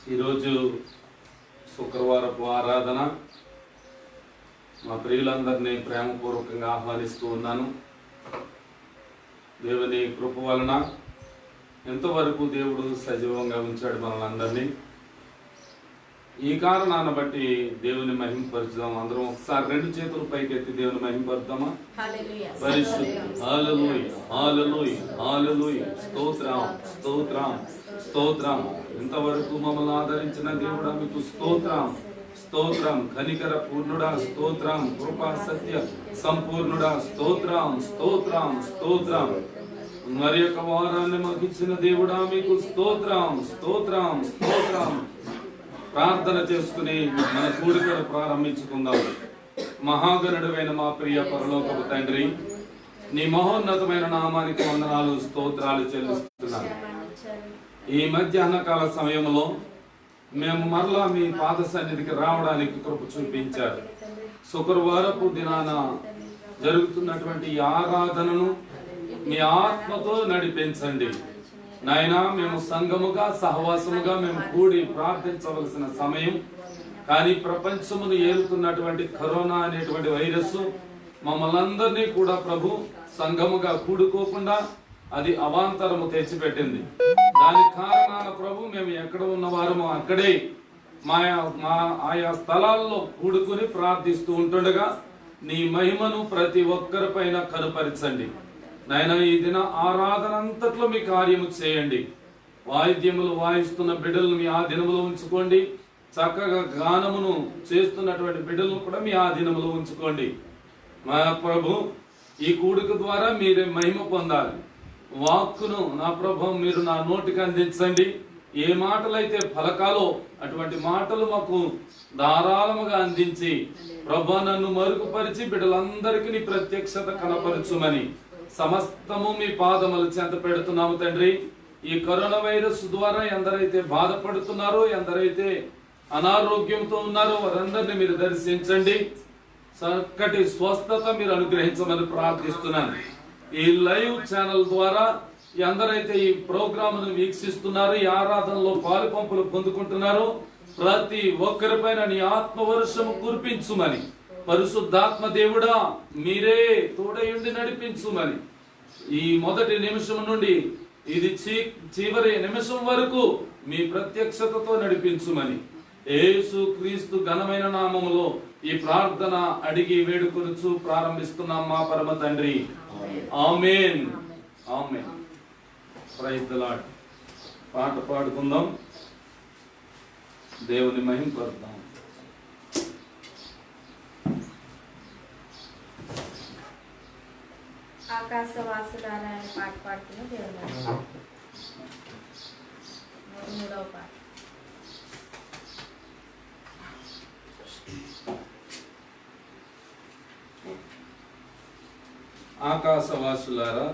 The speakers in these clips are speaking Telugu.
ఈరోజు శుక్రవారపు ఆరాధన మా ప్రియులందరినీ ప్రేమపూర్వకంగా ఆహ్వానిస్తూ ఉన్నాను. దేవుని కృప వలన ఎంతవరకు దేవుడు సజీవంగా ఉంచాడు మనల్ని. ఈ కారణాన్ని బట్టి దేవుని మహిమపరుచుదాం. అందరం ఒకసారి రెండు చేతులు పైకెత్తి దేవుని మహిమపరుద్దామా? స్తోత్రం స్తోత్రం స్తోత్రం. ఇంతవరకు మమ్మల్ని ఆదరించిన దేవుడా మీకు స్తోత్రం స్తోత్రం. కనికర పూర్ణుడా స్తోత్రం. కృపా సత్య సంపూర్ణుడా స్తోత్రం స్తోత్రం స్తోత్రం. మరి యొక్క వారాన్ని మాకు ఇచ్చిన దేవుడా మీకు స్తోత్రం స్తోత్రం స్తోత్రం. ప్రార్థన చేసుకుని మన కూడికను ప్రారంభించుకుందాం. మహాగణుడైన మా ప్రియ పరలోకపు తండ్రి, నీ మహోన్నతమైన నామానికి వందనాలు స్తోత్రాలు చెల్లిస్తున్నాను. ఈ మధ్యాహ్న కాల సమయంలో మేము మరలా మీ పాద సన్నిధికి రావడానికి కృప చూపించారు. శుక్రవారపు దినాన జరుగుతున్నటువంటి ఈ ఆరాధనను మీ ఆత్మతో నడిపించండి నాయనా. మేము సంఘముగా సహవాసముగా మేము కూడి ప్రార్థించవలసిన సమయం, కానీ ప్రపంచమును ఏలుతున్నటువంటి కరోనా అనేటువంటి వైరస్ మమ్మల్ని అందరినీ కూడా ప్రభు సంఘముగా కూడుకోకుండా అది అవాంతరము తెచ్చిపెట్టింది. దాని కారణాన ప్రభు మేము ఎక్కడ ఉన్నవారమో అక్కడే ఆయా స్థలాల్లో కూడుకుని ప్రార్థిస్తూ ఉంటుండగా నీ మహిమను ప్రతి ఒక్కరి పైన కనుపరచండి నాయన. ఈ దిన ఆరాధన అంతట్లో మీ కార్యము చేయండి. వాయిద్యములు వాయిస్తున్న బిడ్డలను మీ ఆధీనములో ఉంచుకోండి. చక్కగా గానమును చేస్తున్నటువంటి బిడ్డలను కూడా మీ ఆధీనములో ఉంచుకోండి మా ప్రభు. ఈ కూడిక ద్వారా మీరే మహిమ పొందాలి. వాక్కును నా ప్రభు మీరు నా నోటికి అందించండి. ఏ మాటలైతే ఫలకాలో అటువంటి మాటలు మాకు ధారాళముగా అందించి ప్రభు నన్ను మరుగుపరిచి బిడ్డలందరికీ ప్రత్యక్షత కనపరచుమని సమస్తము మీ పాదముల చెంత పెడుతున్నాము తండ్రి. ఈ కరోనా వైరస్ ద్వారా ఎందరైతే బాధపడుతున్నారో, ఎందరైతే అనారోగ్యంతో ఉన్నారో వారందరినీ మీరు దర్శించండి. చక్కటి స్వస్థత మీరు అనుగ్రహించమని ప్రార్థిస్తున్నాను. ఈ లైవ్ ఛానల్ ద్వారా ఎందరైతే ఈ ప్రోగ్రామ్ ను వీక్షిస్తున్నారో, ఈ ఆరాధనలో పాలు పంపులు పొందుకుంటున్నారో ప్రతి ఒక్కరిపైన నీ ఆత్మవర్షము కురిపించుమని, పరిశుద్ధాత్మ దేవుడా మీరే తోడయుండి నడిపించుమని, ఈ మొదటి నిమిషం నుండి ఇది చివరి నిమిషం వరకు మీ ప్రత్యక్షతతో నడిపించుమని యేసు క్రీస్తు ఘనమైన నామములో ఈ ప్రార్థన అడిగి వేడుకొనుచు ప్రారంభిస్తున్నాం మా పరమ తండ్రి. ఆమేన్ ఆమేన్. Praise the Lord. పాట పాడుకుందాం, దేవుని మహిమపరుద్దాం. ఆకాశవాసులారా అనే పాట పాడుతున్న దేవుని మూడవ పాట. ఆకాశవాసులారా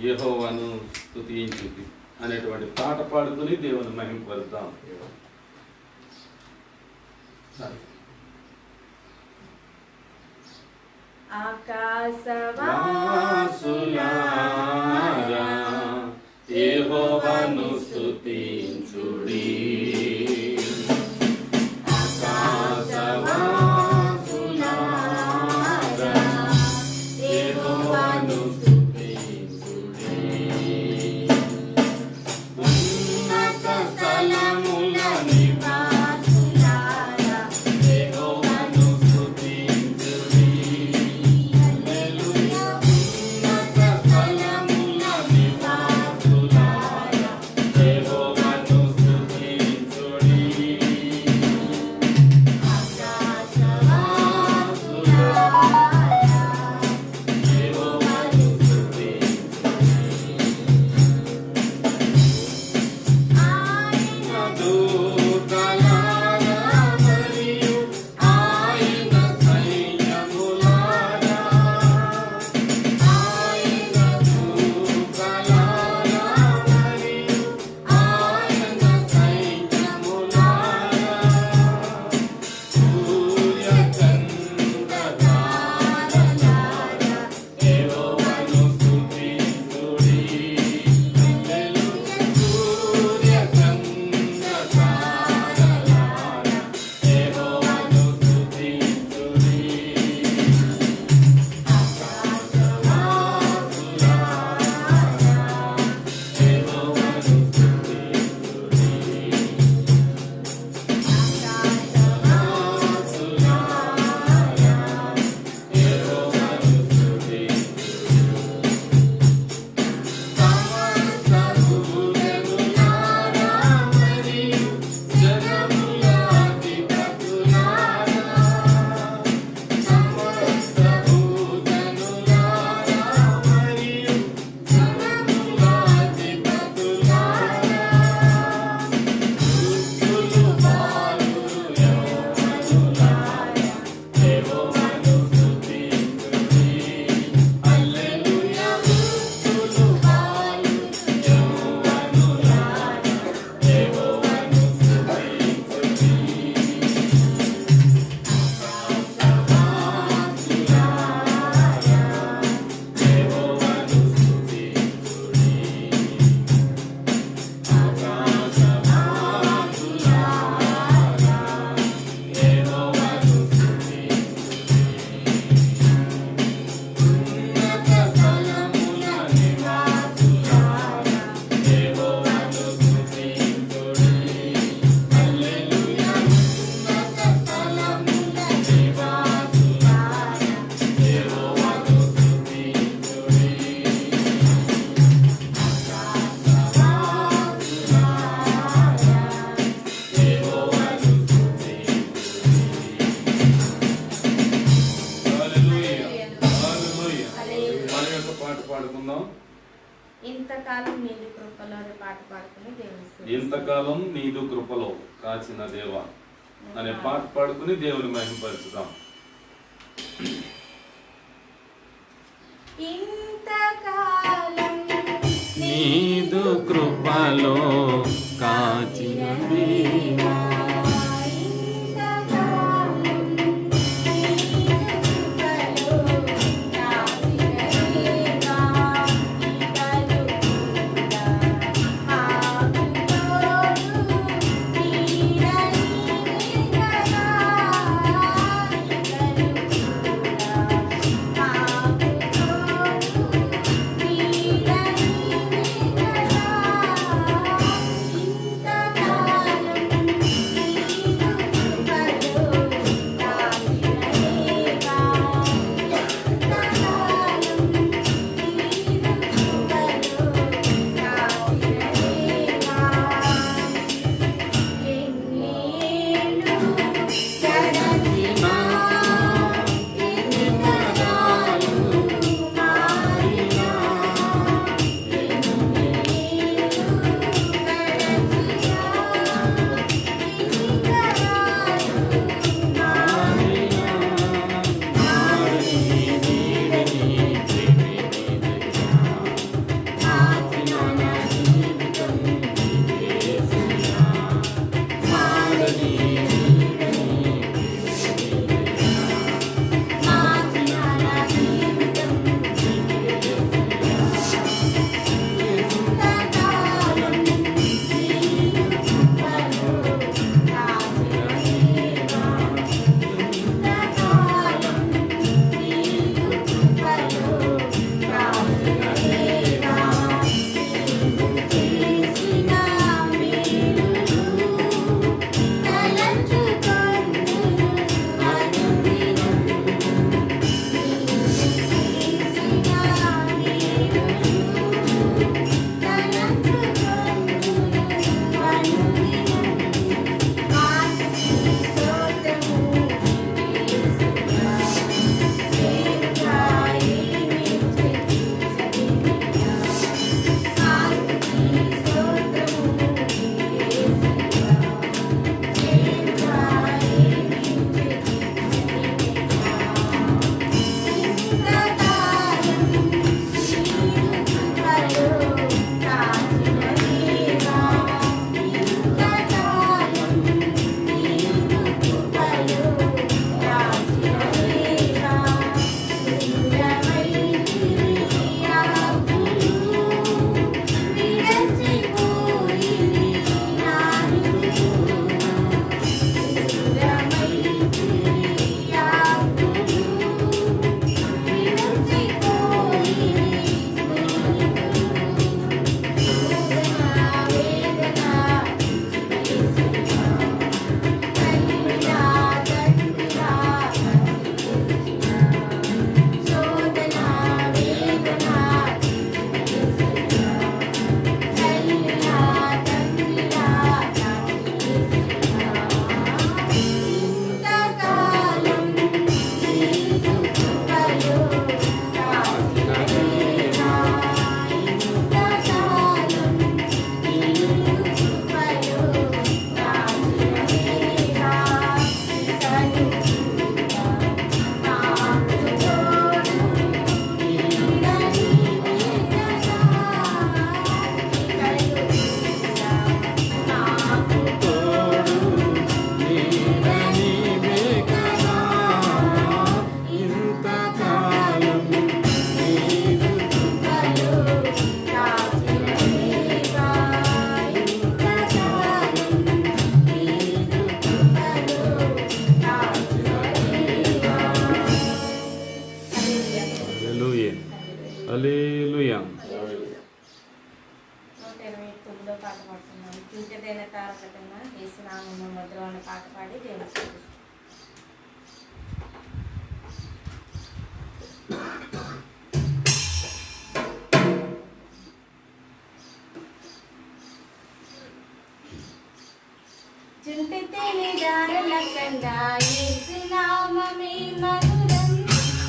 యెహోవాను స్తుతించుడి అనేటువంటి పాట పాడుకుని దేవుని మహిమపరుద్దాం. ఆకాశవాసులారా యెహోవాను స్తుతించుడి. ఆకాశవాసులారా యెహోవాను స్తుతించుడి. ఉన్నత స్థలముల నివాసులారా యెహోవాను స్తుతించుడి. ఉన్నత స్థలముల నివాసులారా కృపలో పాట పాడుకుని దేవుని ఇంతకాలం నీదు కృపలో కాచిన దేవా అనే పాట పాడుకుని దేవుని మహిమపరచుదాం. ఇంతకాలం నీదు కృపలో కాచిన దేవా హల్లెలూయా. 129వ పాట పాడుతున్నాం. ఇంకదైన తారకటంగా యేసునామమున మధురమైన పాట పాడి దేవుని స్తుతిస్తాం. చుంటితేనే దారుల కండా యేసునామమే మధురం,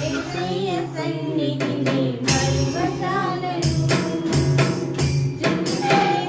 యేసయ్య సన్నిధిని మరువజాలను. చుంటితేనే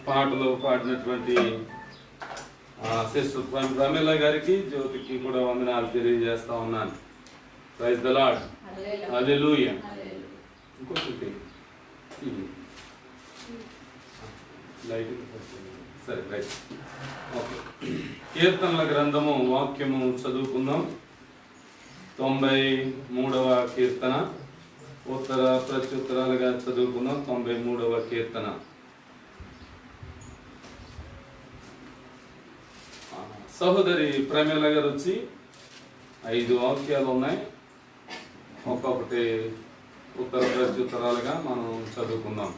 పాటలు పాడినటువంటి సిస్టర్ ప్రమీల గారికి, జ్యోతికి కూడా వందనాలు తెలియజేస్తా ఉన్నాను. Praise the Lord. హల్లెలూయా. ఇంకొకటి సరే రైట్. ఓకే. కీర్తనల గ్రంథము వాక్యము చదువుకుందాం. 93వ కీర్తన ఉత్తర ప్రత్యుత్తరాలుగా చదువుకుందాం. 93వ కీర్తన. సహోదరి ప్రమీల గారు వచ్చి 5 వాక్యాలు ఉన్నాయి. ఒక్కొక్కటి ఉత్తర ప్రత్యుత్తరాలుగా మనం చదువుకుందాం.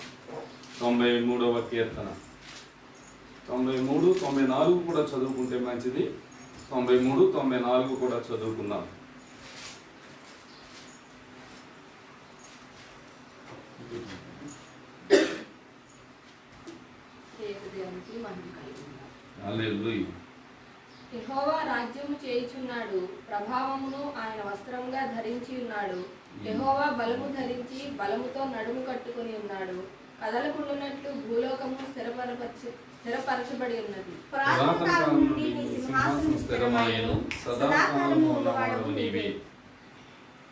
93వ కీర్తన. 93, 94 కూడా చదువుకుంటే మంచిది. 93, 94 కూడా చదువుకుందాం. హల్లెలూయా. యెహోవా రాజ్యము చేయుచున్నాడు, ప్రభావమును ఆయన వస్త్రముగా ధరించి ఉన్నాడు. యెహోవా బలము ధరించి బలముతో నడుము కట్టుకుని ఉన్నాడు. కదలకుండునట్లు భూలోకము స్థిరపరచబడి ఉన్నది. పురాతనకాలం నుండి నీ సింహాసనం స్థిరమాయెను, సదాకాలము ఉన్నవాడవు నీవే.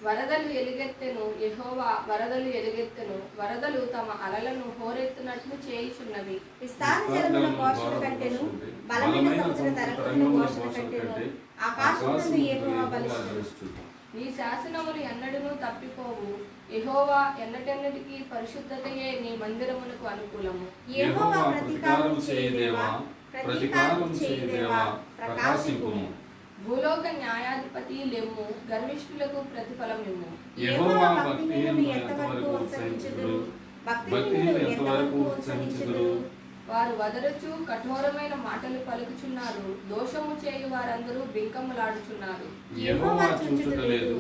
వరదలు ఎలుగెత్తెను, యెహోవా వరదలు ఎలుగెత్తెను. వరదలు తమ అలలను హోరెత్తునట్లు చేయుచున్నవి. విస్తార జలముల ఘోషణ కంటెను, బలమైన సముద్ర తరంగముల ఘోషణ కంటెను. ఆకాశమునందు యెహోవా బలిష్ఠుడు. నీ శాసనములు ఎన్నడూనూ తప్పిపోవు. యెహోవా ఎన్నటెన్నటికీ పరిశుద్ధతయే నీ మందిరమునకు అనుకూలము. యెహోవా ప్రతీకారం చేయుదేవా, ప్రతీకారం చేయుదేవా, ప్రకాశింపుము. భూలోక న్యాయాధిపతి లెమ్ము, గర్విష్ఠులకు ప్రతిఫలం ఇమ్ము. యెహోవా భక్తిహీనులు ఎంతవరకు ఉత్సహించుదురు, భక్తిహీనులు ఎంతవరకు ఉత్సహించుదురు. వారు వదరచు కఠోరమైన మాటలు పలుకుచున్నారు. దోషము చేయు వారందరూ బింకములాడుచున్నారు. యెహోవా చూచుటలేదు,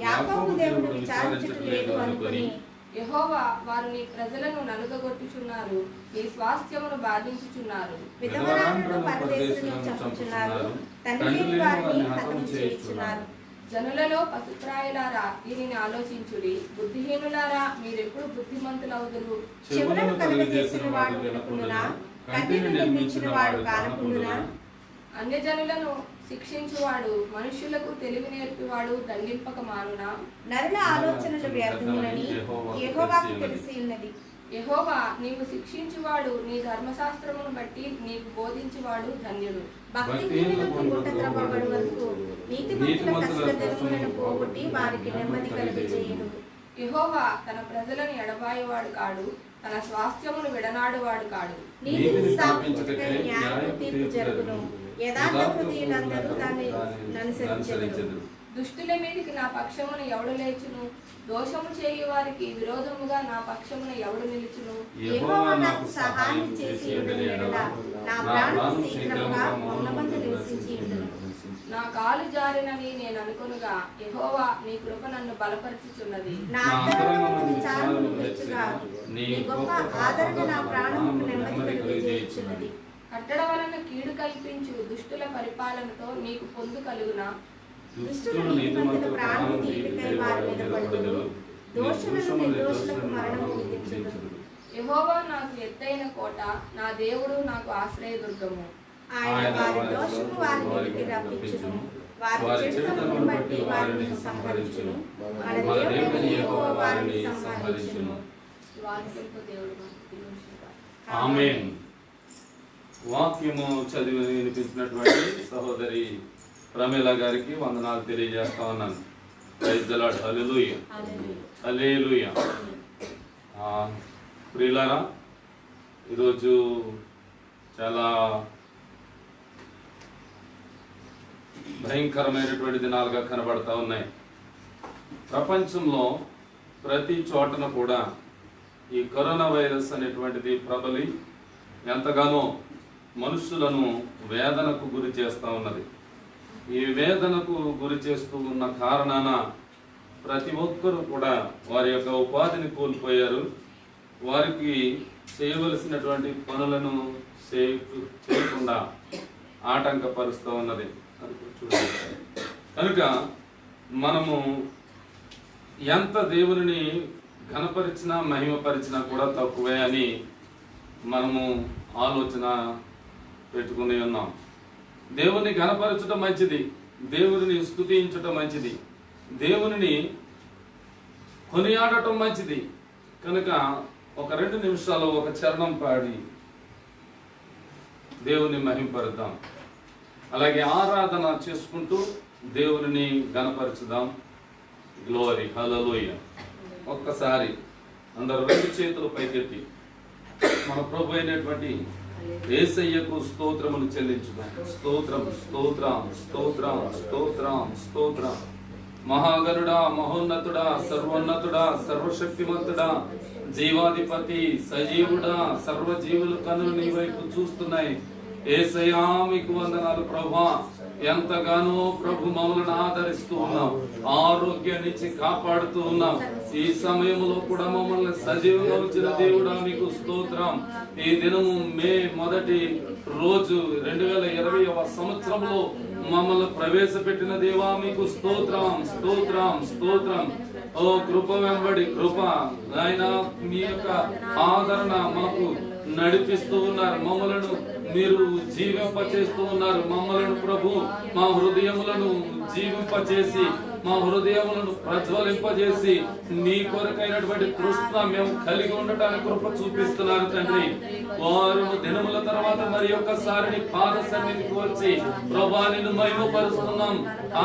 యాకోబు దేవుడు విచారించుటలేదు అనుకుని యెహోవా వారు నీ ప్రజలను నలుగగొట్టుచున్నారు, నీ స్వాస్థ్యమును బాధించుచున్నారు. విధవరాండ్రులను పరదేశులను చంపుచున్నారు, తండ్రి లేని వారిని హతము చేయుచున్నారు. జనులలో పశుప్రాయులారా దీనిని ఆలోచించుడి. బుద్ధిహీనులారా మీరెప్పుడు బుద్ధిమంతులవుదురు. చెవులను కలుగజేసిన వాడు వినకుండునా, కంటిని నిర్మించిన వాడు కానకుండునా. అన్యజనులను శిక్షించువాడు, మనుష్యులకు తెలివి నేర్పివాడు దండింపక మానునా. నరుల ఆలోచనలు వ్యర్థములని యెహోవాకు తెలిసి ఉన్నది. యెహోవా నీవు శిక్షించువాడు, నీ ధర్మశాస్త్రమును బట్టి నీకు బోధించువాడు ధన్యుడు. భక్తిహీనులకు గుట్ట త్రవ్వబడు వరకు నీతిమంతుల కష్ట దినములను పోగొట్టి వారికి నెమ్మది కలుగజేయును. యెహోవా తన ప్రజలను ఎడబాయువాడు కాడు, తన స్వాస్థ్యమును విడనాడువాడు కాడు. నీతిని స్థాపించుటకై న్యాయము తీర్పు జరుగును, యథార్థ హృదయులందరూ దాన్ని అనుసరించెదరు. దుష్టుల మీదికి నా పక్షమున ఎవడు లేచును, దోషము చేయు వారికి విరోధముగా నా పక్షమున ఎవడు నిలుచును. యెహోవా నాకు సహాయం చేసి ఉండును ఎడల నా ప్రాణము శీఘ్రముగా మౌనమందు నివసించి ఉండును. నా కాలు జారినని నేను అనుకొనుగా, యెహోవా నీ కృప నన్ను బలపరచుచున్నది. నా అంతరంగమున విచారమును పెంచుగా, నీ గొప్ప ఆదరణ నా ప్రాణముకు నెమ్మది కలుగజేయుచున్నది. కట్టడ వలన కీడు కల్పించు దుష్టుల పరిపాలనతో నీకు పొందు కలుగునా. దుష్టులు నీతిమంతుల ప్రాణము తీపికై వారి మీద పడుదురు, దోషులను నిర్దోషులకు మరణము విధించుదురు. యెహోవా నాకు ఎత్తైన కోట, నా దేవుడు నాకు ఆశ్రయదుర్గము. ఆయన వారి దోషము వారి మీదికి రప్పించును, వారి చెడుతనమును బట్టి వారిని సంహరించును. మన దేవుడైన యెహోవా వారిని సంహరించును. వాక్యపు దేవుడు మనకు దీవించుగాక. ఆమేన్. వాక్యము చదివి వినిపించినటువంటి సహోదరి ప్రమీల గారికి వందనాలు తెలియజేస్తా ఉన్నాను. Praise the Lord. హల్లెలూయా. హల్లెలూయా. ప్రియులారా, ఈరోజు చాలా భయంకరమైనటువంటి దినాలుగా కనబడతా ఉన్నాయి. ప్రపంచంలో ప్రతి చోటన కూడా ఈ కరోనా వైరస్ అనేటువంటిది ప్రబలి ఎంతగానో మనుషులను వేదనకు గురి చేస్తూ ఉన్నది. ఈ వేదనకు గురి చేస్తూ ఉన్న కారణాన ప్రతి ఒక్కరూ కూడా వారి యొక్క ఉపాధిని కోల్పోయారు. వారికి చేయవలసినటువంటి పనులను చేయకుండా ఆటంకపరుస్తూ ఉన్నది. కనుక మనము ఎంత దేవుని ఘనపరిచినా మహిమపరిచినా కూడా తక్కువే అని మనము ఆలోచన పెట్టుకుని ఉన్నాం. దేవుని ఘనపరచడం మంచిది, దేవుని స్తుతించటం మంచిది, దేవుని కొనియాడటం మంచిది. కనుక ఒక 2 నిమిషాలు ఒక చరణం పాడి దేవుని మహింపరుద్దాం. అలాగే ఆరాధన చేసుకుంటూ దేవుని ఘనపరచుదాం. గ్లోరీ, హల్లెలూయా. ఒక్కసారి అందరూ 2 చేతులు పైకెత్తి మన ప్రభు అయినటువంటి యేసయ్యకు స్తోత్రములు చెల్లించుదాం. స్తోత్రం, స్తోత్రం, స్తోత్రం, స్తోత్రం, స్తోత్రం. మహాగరుడా, మహోన్నతుడా, సర్వోన్నతుడా, సర్వశక్తిమంతుడా, జీవాధిపతి, సజీవుడా, సర్వజీవులు కన్నులు నీ వైపు చూస్తున్నాయి. యేసయ్యా మీకు వందనాలు ప్రభువా. ఎంతగానో ప్రభు మమ్మల్ని ఆదరిస్తూ ఉన్నాం, ఆరోగ్యాన్నిచ్చి కాపాడుతూ ఉన్నాం. ఈ సమయంలో కూడా మమ్మల్ని సజీవంగా ఉంచిన దేవుడా మీకు స్తోత్రం. ఈ దినము మే 1 రోజు 2020వ సంవత్సరంలో మమ్మల్ని ప్రవేశపెట్టిన దేవా మీకు స్తోత్రం, స్తోత్రం, స్తోత్రం. ఓ కృప వెంబడి కృప నాయన, మీ యొక్క ఆదరణ మాకు నడిపిస్తూ ఉన్నారు. మమ్మలను మీరు జీవింపచేస్తూ ఉన్నారు. మమ్మలను ప్రభు మా హృదయములను జీవింపచేసి, మా హృదయములను ప్రజ్వలింపజేసి నీ కొరకైనటువంటి తృష్ణ మేము కలిగి ఉండటానికి కృప చూపిస్తున్నారు తండ్రి. వారు దినముల తర్వాత మరి ఒక్కసారి నీ పాద సన్నిధికి వచ్చి ప్రభా నిన్ను మహిమపరుస్తున్నాం.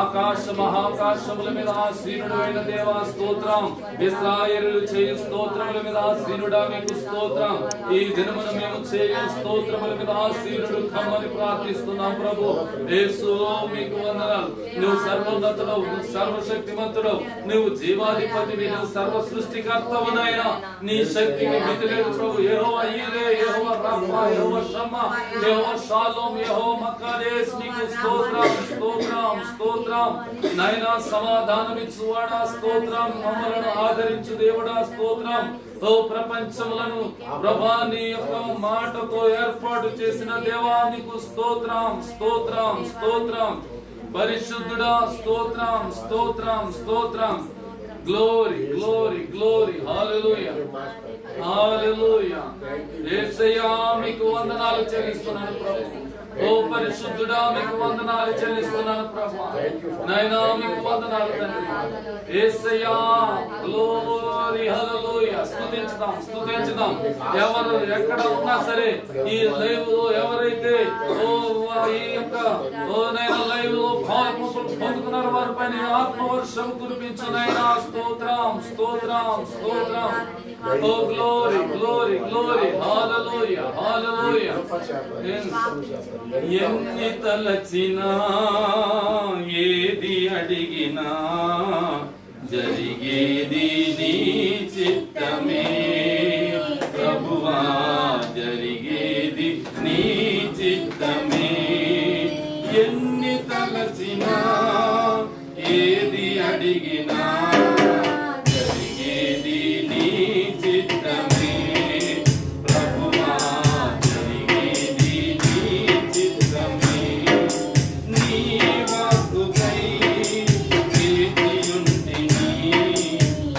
ఆకాశ మహాకాశముల మీద ఆసీనుడు అయిన దేవా స్తోత్రం. ఇశ్రాయేలు చేయు స్తోత్రముల మీద ఆసీనుడా మీకు స్తోత్రం. ఈ దినమున మేము చేయు స్తోత్రముల మీద ఆసీనుడు కమ్మని ప్రార్థిస్తున్నాం ప్రభు. యేసు మీకు వందనాలు. నువ్వు సర్వోన్నతుడవు, సర్వశక్తిమంతుడు, నువ్వు జీవాధిపతివి, నువ్వు సర్వ సృష్టికర్తవు నాయనా. నీ శక్తికి మితి లేదు ప్రభు. యెహోవా ఈరే, యెహోవా రఫా, యెహోవా షమ్మా, యెహోవా షాలోమ్, యెహోవా మకాదేశ్ నీకు స్తోత్రం, స్తోత్రం, స్తోత్రం. నాయనా సమాధానం ఇచ్చువాడా స్తోత్రం. మమ్మలను ఆదరించు దేవుడా స్తోత్రం. ఓ ప్రపంచములను ప్రభా నీ యొక్క మాటతో ఏర్పాటు చేసిన దేవా నీకు స్తోత్రం, స్తోత్రం, స్తోత్రం. పరిశుద్ధుడా స్తోత్రం, స్తోత్రం, స్తోత్రం. Glory, glory, glory. హల్లెలూయా, హల్లెలూయా. యేసయ్యా మీకు వందనాలు చెల్లిస్తున్నాను ప్రభు. ఓ పరిశుద్ధుడా మీకు వందనాలు చెల్లిస్తున్నాను ప్రభు. నాయనా మీకు వందనాలు తండ్రి. యేసయ్యా గ్లోరీ, హల్లెలూయా. స్తుతించుదాం, స్తుతించుదాం. ఎవరు ఎక్కడ ఉన్నా సరే ఈ లైవ్ లో ఎవరైతే ఈ యొక్క లైవ్ లో పొందుకున్నారు వారిపైన ఆత్మవర్షం కురిపించునైనా స్తోత్రం, స్తోత్రం, స్తోత్రం. Oh glory, glory, glory. హల్లెలూయా, హల్లెలూయా. ఎన్ని తలచినా ఏది అడిగినా జరిగేది నీ చిత్తమే ప్రభువా, జరిగేది నీ చిత్తమే. ఎన్ని తలచినా ఏది అడిగినా జరిగేది నీ చిత్తమే ప్రభువా, జరిగేది నీ చిత్తమే. నీ వాక్కుకై వేచియుంటిని,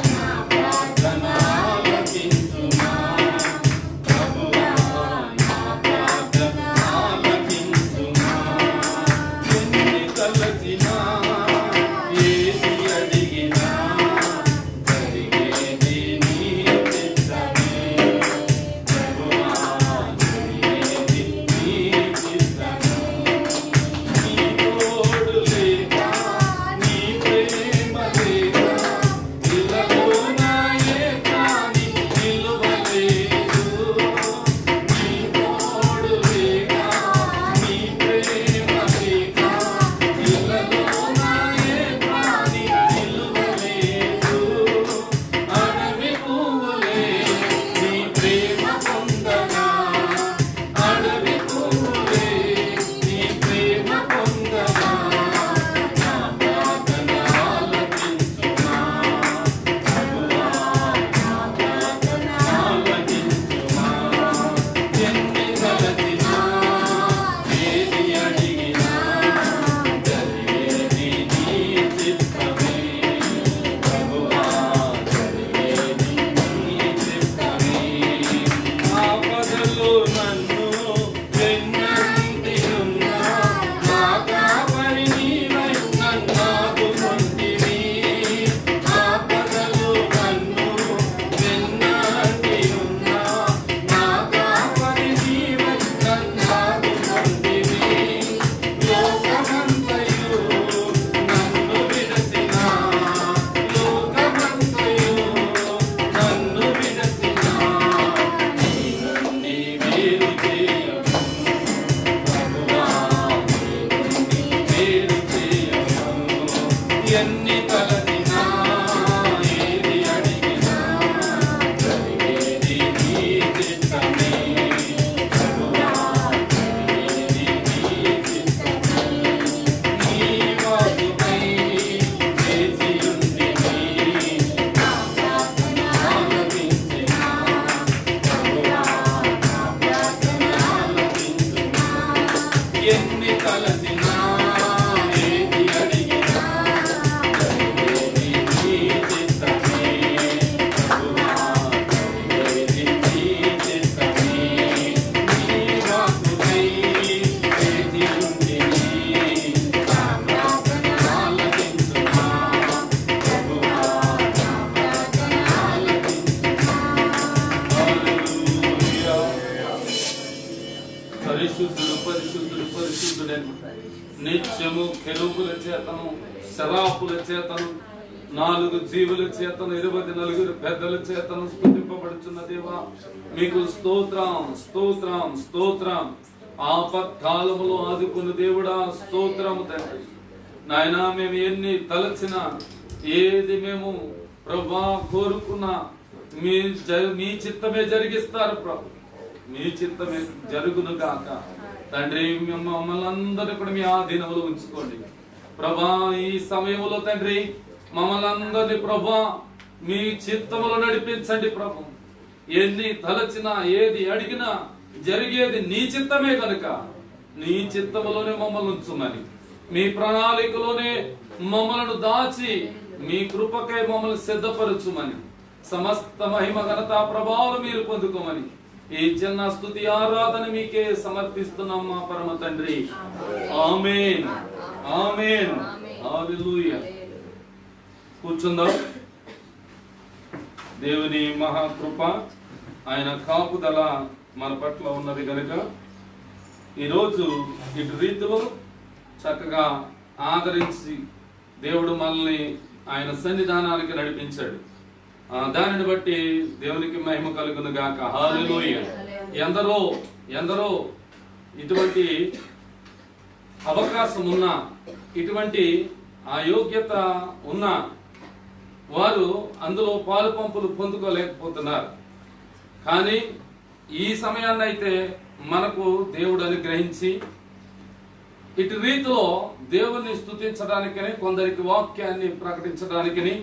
నా ప్రార్థనల పరిశుద్ధుడని. నిత్యము కెరూబుల చేతను, శరాపుల చేతను, 4 జీవుల చేతను, 24 పెద్దల చేతను స్తుతింపబడుచున్న దేవా, మీకు స్తోత్రం స్తోత్రం స్తోత్రం. ఆపత్కాలములో ఆదుకున్న దేవుడా స్తోత్రము తండ్రి. నాయనా, మేము ఎన్ని తలచినా, ఏది మేము ప్రభా కోరుకున్నా మీ చిత్తమే జరిగిస్తారు ప్రభు. మీ చిత్తమే జరుగును గాక తండ్రి. మమ్మల్ని అందరినీ కూడా మీ ఆధీనంలో ఉంచుకోండి ప్రభా. ఈ సమయంలో తండ్రి మమ్మల్ని అందరినీ ప్రభా మీ చిత్తములో నడిపించండి ప్రభు. ఎన్ని తలచినా, ఏది అడిగినా జరిగేది నీ చిత్తమే కనుక నీ చిత్తములోనే మమ్మల్ని ఉంచుమని, మీ ప్రణాళికలోనే మమ్మల్ని దాచి మీ కృపకై మమ్మల్ని సిద్ధపరచుమని, సమస్త మహిమ ఘనత ప్రభావాలు మీరు పొందుకోమని ఈ చిన్న స్తుతి ఆరాధన మీకే సమర్పిస్తున్నాం మా పరమ తండ్రి. ఆమేన్ ఆమేన్ హల్లెలూయా. కూర్చుందాం. దేవుని మహాకృప, ఆయన కాపుదల మన పట్ల ఉన్నది కనుక ఈరోజు ఇటు రీతిలో చక్కగా ఆదరించి దేవుడు మనల్ని ఆయన సన్నిధానానికి నడిపించాడు. దానిని బట్టి దేవునికి మహిమ కలుగును గాక. హల్లెలూయా. ఎందరో ఎందరో ఇటువంటి అవకాశం ఉన్నా, ఇటువంటి ఆ యోగ్యత ఉన్న వారు అందులో పాలు పంపులు పొందుకోలేకపోతున్నారు. కానీ ఈ సమయాన్ని అయితే మనకు దేవుడు అనుగ్రహించి ఇటు రీతిలో దేవుణ్ణి స్తుతించడానికని, కొందరికి వాక్యాన్ని ప్రకటించడానికని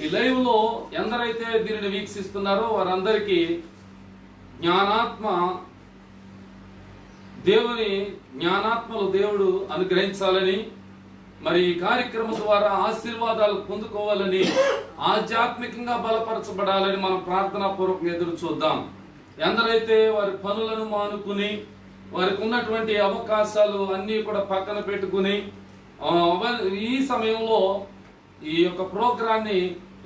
ఈ లైవ్ లో ఎందరైతే దీనిని వీక్షిస్తున్నారో వారందరికీ జ్ఞానాత్మలు దేవుడు అనుగ్రహించాలని, మరి ఈ కార్యక్రమం ద్వారా ఆశీర్వాదాలు పొందుకోవాలని, ఆధ్యాత్మికంగా బలపరచబడాలని మనం ప్రార్థనా పూర్వకంగా ఎదురు చూద్దాం. ఎందరైతే వారి పనులను మానుకుని, వారికి ఉన్నటువంటి అవకాశాలు అన్ని కూడా పక్కన పెట్టుకుని ఈ సమయంలో ఈ యొక్క ప్రోగ్రాన్ని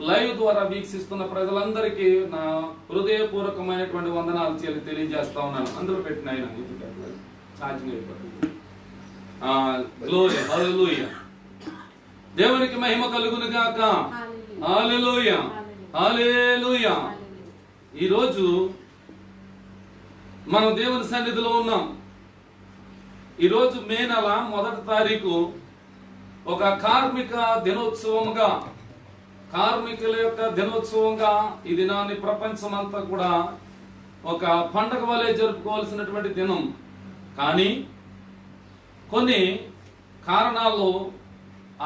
లైవ్ ద్వారా వీక్షిస్తున్న ప్రజలందరికీ నా హృదయపూర్వకమైనటువంటి వందనాలు తెలియజేస్తా ఉన్నాను. అందరూ పెట్టిన ఆయన ఛార్జింగ్ అయిపోతుంది. గ్లోరీ హల్లెలూయా. దేవునికి మహిమ కలుగును గాక. హల్లెలూయా హల్లెలూయా. ఈరోజు మనం దేవుని సన్నిధిలో ఉన్నాం. ఈరోజు మే నెల 1వ తారీఖు ఒక కార్మిక దినోత్సవంగా, కార్మికుల యొక్క దినోత్సవంగా ఈ దినాన్ని ప్రపంచమంతా కూడా ఒక పండగ వలె జరుపుకోవాల్సినటువంటి దినం. కానీ కొన్ని కారణాల్లో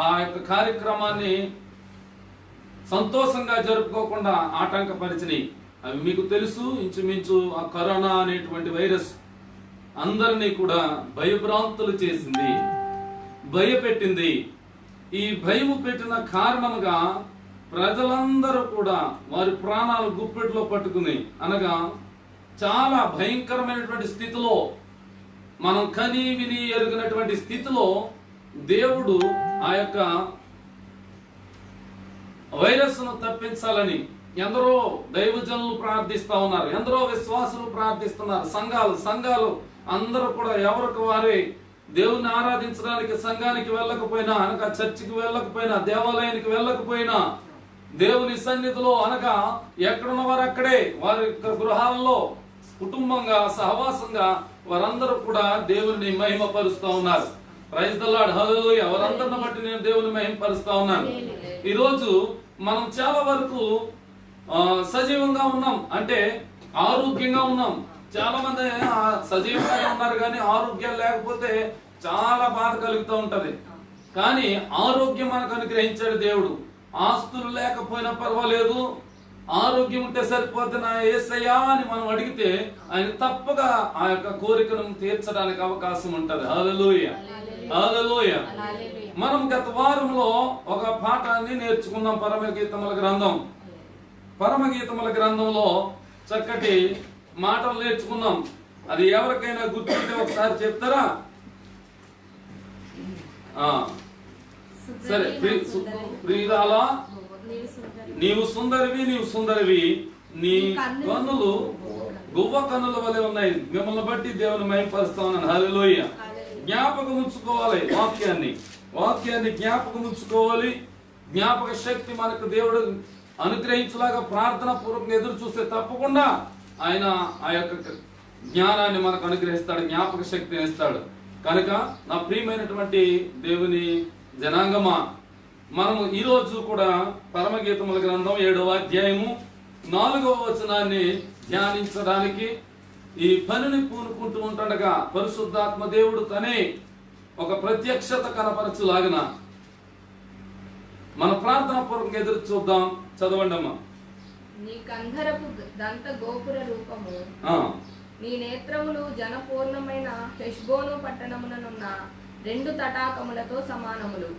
ఆ యొక్క కార్యక్రమాన్ని సంతోషంగా జరుపుకోకుండా ఆటంకపరిచినాయి. అవి మీకు తెలుసు. ఇంచుమించు ఆ కరోనా అనేటువంటి వైరస్ అందరినీ కూడా భయభ్రాంతులు చేసింది, భయపెట్టింది. ఈ భయము పెట్టిన కారణంగా ప్రజలందరూ కూడా వారి ప్రాణాలు గుప్పెట్లో పట్టుకుని, అనగా చాలా భయంకరమైనటువంటి స్థితిలో, మనం కని విని ఎరుగినటువంటి స్థితిలో దేవుడు ఆ యొక్క వైరస్ ను తప్పించాలని ఎందరో దైవజనులు ప్రార్థిస్తా ఉన్నారు, ఎందరో విశ్వాసులు ప్రార్థిస్తున్నారు. సంఘాలు అందరూ కూడా ఎవరికి వారే దేవుని ఆరాధించడానికి సంఘానికి వెళ్ళకపోయినా, అనగా చర్చికి వెళ్ళకపోయినా, దేవాలయానికి వెళ్ళకపోయినా, దేవుని సన్నిధిలో అనగా ఎక్కడున్న వారు అక్కడే వారి గృహాల్లో కుటుంబంగా సహవాసంగా వారందరూ కూడా దేవుని మహిమపరుస్తూ ఉన్నారు. ప్రైజ్ ది లార్డ్ హల్లెలూయా. వారందరిని బట్టి నేను దేవుని మహిమపరుస్తా ఉన్నాను. ఈరోజు మనం చాలా వరకు సజీవంగా ఉన్నాం, అంటే ఆరోగ్యంగా ఉన్నాం. చాలా మంది సజీవంగా ఉన్నారు కానీ ఆరోగ్యం లేకపోతే చాలా బాధ కలుగుతూ ఉంటది. కానీ ఆరోగ్యం మనకు అనుగ్రహించాడు దేవుడు. ఆస్తులు లేకపోయినా పర్వాలేదు, ఆరోగ్యం ఉంటే సరిపోతే నా యేసయ్యా అని మనం అడిగితే ఆయన తప్పగా ఆ యొక్క కోరికను తీర్చడానికి అవకాశం ఉంటది. హల్లెలూయా హల్లెలూయా. మనం గత వారంలో ఒక పాఠాన్ని నేర్చుకున్నాం. పరమగీతముల గ్రంథంలో చక్కటి మాటలు నేర్చుకున్నాం. అది ఎవరికైనా గుర్తుంటే ఒకసారి చెప్తారా? సరే. ప్రియురాలా, నీవు సుందరివి, నీ కన్నులు గువ్వ కన్నుల వలె ఉన్నాయి. మిమ్మల్ని బట్టి దేవుని మహిమపరుస్తా ఉన్నాను. హల్లెలూయా. జ్ఞాపకం ఉంచుకోవాలి. వాక్యాన్ని జ్ఞాపకం ఉంచుకోవాలి. జ్ఞాపక శక్తి మనకు దేవుడు అనుగ్రహించులాగా ప్రార్థన పూర్వకంగా ఎదురు చూస్తే తప్పకుండా ఆయన ఆ యొక్క జ్ఞానాన్ని మనకు అనుగ్రహిస్తాడు, జ్ఞాపక శక్తిని ఇస్తాడు. కనుక నా ప్రియమైనటువంటి దేవుని జనాంగమా, మనము ఈరోజు కూడా పరమగీతముల గ్రంథం 7వ అధ్యాయము 4వ వచనాన్ని ధ్యానించడానికి ఈ పనిని పూనుకుంటూ ఉంటుండగా పరిశుద్ధాత్మ దేవుడు తనే ఒక ప్రత్యక్షత కనపరచులాగిన మన ప్రార్థన పూర్వకంగా ఎదురు చూద్దాం. చదవండి అమ్మా. నీ కంధరపు దంత గోపుర రూపము, నీ నేత్రములు జనపూర్ణమైన హెష్బోను పట్టణముననున్న 2 తటాకములతో సమానములు.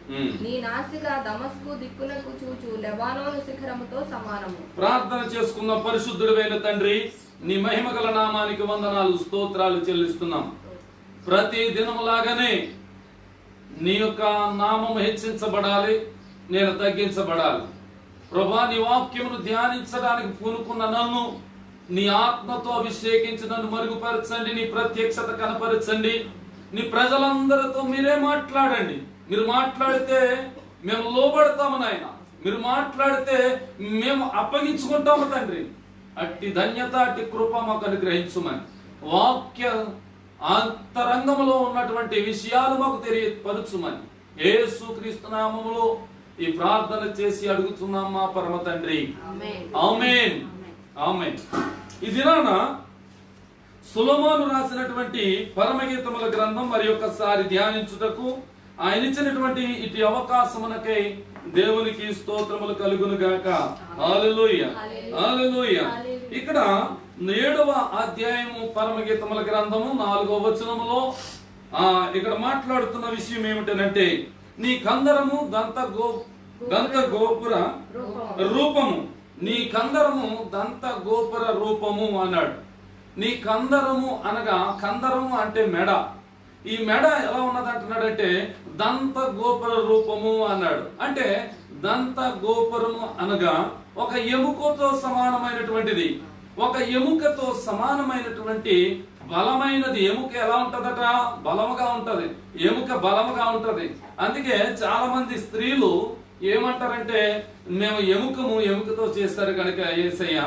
నీ నాసిక దమస్కు దిక్కునకు చూచు లెబానోను శిఖరముతో సమానము. ప్రార్థన చేసుకున్న పరిశుద్ధుడైన తండ్రి, నీ మహిమగల నామానికి వందనాలు, స్తోత్రాలు చెల్లిస్తున్నాం. ప్రతి దినములాగానే నీ యొక్క నామము హెచ్చించబడాలి, నేను తగ్గించబడాలి. ప్రభా, నీ వాక్యమును ధ్యానించడానికి పూనుకున్న నన్ను నీ ఆత్మతో అభిషేకించి నన్ను మరుగుపరచండి, నీ ప్రత్యక్షత కనపరచండి. నీ ప్రజలందరితో మీరే మాట్లాడండి. మీరు మాట్లాడితే మేము లోబడతాము నాయన, మీరు మాట్లాడితే మేము అప్పగించుకుంటాము తండ్రి. అట్టి ధన్యత, అట్టి కృప మాకు అనుగ్రహించుమని, వాక్య అంతరంగంలో ఉన్నటువంటి విషయాలు మాకు తెలియపరచుమని యేసుక్రీస్తు నామములో ఈ ప్రార్థన చేసి అడుగుతున్నాం మా పరమ తండ్రి. ఆమేన్. ఆమేన్. ఈ దినాన సొలొమోను రాసినటువంటి పరమగీతముల గ్రంథం మరి ఒక్కసారి ధ్యానించుటకు ఆయన ఇచ్చినటువంటి ఇటు అవకాశమునకై దేవునికి స్తోత్రములు కలుగును గాక. హల్లెలూయా, హల్లెలూయా. ఇక్కడ 7వ అధ్యాయము పరమగీతముల గ్రంథము 4వ వచనములో ఇక్కడ మాట్లాడుతున్న విషయం ఏమిటంటే, నీ కందరము దంత గోపుర రూపము, నీ కందరము దంత గోపుర రూపము అన్నాడు. నీ కందరము అనగా, కందరము అంటే మెడ. ఈ మెడ ఎలా ఉన్నది అంటున్నాడంటే దంత గోపుర రూపము అన్నాడు. అంటే దంత గోపురము అనగా ఒక ఎముకతో సమానమైనటువంటిది, ఒక ఎముకతో సమానమైనటువంటి బలమైనది. ఎముక ఎలా ఉంటదట? బలముగా ఉంటది. ఎముక బలముగా ఉంటది. అందుకే చాలా మంది స్త్రీలు ఏమంటారంటే, మేము ఎముకతో చేస్తారు కనుక యేసయ్య,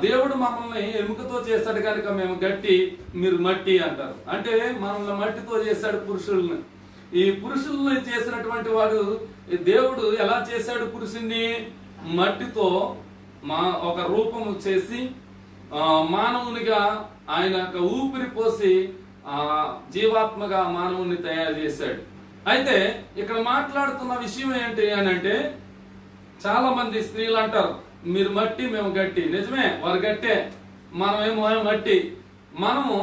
దేవుడు మమ్మల్ని ఎముకతో చేస్తాడు కనుక మేము గట్టి, మీరు మట్టి అంటారు. అంటే మనల్ని మట్టితో చేశాడు పురుషుల్ని. ఈ పురుషుల్ని చేసినటువంటి వాడు దేవుడు ఎలా చేశాడు? పురుషుణ్ణి మట్టితో ఒక రూపము చేసి మానవునిగా ఆయన ఊపిరి పోసి జీవాత్మగా మానవుని తయారు చేశాడు. అయితే ఇక్కడ మాట్లాడుతున్న విషయం ఏంటి అని అంటే, చాలా మంది స్త్రీలు అంటారు మీరు మట్టి, మేము గట్టి. నిజమే, వారు గట్టే, మనమేమో మట్టి. మనము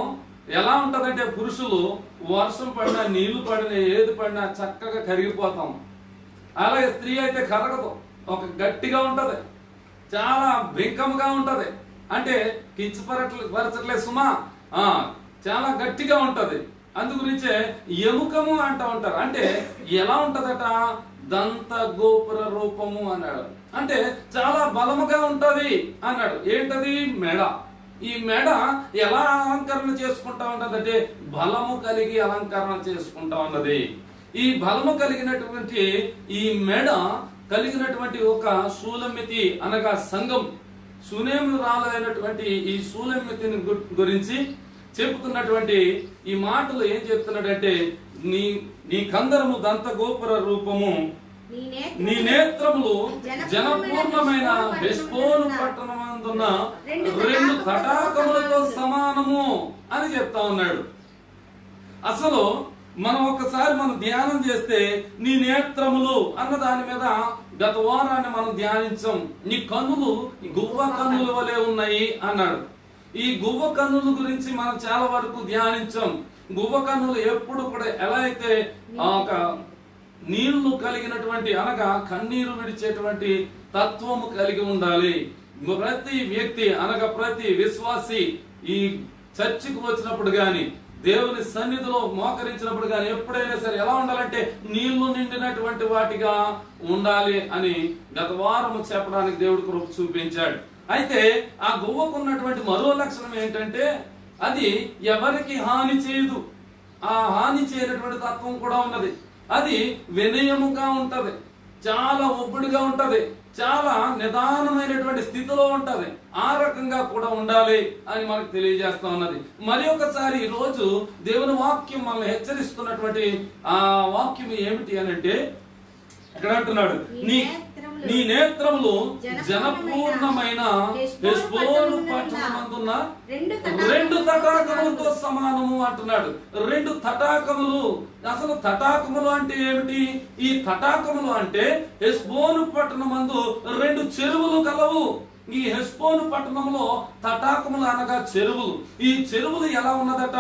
ఎలా ఉంటదంటే, పురుషులు వర్షం పడినా, నీళ్లు పడినా, ఏది పడినా చక్కగా కరిగిపోతాం. అలాగే స్త్రీ అయితే కరగదు, ఒక గట్టిగా ఉంటది, చాలా బింకముగా ఉంటది. అంటే కించపరచట్లేదు సుమా, చాలా గట్టిగా ఉంటది. అందుగురించే ఎముకము అంటూ ఉంటారు. అంటే ఎలా ఉంటదట? దంత గోపుర రూపము అన్నాడు. అంటే చాలా బలముగా ఉంటది అన్నాడు. ఏంటది? మెడ. ఈ మెడ ఎలా అలంకరణ చేసుకుంటా ఉంటదంటే బలము కలిగి అలంకరణ చేసుకుంటా ఉన్నది. ఈ బలము కలిగినటువంటి ఈ మెడ కలిగినటువంటి ఒక శూలమితి అనగా సంఘం, సునేము రాలైనటువంటి ఈ శూలమితిని గురించి చెబుతున్నటువంటి ఈ మాటలు ఏం చెప్తున్నాడంటే, నీ కందరము దంత గోపుర రూపము, నీ నేత్రములు జనపూర్ణమైన హెష్బోను పట్టణమందున్న 2 తటాకములతో సమానము అని చెప్తా ఉన్నాడు. అసలు మనం ఒక్కసారి ధ్యానం చేస్తే, నీ నేత్రములు అన్న దాని మీద గత వారాన్ని మనం ధ్యానించాం. నీ కన్నులు గువ్వ కన్నుల వలె ఉన్నాయి అన్నాడు. ఈ గువ్వ కన్నుల గురించి మనం చాలా వరకు ధ్యానించాం. గువ్వ కన్నులు ఎప్పుడు కూడా ఎలా అయితే ఒక నీళ్లు కలిగినటువంటి అనగా కన్నీరు విడిచేటువంటి తత్వము కలిగి ఉండాలి. ప్రతి వ్యక్తి అనగా ప్రతి విశ్వాసి ఈ చర్చికి వచ్చినప్పుడు గాని, దేవుని సన్నిధిలో మోకరించినప్పుడు గాని ఎప్పుడైనా సరే ఎలా ఉండాలంటే నీళ్లు నిండినటువంటి వాటిగా ఉండాలి అని గత వారము చెప్పడానికి దేవుడు కృప చూపించాడు. అయితే ఆ గువ్వకున్నటువంటి మరో లక్షణం ఏంటంటే, అది ఎవరికి హాని చేయదు. ఆ హాని చేయనటువంటి తత్వం కూడా ఉన్నది. అది వినయముగా ఉంటది, చాలా ఒబ్బడిగా ఉంటది, చాలా నిదానమైనటువంటి స్థితిలో ఉంటది. ఆ రకంగా కూడా ఉండాలి అని మనకు తెలియజేస్తా ఉన్నది. మరి ఒకసారి ఈ రోజు దేవుని వాక్యం మనల్ని హెచ్చరిస్తున్నటువంటి ఆ వాక్యం ఏమిటి అని అంటే, ఇక్కడ అంటున్నాడు, నీ నేత్రములు జనపూర్ణమైన హెష్బోను పట్టణమందున్న 2 తటాకములతో సమానము అంటున్నాడు. 2 తటాకములు. అసలు తటాకములు అంటే ఏమిటి? ఈ తటాకములు అంటే హెష్బోను పట్టణమందు 2 చెరువులు కలవు. ఈ హెష్బోను పట్టణంలో తటాకములు అనగా చెరువులు. ఈ చెరువులు ఎలా ఉన్నదట?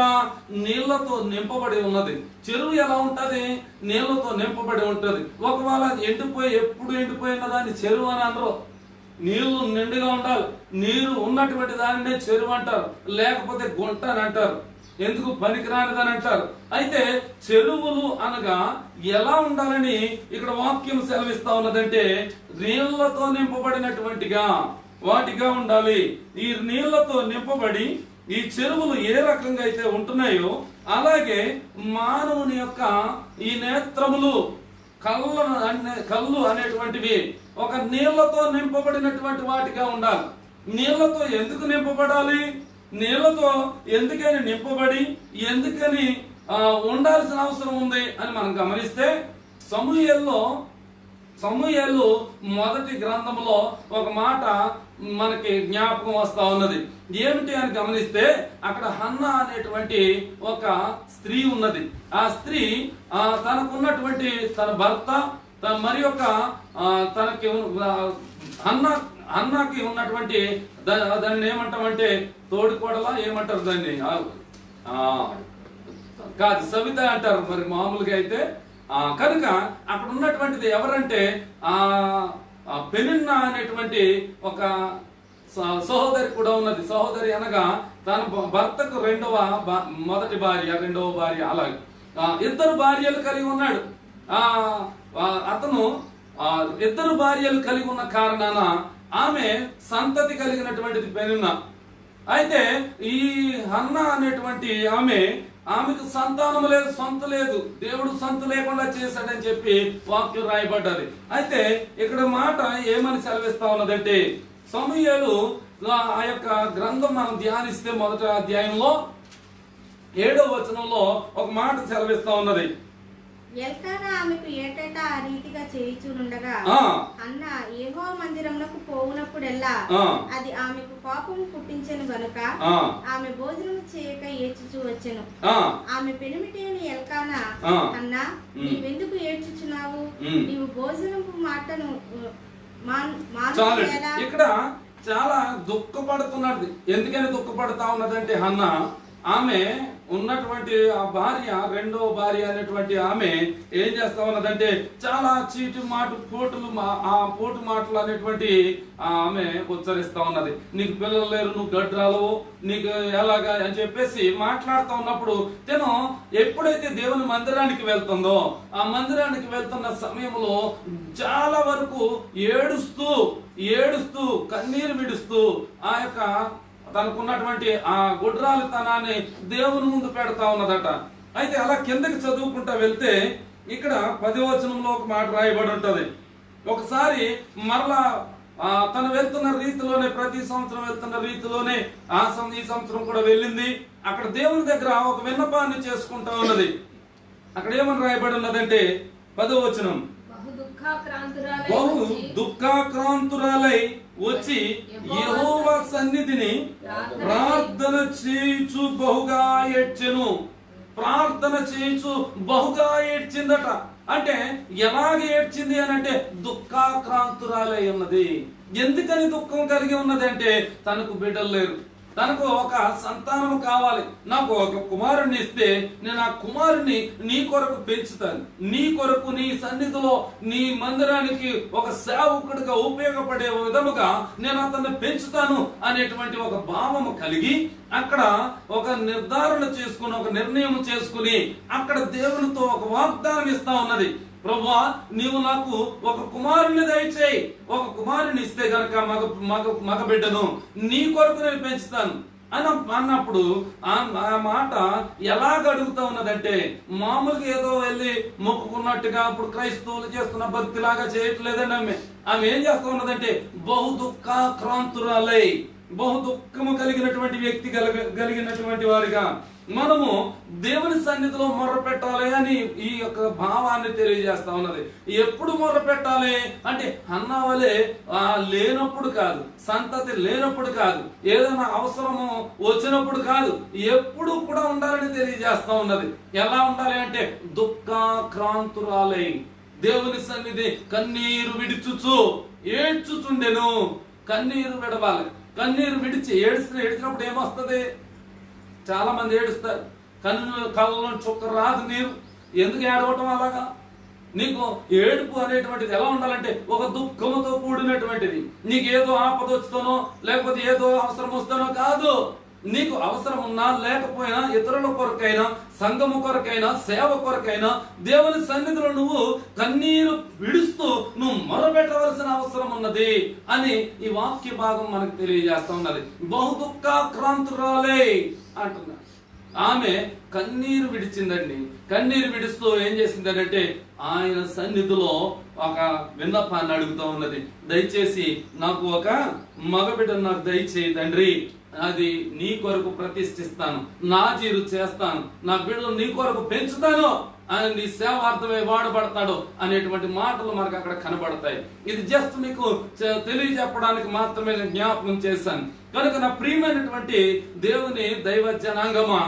నీళ్లతో నింపబడి ఉన్నది. చెరువు ఎలా ఉంటది? నీళ్లతో నింపబడి ఉంటది. ఒకవేళ ఎప్పుడు ఎండిపోయిన దాన్ని చెరువు అని అనరు. నీళ్లు నిండుగా ఉండాలి. నీరు ఉన్నటువంటి దానినే చెరువు అంటారు, లేకపోతే గుంట అని అంటారు. ఎందుకు పనికిరానిదని అంటారు. అయితే చెరువులు అనగా ఎలా ఉండాలని ఇక్కడ వాక్యం సెలవిస్తా ఉన్నదంటే, నీళ్లతో నింపబడినటువంటిగా వాటిగా ఉండాలి. ఈ నీళ్లతో నింపబడి ఈ చెరువులు ఏ రకంగా అయితే ఉంటున్నాయో అలాగే మానవుని యొక్క ఈ నేత్రములు, కళ్ళు అనేటువంటివి ఒక నీళ్లతో నింపబడినటువంటి వాటిగా ఉండాలి. నీళ్లతో ఎందుకు నింపబడాలి? నీళ్లతో ఎందుకని నింపబడి ఎందుకని ఉండాల్సిన అవసరం ఉంది అని మనం గమనిస్తే, సమూయేలు మొదటి గ్రంథంలో ఒక మాట మనకి జ్ఞాపకం వస్తా ఉన్నది. ఏమిటి అని గమనిస్తే, అక్కడ హన్నా అనేటువంటి ఒక స్త్రీ ఉన్నది. ఆ స్త్రీ తనకున్నటువంటి తన భర్త మరి యొక్క తనకి హన్నాకి ఉన్నటువంటి దాన్ని ఏమంటామంటే తోడికోడలా ఏమంటారు దాన్ని? కాదు, సవిత అంటారు మరి మామూలుగా అయితే. కనుక అక్కడ ఉన్నటువంటిది ఎవరంటే పెనిన్నా అనేటువంటి ఒక సహోదరి కూడా ఉన్నది. సహోదరి అనగా తన భర్తకు మొదటి భార్య, రెండవ భార్య, అలాగే 2 భార్యలు కలిగి ఉన్నాడు. అతను 2 భార్యలు కలిగి ఉన్న కారణాన ఆమె సంతతి కలిగినటువంటిది పెనిన్నా. అయితే ఈ హన్నా అనేటువంటి ఆమెకు సంతానం లేదు, సొంత లేదు. దేవుడు సొంత లేకుండా చేశాడని చెప్పి వాక్యం రాయబడ్డది. అయితే ఇక్కడ మాట ఏమని సెలవిస్తా ఉన్నదంటే, సమూయేలు ఆ యొక్క గ్రంథం మనం ధ్యానిస్తే మొదటి అధ్యాయంలో 7వ వచనంలో ఒక మాట సెలవిస్తా ఉన్నది. ఎల్కానా ఆమెకు ఏటేటా ఆ రీతిగా చేయుచుండగా అన్న యెహోవా మందిరమునకు పోవునప్పుడెల్లా అది ఆమెకు కోపం పుట్టించెను గనుక ఆమె భోజనం చేయక ఏడ్చుచూ వచ్చెను. ఆమె పెనిమిటైన ఎల్కానా, అన్న నీవెందుకు ఏడ్చుచున్నావు? నీవు భోజనపు మాటను మానుచేయాలా? ఇక్కడ చాలా దుఃఖపడుతున్నది. ఎందుకని దుఃఖపడతా ఉన్నదంటే, హన్నా ఆమె ఉన్నటువంటి ఆ భార్య, రెండవ భార్య అనేటువంటి ఆమె ఏం చేస్తా ఉన్నదంటే, చాలా చీటి పోటు మాటలు అనేటువంటి ఆమె ఉచ్చరిస్తా ఉన్నది. నీకు పిల్లలు లేరు, నువ్వు గడ్రాలు, నీకు ఎలాగా అని చెప్పేసి మాట్లాడుతూ ఉన్నప్పుడు, తను ఎప్పుడైతే దేవుని మందిరానికి వెళ్తుందో ఆ మందిరానికి వెళ్తున్న సమయంలో చాలా వరకు ఏడుస్తూ కన్నీరు విడుస్తూ ఆ యొక్క తనకున్నటువంటి ఆ గుడ్రాలితనాన్ని దేవుని ముందు పెడతా ఉన్నదట. అయితే అలా కిందకి చదువుకుంటా వెళ్తే ఇక్కడ 10వ వచనంలో ఒక మాట రాయబడి ఉంటది. ఒకసారి మరలా తను వెళ్తున్న రీతిలోనే, ప్రతి సంవత్సరం వెళ్తున్న రీతిలోనే ఈ సంవత్సరం కూడా వెళ్ళింది. అక్కడ దేవుని దగ్గర ఒక విన్నపాన్ని చేసుకుంటా ఉన్నది. అక్కడ ఏమని రాయబడి ఉన్నదంటే 10వ వచనం, బహు దుఃఖాక్రాంతురాలై వచ్చి యెహోవా సన్నిధిని ప్రార్థన చేయుచు బహుగా ఏడ్చెను. ప్రార్థన చేయుచు బహుగా ఏడ్చిందట. అంటే ఎలాగ ఏడ్చింది అని అంటే, దుఃఖాక్రాంతురాలై ఉన్నది. ఎందుకని దుఃఖం కలిగి ఉన్నది అంటే, తనకు బిడ్డలు లేరు, తనకు ఒక సంతానం కావాలి. నాకు ఒక కుమారుణ్ణి ఇస్తే నేను ఆ కుమారుని నీ కొరకు పెంచుతాను, నీ కొరకు నీ సన్నిధిలో నీ మందిరానికి ఒక సేవకుడిగా ఉపయోగపడే విధముగా నేను అతన్ని పెంచుతాను అనేటువంటి ఒక భావము కలిగి అక్కడ ఒక నిర్ధారణ చేసుకుని, ఒక నిర్ణయం చేసుకుని అక్కడ దేవునితో ఒక వాగ్దానం ఇస్తా ఉన్నది. ప్రభువా, నీవు నాకు ఒక కుమారుని దయచేయి. ఒక కుమారుని ఇస్తే గనక మగ బిడ్డను నీ కొరకు నేను పెంచుతాను. అన్నప్పుడు ఆ మాట ఎలాగ అడుగుతా ఉన్నదంటే మామూలుగా ఏదో వెళ్ళి మొక్కుకున్నట్టుగా ఇప్పుడు క్రైస్తవులు చేస్తున్న భక్తిలాగా చేయట్లేదండి. ఆమె ఏం చేస్తా ఉన్నదంటే బహు దుఃఖాక్రాంతురాలై, బహు దుఃఖము కలిగినటువంటి వ్యక్తి కలిగినటువంటి వారిగా మనము దేవుని సన్నిధిలో మొర్ర పెట్టాలి అని ఈ యొక్క భావాన్ని తెలియజేస్తా ఉన్నది. ఎప్పుడు మొర్ర పెట్టాలి అంటే హన్నా వలె లేనప్పుడు కాదు, సంతతి లేనప్పుడు కాదు, ఏదైనా అవసరము వచ్చినప్పుడు కాదు, ఎప్పుడు కూడా ఉండాలని తెలియజేస్తా ఉన్నది. ఎలా ఉండాలి అంటే దుఃఖాక్రాంతురాలై దేవుని సన్నిధి కన్నీరు విడిచుచు ఏడ్చుచుండెను. కన్నీరు విడవాలి. కన్నీరు విడిచి ఏడ్చినప్పుడు ఏమొస్తుంది? చాలా మంది ఏడుస్తారు. కళ్ళలో చుక్క రాదు నీరు. ఎందుకు ఏడవటం అలాగా? నీకు ఏడుపు అనేటువంటిది ఎలా ఉండాలంటే ఒక దుఃఖముతో కూడినటువంటిది. నీకు ఏదో ఆపద వచ్చుతానో లేకపోతే ఏదో అవసరం వస్తానో కాదు. నీకు అవసరం ఉన్నా లేకపోయినా, ఇతరుల కొరకైనా, సంఘము కొరకైనా, సేవ కొరకైనా దేవుని సన్నిధిలో నువ్వు కన్నీరు విడుస్తూ నువ్వు మొరపెట్టవలసిన అవసరం ఉన్నది అని ఈ వాక్య భాగం మనకు తెలియజేస్తా ఉన్నది. బహు దుఃఖాక్రాంతురాలే అంటున్నా. ఆమె కన్నీరు విడిచిందండి. కన్నీరు విడుస్తూ ఏం చేసిందంటే ఆయన సన్నిధిలో ఒక విన్నపాన్ని అడుగుతూ ఉన్నది. దయచేసి నాకు ఒక మగబిడ్డను నాకు దయచేయి తండ్రి, అది నీ కొరకు ప్రతిష్ఠిస్తాను, నాజీరు చేస్తాను, నా బిడ్డను నీ కొరకు పెంచుతాను, ఆయన నీ సేవార్థమే వాడబడతాడు అనేటువంటి మాటలు మనకు అక్కడ కనబడతాయి. ఇది జస్ట్ మీకు తెలియజెప్పడానికి మాత్రమే నేను జ్ఞాపకం చేశాను. కనుక నా ప్రియమైనటువంటి దేవుని దైవ జనాంగమా,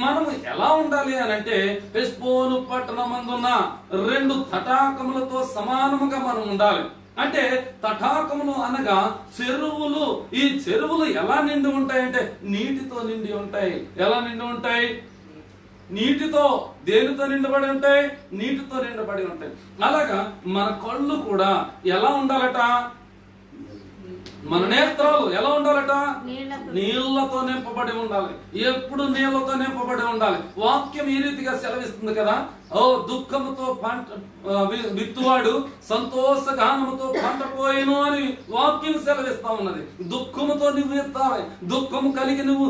మనము ఎలా ఉండాలి అని అంటే హెష్బోను పట్టణమందున్న 2 తటాకములతో సమానముగా మనం ఉండాలి. అంటే తటాకములు అనగా చెరువులు. ఈ చెరువులు ఎలా నిండి ఉంటాయంటే నీటితో నిండి ఉంటాయి. ఎలా నిండి ఉంటాయి? నీటితో. దేనితో నిండబడి ఉంటాయి? నీటితో నిండబడి ఉంటాయి. అలాగా మన కళ్ళు కూడా ఎలా ఉండాలట? మన నేత్రాలు ఎలా ఉండాలట? నీళ్లతో నింపబడి ఉండాలి. ఎప్పుడు నీళ్లతో నింపబడి ఉండాలి. వాక్యం ఈ రీతిగా సెలవిస్తుంది కదా, ఓ దుఃఖముతో పంట విత్తువాడు సంతోష గానముతో పంట పోయేను అని వాక్యం సెలవిస్తా ఉన్నది. దుఃఖముతో నువ్వు విత్తాలి. దుఃఖము కలిగి నువ్వు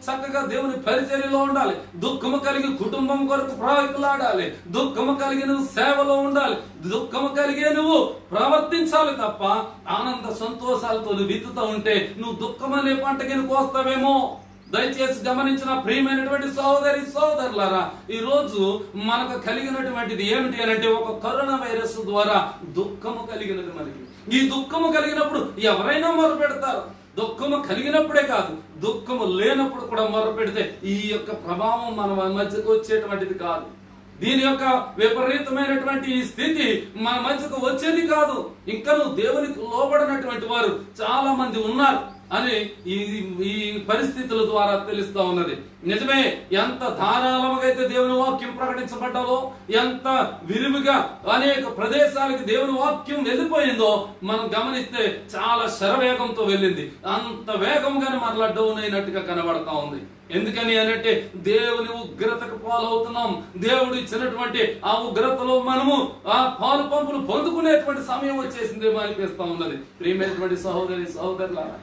చక్కగా దేవుని పరిచర్యలో ఉండాలి. దుఃఖము కలిగి కుటుంబం కొరకు ప్రవక్తలాడాలి. దుఃఖము కలిగి నువ్వు సేవలో ఉండాలి. దుఃఖము కలిగే నువ్వు ప్రవర్తించాలి తప్ప ఆనంద సంతోషాలతో నువ్వు విత్తుతూ ఉంటే నువ్వు దుఃఖం అనే పంటకి కోస్తావేమో. దయచేసి గమనించిన ప్రియమైనటువంటి సహోదరి సహోదరులారా, ఈ రోజు మనకు కలిగినటువంటిది ఏమిటి అని అంటే ఒక కరోనా వైరస్ ద్వారా దుఃఖము కలిగినది. మనకి ఈ దుఃఖము కలిగినప్పుడు ఎవరైనా మొరపెడతారు. దుఃఖము కలిగినప్పుడే కాదు, దుఃఖము లేనప్పుడు కూడా మొరపెడితే ఈ యొక్క ప్రభావం మన మధ్యకు వచ్చేటువంటిది కాదు. దీని యొక్క విపరీతమైనటువంటి ఈ స్థితి మన మధ్యకు వచ్చేది కాదు. ఇంకా నువ్వు దేవునికి లోబడినటువంటి వారు చాలా మంది ఉన్నారు అని ఈ పరిస్థితుల ద్వారా తెలుస్తా ఉన్నది. నిజమే, ఎంత ధారాళముగా అయితే దేవుని వాక్యం ప్రకటించబడ్డాలో, ఎంత విరివిగా అనేక ప్రదేశాలకి దేవుని వాక్యం వెళ్ళిపోయిందో మనం గమనిస్తే చాలా శరవేగంతో వెళ్ళింది. అంత వేగంగానే మరలా డౌన్ అయినట్టుగా కనబడతా ఉంది. ఎందుకని అనంటే దేవుని ఉగ్రతకు పాలవుతున్నాం. దేవుడు ఇచ్చినటువంటి ఆ ఉగ్రతలో మనము ఆ పాలు పంపులు పొందుకునేటువంటి సమయం వచ్చేసిందేమో అనిపిస్తా ఉన్నది. ప్రియమైనటువంటి సహోదరి సహోదరులారా,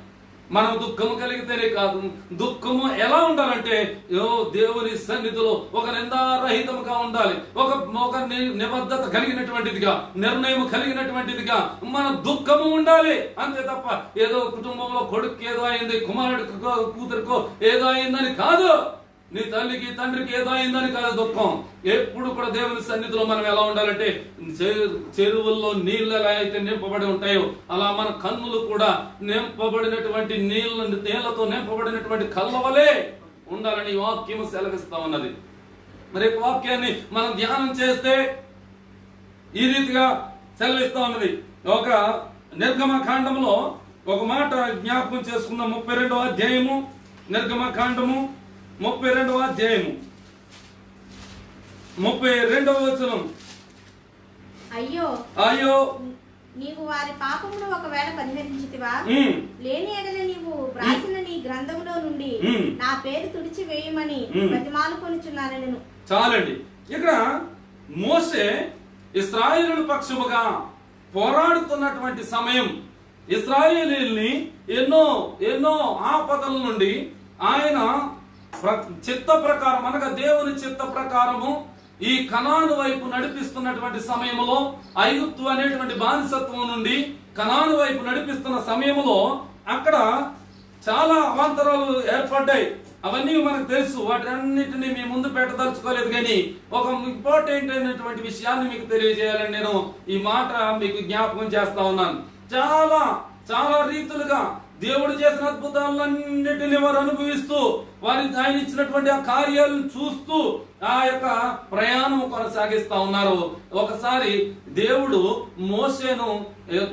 మనం దుఃఖము కలిగితేనే కాదు, దుఃఖము ఎలా ఉండాలంటే దేవుని సన్నిధిలో ఒక నిందారహితముగా ఉండాలి. ఒక నిబద్ధత కలిగినటువంటిదిగా, నిర్ణయం కలిగినటువంటిదిగా మన దుఃఖము ఉండాలి. అంతే తప్ప ఏదో కుటుంబంలో కొడుకు ఏదో అయింది, కుమారుడికో కూతురికో ఏదో అయిందని కాదు, నీ తల్లికి తండ్రికి ఏదో అయిందని కాదు దుఃఖం. ఎప్పుడు కూడా దేవుని సన్నిధిలో మనం ఎలా ఉండాలంటే చెరువుల్లో నీళ్ళు ఎలా అయితే నింపబడి ఉంటాయో అలా మన కన్నులు కూడా నింపబడినటువంటి నీళ్లతో నింపబడినటువంటి కళ్ళవలే ఉండాలని వాక్యము సెలవిస్తా ఉన్నది. మరి వాక్యాన్ని మనం ధ్యానం చేస్తే ఈ రీతిగా సెలవిస్తా ఉన్నది. ఒక నిర్గమకాండములో ఒక మాట జ్ఞాపకం చేసుకున్న 32వ అధ్యాయము, నిర్గమకాండము 32వ అధ్యాయము 32వ వచనం. అయ్యో నీవు వారి పాపమును ఒకవేళ పరిహరించితివా, లేని ఎడల నీవు వ్రాసిన నీ గ్రంథములో నుండి నా పేరు తుడిచి వేయమని బతిమాలుకొనుచున్నానెను. చాలండి. ఇక్కడ మోషే ఇశ్రాయేలు పక్షముగా పోరాడుతున్నటువంటి సమయం, ఇశ్రాయేలీయుల్ని ఎన్నో ఆపదల నుండి ఆయన చిత్త ప్రకారం అనగా దేవుని చిత్త ప్రకారము ఈ కనాను వైపు నడిపిస్తున్నటువంటి సమయంలో, ఐగుప్తు అనేటువంటి బానిసత్వం నుండి కనాను వైపు నడిపిస్తున్న సమయంలో అక్కడ చాలా అవాంతరాలు ఏర్పడ్డాయి. అవన్నీ మనకు తెలుసు. వాటన్నిటిని మీ ముందు పెట్టదలుచుకోలేదు, కానీ ఒక ఇంపార్టెంట్ అయినటువంటి విషయాన్ని మీకు తెలియజేయాలని నేను ఈ మాట మీకు జ్ఞాపకం చేస్తా ఉన్నాను. చాలా చాలా రీతులుగా దేవుడు చేసిన అద్భుతాలన్నిటిని వారు అనుభవిస్తూ, ఆయన ఇచ్చినటువంటి ఆ కార్యాలను చూస్తూ ఆ యొక్క ప్రయాణం కొనసాగిస్తా ఉన్నారు. ఒకసారి దేవుడు మోషేను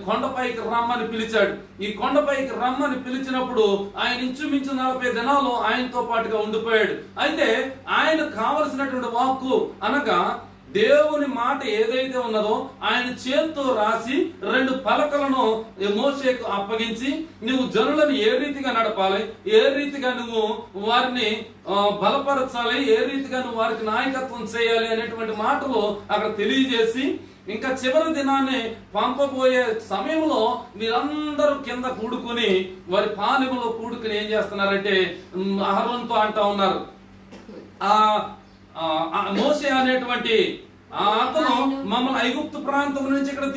కొండపైకి రమ్మని పిలిచాడు. ఈ కొండపైకి రమ్మని పిలిచినప్పుడు ఆయన ఇంచుమించు 40 దినాలు ఆయనతో పాటుగా ఉండిపోయాడు. అయితే ఆయన కావలసినటువంటి వాక్కు అనగా దేవుని మాట ఏదైతే ఉన్నదో ఆయన చేత్తో రాసి 2 పలకలను మోషేకు అప్పగించి, నువ్వు జనులను ఏ రీతిగా నడపాలి, ఏ రీతిగా నువ్వు వారిని బలపరచాలి, ఏ రీతిగా నువ్వు వారికి నాయకత్వం చేయాలి అనేటువంటి మాటలు అక్కడ తెలియజేసి, ఇంకా చివరి దినాన్ని పంపబోయే సమయంలో మీరందరూ కింద కూడుకుని వారి పాలెములో కూడుకుని ఏం చేస్తున్నారంటే అహరోనుతో అంటా ఉన్నారు. మోషే అనేటువంటి అతను మమ్మల్ని ఐగుప్తు ప్రాంతం నుంచి ఇక్కడ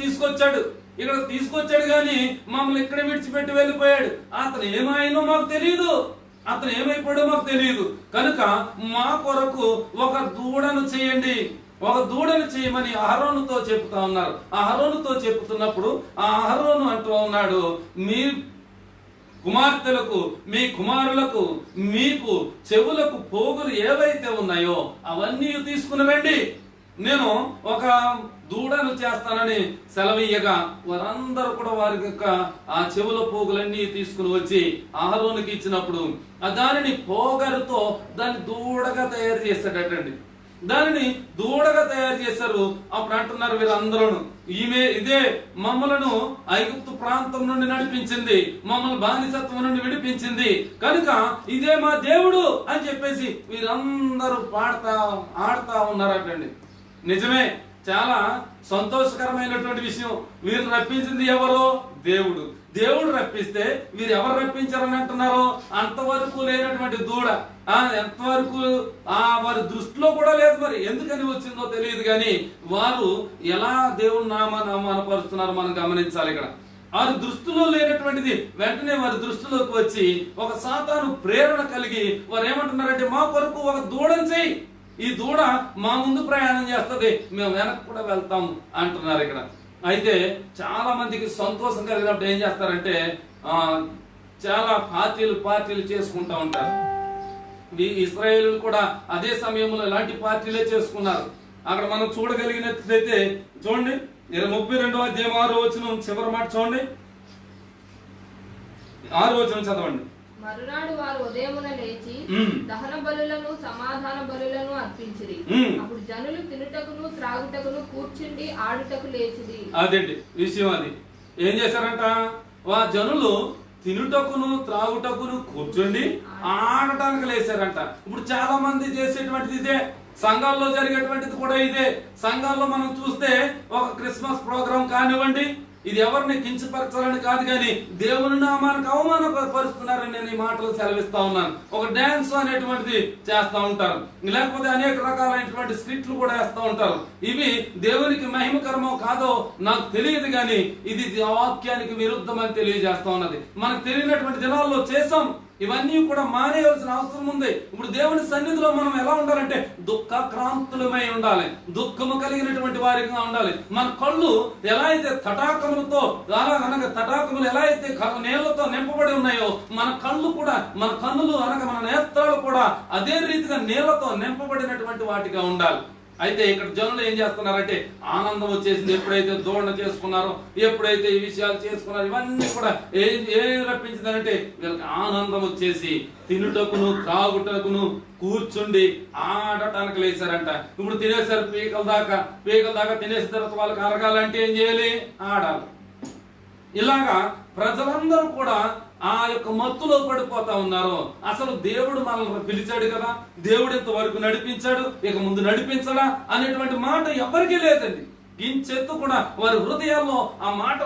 తీసుకొచ్చాడు కానీ మమ్మల్ని ఇక్కడ విడిచిపెట్టి వెళ్ళిపోయాడు. అతను ఏమైనా మాకు తెలియదు, అతను ఏమైపోయాడో మాకు తెలియదు. కనుక మా కొరకు ఒక దూడను చేయండి, ఒక దూడను చేయమని అహరోనుతో చెప్తా ఉన్నారు. అహరోనుతో చెప్తున్నప్పుడు ఆ అహరోను అంటూ ఉన్నాడు, మీ కుమార్తెలకు, మీ కుమారులకు, మీకు చెవులకు పోగులు ఏవైతే ఉన్నాయో అవన్నీ తీసుకుని రండి, నేను ఒక దూడను చేస్తానని సెలవీయగా వారందరూ కూడా వారి యొక్క ఆ చెవుల పోగులన్నీ తీసుకుని వచ్చి అహరోనుకి ఇచ్చినప్పుడు దానిని పోగరుతో దాన్ని దూడగా తయారు చేస్తాడటండి. దానిని దూడగా తయారు చేశారు. అప్పుడు అంటున్నారు వీరందరూ, ఇదే మమ్మలను ఐగుప్తు ప్రాంతం నుండి నడిపించింది, మమ్మల్ని బానిసత్వం నుండి విడిపించింది, కనుక ఇదే మా దేవుడు అని చెప్పేసి వీరందరూ ఆడుతా ఉన్నారటండి. నిజమే, చాలా సంతోషకరమైనటువంటి విషయం. వీరు రప్పించింది ఎవరో? దేవుడు. దేవుడు రప్పిస్తే వీరు ఎవరు రప్పించారని అంటున్నారు? అంతవరకు లేనటువంటి దూడ ఎంతవరకు వారి దృష్టిలో కూడా లేదు. మరి ఎందుకని వచ్చిందో తెలియదు, కానీ వారు ఎలా దేవుని నామపరుస్తున్నారు మనం గమనించాలి. ఇక్కడ వారి దృష్టిలో లేనటువంటిది వెంటనే వారి దృష్టిలోకి వచ్చి ఒక సాతాను ప్రేరణ కలిగి వారు ఏమంటున్నారంటే, మా కొరకు ఒక దూడను చేయి, ఈ దూడ మా ముందు ప్రయాణం చేస్తుంది, మేము వెనక్కి కూడా వెళ్తాం అంటున్నారు ఇక్కడ. అయితే చాలా మందికి సంతోషం కలిగినప్పుడు ఏం చేస్తారంటే చాలా పార్టీలు చేసుకుంటా ఉంటారు. ఇశ్రాయేలు కూడా అదే సమయంలో ఇలాంటి పార్టీలే చేసుకున్నారు. అక్కడ మనం చూడగలిగినట్లయితే చూడండి, 32వ అధ్యాయం 6వ వచనం చివరి మాట చూడండి, 6వ వచనం చదవండి. మరునాడు వారు ఉదయమున లేచి దహన బలులను సమాధాన బలులను అర్పించిరి. అప్పుడు జనులు తినుటకును త్రాగుటకును కూర్చుండి ఆడుటకు లేచిరి. అదేంటి విషయం. అది ఏం చేశారంట? జనులు తినుటకును త్రాగుటకును కూర్చుండి ఆడటానికి లేచారంట. ఇప్పుడు చాలా మంది చేసేటువంటిది ఇదే, సంఘాల్లో జరిగేటువంటిది కూడా ఇదే. సంఘాల్లో మనం చూస్తే ఒక క్రిస్మస్ ప్రోగ్రాం కానివ్వండి, ఇది ఎవరిని కించపరచాలని కాదు, కానీ దేవుని నామానికి అవమానపరుస్తున్నారని నేను ఈ మాటలు సెలవిస్తా ఉన్నాను. ఒక డాన్స్ అనేటువంటిది చేస్తా ఉంటారు, లేకపోతే అనేక రకాలైనటువంటి స్క్రిప్ట్లు కూడా వేస్తూ ఉంటారు. ఇవి దేవునికి మహిమకరమో కాదో నాకు తెలియదు, కానీ ఇది వాక్యానికి విరుద్ధం అని తెలియజేస్తా ఉన్నది. మనకు తెలియనటువంటి దినాల్లో చేసాం. ఇవన్నీ కూడా మానేయవలసిన అవసరం ఉంది. ఇప్పుడు దేవుని సన్నిధిలో మనం ఎలా ఉండాలంటే దుఃఖక్రాంతులమై ఉండాలి, దుఃఖము కలిగినటువంటి వారిగా ఉండాలి. మన కళ్ళు ఎలా అయితే తటాకములతో అనగా తటాకములు ఎలా అయితే నీళ్లతో నింపబడి ఉన్నాయో, మన కళ్ళు కూడా, మన కన్నులు అనగా మన నేత్రాలు కూడా అదే రీతిగా నీళ్లతో నింపబడినటువంటి వాటిగా ఉండాలి. అయితే ఇక్కడ జనులు ఏం చేస్తున్నారంటే ఆనందం వచ్చేసింది. ఎప్పుడైతే దూడన చేసుకున్నారో, ఎప్పుడైతే ఈ విషయాలు చేసుకున్నారో, ఇవన్నీ కూడా ఏం రప్పించిందంటే వీళ్ళకి ఆనందం వచ్చేసి తినుటకును త్రాగుటకును కూర్చుండి ఆడటానికి లేచారంట. ఇప్పుడు తినేసారు పీకల దాకా తినేసిన తర్వాత వాళ్ళకి అరగాలంటే ఏం చేయాలి? ఆడాలి. ఇలాగా ప్రజలందరూ కూడా ఆ యొక్క మత్తులో పడిపోతా ఉన్నారు. అసలు దేవుడు మనల్ని పిలిచాడు కదా, దేవుడు ఇంతవరకు నడిపించాడు, ఇక ముందు నడిపించడా అనేటువంటి మాట ఎవరికీ లేదండి. ఇంచెత్తు కూడా వారి హృదయాల్లో ఆ మాట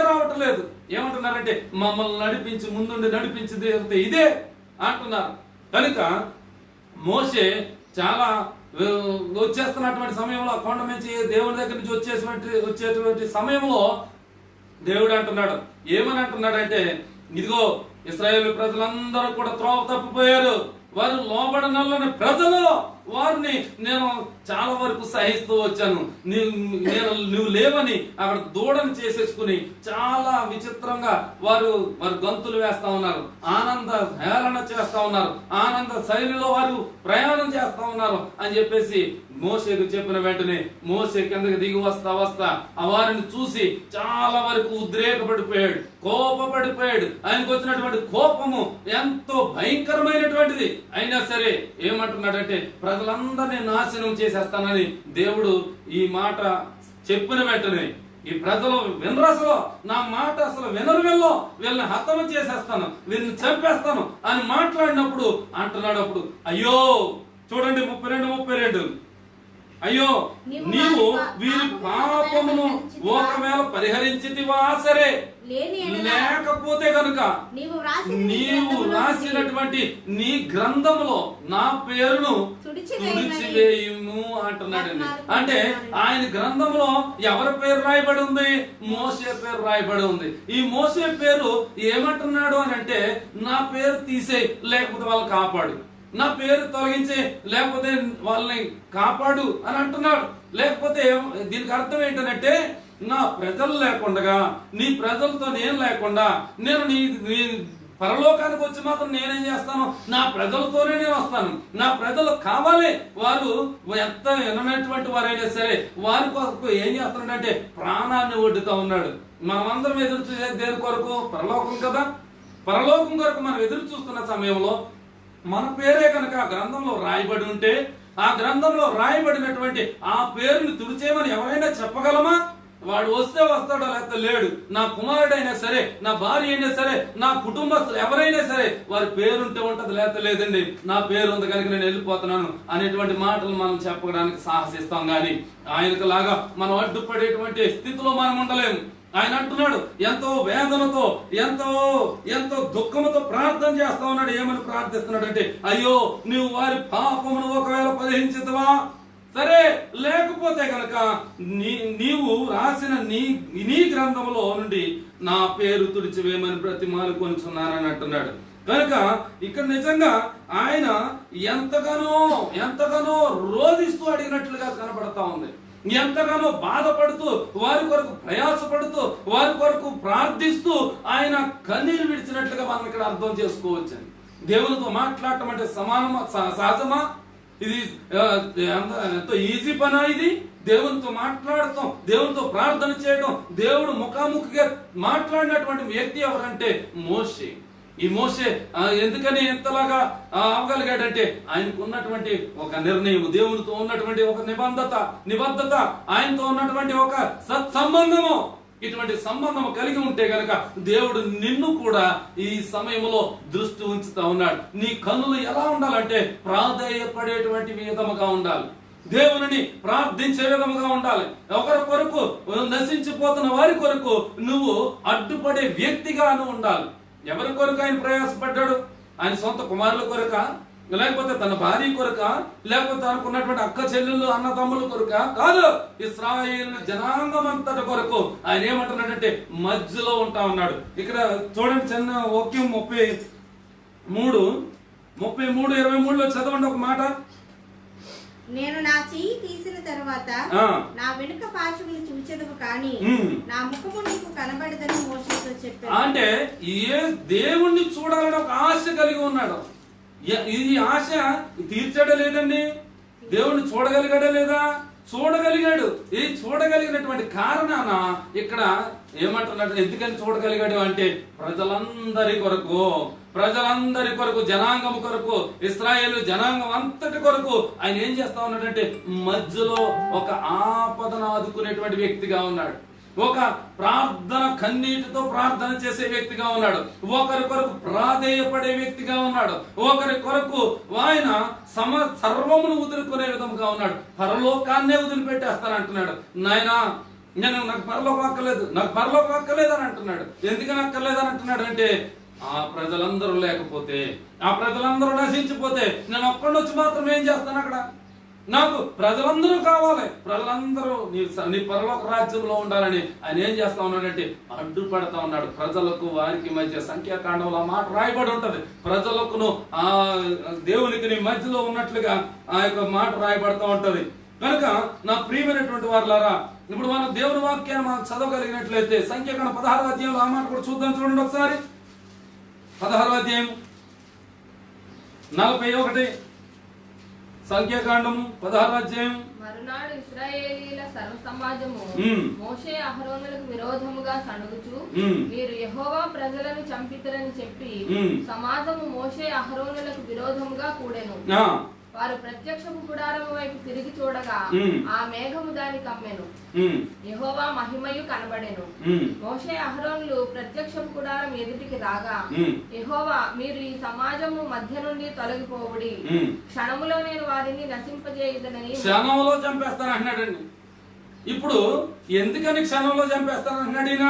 రావటం లేదు. ఏమంటున్నారంటే మమ్మల్ని నడిపించి ముందుండి నడిపించింది ఇదే అంటున్నారు. కనుక మోషే చాలా వచ్చేస్తున్నటువంటి సమయంలో కొండ నుంచి దేవుని దగ్గర నుంచి వచ్చేటువంటి సమయంలో దేవుడు అంటున్నాడు, ఏమని అంటున్నాడంటే, ఇదిగో ఇశ్రాయేలు ప్రజలందరూ కూడా త్రోవ తప్పిపోయారు, వారు లోబడనల్లని ప్రజలు, వారిని నేను చాలా వరకు సహిస్తూ వచ్చాను, నువ్వు లేవని అక్కడ దూడని చేసేసుకుని చాలా విచిత్రంగా వారు గంతులు వేస్తా ఉన్నారు, ఆనంద హేళన చేస్తా ఉన్నారు, ఆనంద శైలిలో వారు ప్రయాణం చేస్తా ఉన్నారు అని చెప్పేసి మోషేకు చెప్పిన వెంటనే మోషే కిందకి దిగి వస్తా వారిని చూసి చాలా వరకు ఉద్రేకపడిపోయాడు, కోపపడిపోయాడు. ఆయనకు వచ్చినటువంటి కోపము ఎంతో భయంకరమైనటువంటిది. అయినా సరే ఏమంటున్నాడంటే, ప్రజలందరినీ నాశనం చేసేస్తానని దేవుడు ఈ మాట చెప్పిన వెంటనే, ఈ ప్రజలు వినరు, అసలు నా మాట అసలు వినరు, వీళ్ళని హతము చేసేస్తాను, వీళ్ళని చంపేస్తాను అని మాట్లాడినప్పుడు అంటున్నాడు, అప్పుడు అయ్యో చూడండి 32 అయ్యో నీవు వీరి పాపమును ఒకవేళ పరిహరించితివా సరే, లేకపోతే కనుక నీవు రాసినటువంటి నీ గ్రంథములో నా పేరును తుడిచివేయుము అంటున్నాడండి. అంటే ఆయన గ్రంథంలో ఎవరి పేరు రాయబడి ఉంది? మోషే పేరు రాయబడి ఉంది. ఈ మోషే పేరు ఏమంటున్నాడు అని అంటే, నా పేరు తీసేయి, లేకపోతే వాళ్ళు కాపాడు, నా పేరు తొలగించే, లేకపోతే వాళ్ళని కాపాడు అని అంటున్నాడు. లేకపోతే దీనికి అర్థం ఏంటంటే, నా ప్రజలు లేకుండా, నీ ప్రజలతో నేను లేకుండా, నేను నీ పరలోకానికి వచ్చి మాత్రం నేనేం చేస్తాను, నా ప్రజలతోనే నేను వస్తాను. నా ప్రజలు కావాలి, వారు ఎంత వినటువంటి వారైనా సరే వారి కొరకు ఏం చేస్తున్నాడంటే ప్రాణాన్ని ఒడ్డుతా ఉన్నాడు. మనమందరం ఎదురు చూసేది దేని కొరకు? పరలోకం కదా. పరలోకం కొరకు మనం ఎదురు చూస్తున్న సమయంలో మన పేరే కనుక ఆ గ్రంథంలో రాయబడి ఉంటే, ఆ గ్రంథంలో రాయబడినటువంటి ఆ పేరుని తుడిచేయమని ఎవరైనా చెప్పగలమా? వాడు వస్తే వస్తాడో లేకపోతే లేడు. నా కుమారుడైనా సరే, నా భార్య అయినా సరే, నా కుటుంబస్తులు ఎవరైనా సరే, వారి పేరుంటే ఉంటది, లేకపోతే లేదండి, నా పేరు ఉంది కనుక నేను వెళ్ళిపోతున్నాను అనేటువంటి మాటలు మనం చెప్పడానికి సాహసిస్తాం. గాని ఆయనకు లాగా మనం అడ్డుపడేటువంటి స్థితిలో మనం ఉండలేము. ఆయన అంటున్నాడు, ఎంతో వేదనతో, ఎంతో దుఃఖంతో ప్రార్థన చేస్తా ఉన్నాడు. ఏమని ప్రార్థిస్తున్నాడు అంటే, అయ్యో నువ్వు వారి పాపమును ఒకవేళ పరిహరించదవా సరే, లేకపోతే కనుక నీవు రాసిన నీ గ్రంథంలో నుండి నా పేరు తుడిచివేయమని బ్రతిమాలు కొనుచున్నానని అంటున్నాడు. కనుక ఇక్కడ నిజంగా ఆయన ఎంతగానో రోధిస్తూ అడిగినట్లుగా కనబడతా ఉంది. ఎంతగానో బాధపడుతూ, వారి కొరకు ప్రయాసపడుతూ, వారి కొరకు ప్రార్థిస్తూ ఆయన కన్నీరు విడిచినట్లుగా మనం ఇక్కడ అర్థం చేసుకోవచ్చు. దేవునితో మాట్లాడటం అంటే సహజమా? ఇది ఎంతో ఈజీ పనా? ఇది దేవునితో మాట్లాడటం, దేవునితో ప్రార్థన చేయడం, దేవుడు ముఖాముఖిగా మాట్లాడినటువంటి వ్యక్తి ఎవరంటే మోషే. ఈ మోషే ఎందుకని ఎంతలాగా అవగలిగాడంటే, ఆయనకు ఉన్నటువంటి ఒక నిర్ణయం, దేవునితో ఉన్నటువంటి ఒక నిబద్ధత, ఆయనతో ఉన్నటువంటి ఒక సత్సంబంధము, ఇటువంటి సంబంధం కలిగి ఉంటే గనక దేవుడు నిన్ను కూడా ఈ సమయంలో దృష్టి ఉంచుతా ఉన్నాడు. నీ కన్నులు ఎలా ఉండాలంటే ప్రాధేయపడేటువంటి విధముగా ఉండాలి, దేవుని ప్రార్థించే విధముగా ఉండాలి. ఒకరి కొరకు నశించిపోతున్న వారి కొరకు నువ్వు అడ్డుపడే వ్యక్తిగాను ఉండాలి. ఎవరి కొరకు ఆయన ప్రయాసపడ్డాడు? ఆయన సొంత కుమారుల కొరక, లేకపోతే తన భార్య కొరక, లేకపోతే తనకున్నటువంటి అక్క చెల్లెళ్ళు అన్నదమ్ముల కొరక? కాదు, ఇశ్రాయేలు జనాంగం అంతటి కొరకు ఆయన ఏమంటున్నాడంటే మధ్యలో ఉంటా ఉన్నాడు. ఇక్కడ చూడండి, చిన్న వాక్యం 33:23 చదవండి ఒక మాట. నేను నా చెయ్యి తీసిన తర్వాత నా వెనుక పార్శ్వమును చూచెదవు కానీ నా ముఖము నీకు కనబడదని మోషేతో చెప్పాడు. అంటే ఏ దేవుణ్ణి చూడాలని ఒక ఆశ కలిగి ఉన్నాడు. ఈ ఆశ తీర్చడా లేదండి? దేవుణ్ణి చూడగలిగాడా లేదా? చూడగలిగాడు. ఈ చూడగలిగినటువంటి కారణాన ఇక్కడ ఏమంటున్నాడు? ఎందుకని చూడగలిగాడు అంటే ప్రజలందరి కొరకు, జనాంగం కొరకు, ఇశ్రాయేలు జనాంగం అంతటి కొరకు ఆయన ఏం చేస్తా ఉన్నాడంటే మధ్యలో ఒక ఆపదను ఆదుకునేటువంటి వ్యక్తిగా ఉన్నాడు. ఒక ప్రార్థన, కన్నీటితో ప్రార్థన చేసే వ్యక్తిగా ఉన్నాడు. ఒకరి కొరకు ప్రాధేయపడే వ్యక్తిగా ఉన్నాడు. ఒకరి కొరకు ఆయన సర్వమును వదులుకునే విధంగా ఉన్నాడు. పరలోకాన్నే వదిలిపెట్టేస్తానంటున్నాడు. నాయనా, నాకు పరలోకం అక్కర్లేదు అని అంటున్నాడు. ఎందుకని అక్కర్లేదని అంటున్నాడు అంటే ఆ ప్రజలందరూ లేకపోతే, ఆ ప్రజలందరూ నశించిపోతే నేను ఒక్కడిని వచ్చి మాత్రం ఏం చేస్తాను అక్కడ? నాకు ప్రజలందరూ కావాలి, ప్రజలందరూ నీ పరలోక రాజ్యంలో ఉండాలని ఆయన ఏం చేస్తా ఉన్నాడంటే అడ్డుపడతా ఉన్నాడు. ప్రజలకు వారికి మధ్య సంఖ్యాకాండంలో ఆ మాట రాయబడి ఉంటది. ప్రజలకును ఆ దేవునికి నీ మధ్యలో ఉన్నట్లుగా ఆ యొక్క మాట రాయబడతా ఉంటది. కనుక నా ప్రియమైనటువంటి వారులారా, ఇప్పుడు మనం దేవుని వాక్యాన్ని మనం చదవగలిగినట్లయితే సంఖ్యాకాండం 16వ అధ్యాయంలో ఆ మాట కూడా చూద్దాం. చూడండి ఒకసారి 16వ అధ్యాయం 41. సంఖ్యాకాండము 16వ అధ్యాయం. మరునాడు ఇశ్రాయేలీయుల సర్వ సమాజము మోషే అహరోనులకు విరోధముగా సణుగుచు, మీరు యెహోవా ప్రజలను చంపితరని చెప్పి సమాజము మోషే అహరోనులకు విరోధముగా కూడెను. వారు ప్రత్యక్షపు గుడారము వైపు తిరిగి చూడగా ఆ మేఘము దాని కమ్మెను, యెహోవా మహిమయు కనబడెను. మోషే అహరోనులు ప్రత్యక్షపు గుడారం ఎదుటికి రాగా యెహోవా, మీరు ఈ సమాజము మధ్య నుండి తొలగిపోవుడి, క్షణములో నేను వారిని నశింపజేయుదనని. క్షణంలో చంపేస్తాను అంటున్నాడండి. ఇప్పుడు ఎందుకని క్షణంలో చంపేస్తాను అంటున్నాడు ఈయన?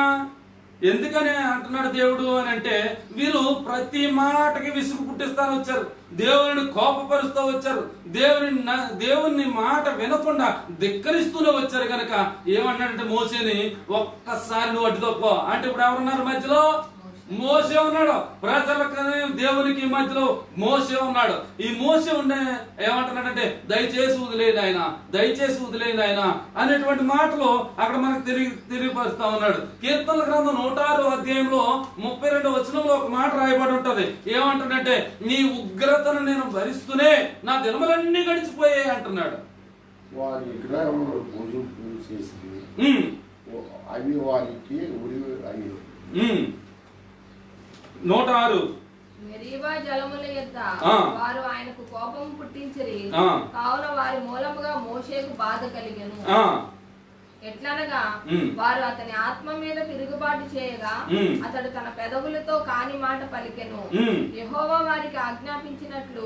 ఎందుకని అంటున్నాడు దేవుడు అని అంటే, వీళ్ళు ప్రతి మాటకి విసుగు పుట్టిస్తాను వచ్చారు, దేవుని కోపపరుస్తూ వచ్చారు, దేవుని మాట వినకుండా ధిక్కరిస్తూనే వచ్చారు. కనుక ఏమన్నాడంటే మోసేని, ఒక్కసారి నువ్వు అడ్డు తప్ప అంటే, ఇప్పుడు ఎవరున్నారు మధ్యలో? మోసే ఉన్నాడు. ప్రజలకు దేవునికి మధ్యలో మోసే ఉన్నాడు. ఈ మోసే ఉండే ఏమంటున్నాడంటే, దయచేసి వదిలేని ఆయన, దయచేసి వదిలేని ఆయన అనేటువంటి మాటలు అక్కడ మనకు తెలియపరుస్తా ఉన్నాడు. కీర్తనల గ్రంథం 106వ అధ్యాయంలో 32వ వచనంలో ఒక మాట రాయబడి ఉంటది. ఏమంటాడంటే, నీ ఉగ్రతను నేను భరిస్తూనే నా దినములన్నీ గడిచిపోయాయి అంటున్నాడు. వారి విగ్రహంలో పూజలు చేసి అవి వారికి ఉరి అయ్యి 106 మెరీబా జలముల యొద్ద వారు ఆయనకు కోపం పుట్టించిరి, కావున వారి మూలముగా మోషేకు బాధ కలిగెను. ఎట్లనగా వారు అతని ఆత్మ మీద తిరుగుబాటు చేయగా అతడు తన పెదవులతో కాని మాట పలికెను. యెహోవా వారికి ఆజ్ఞాపించినట్లు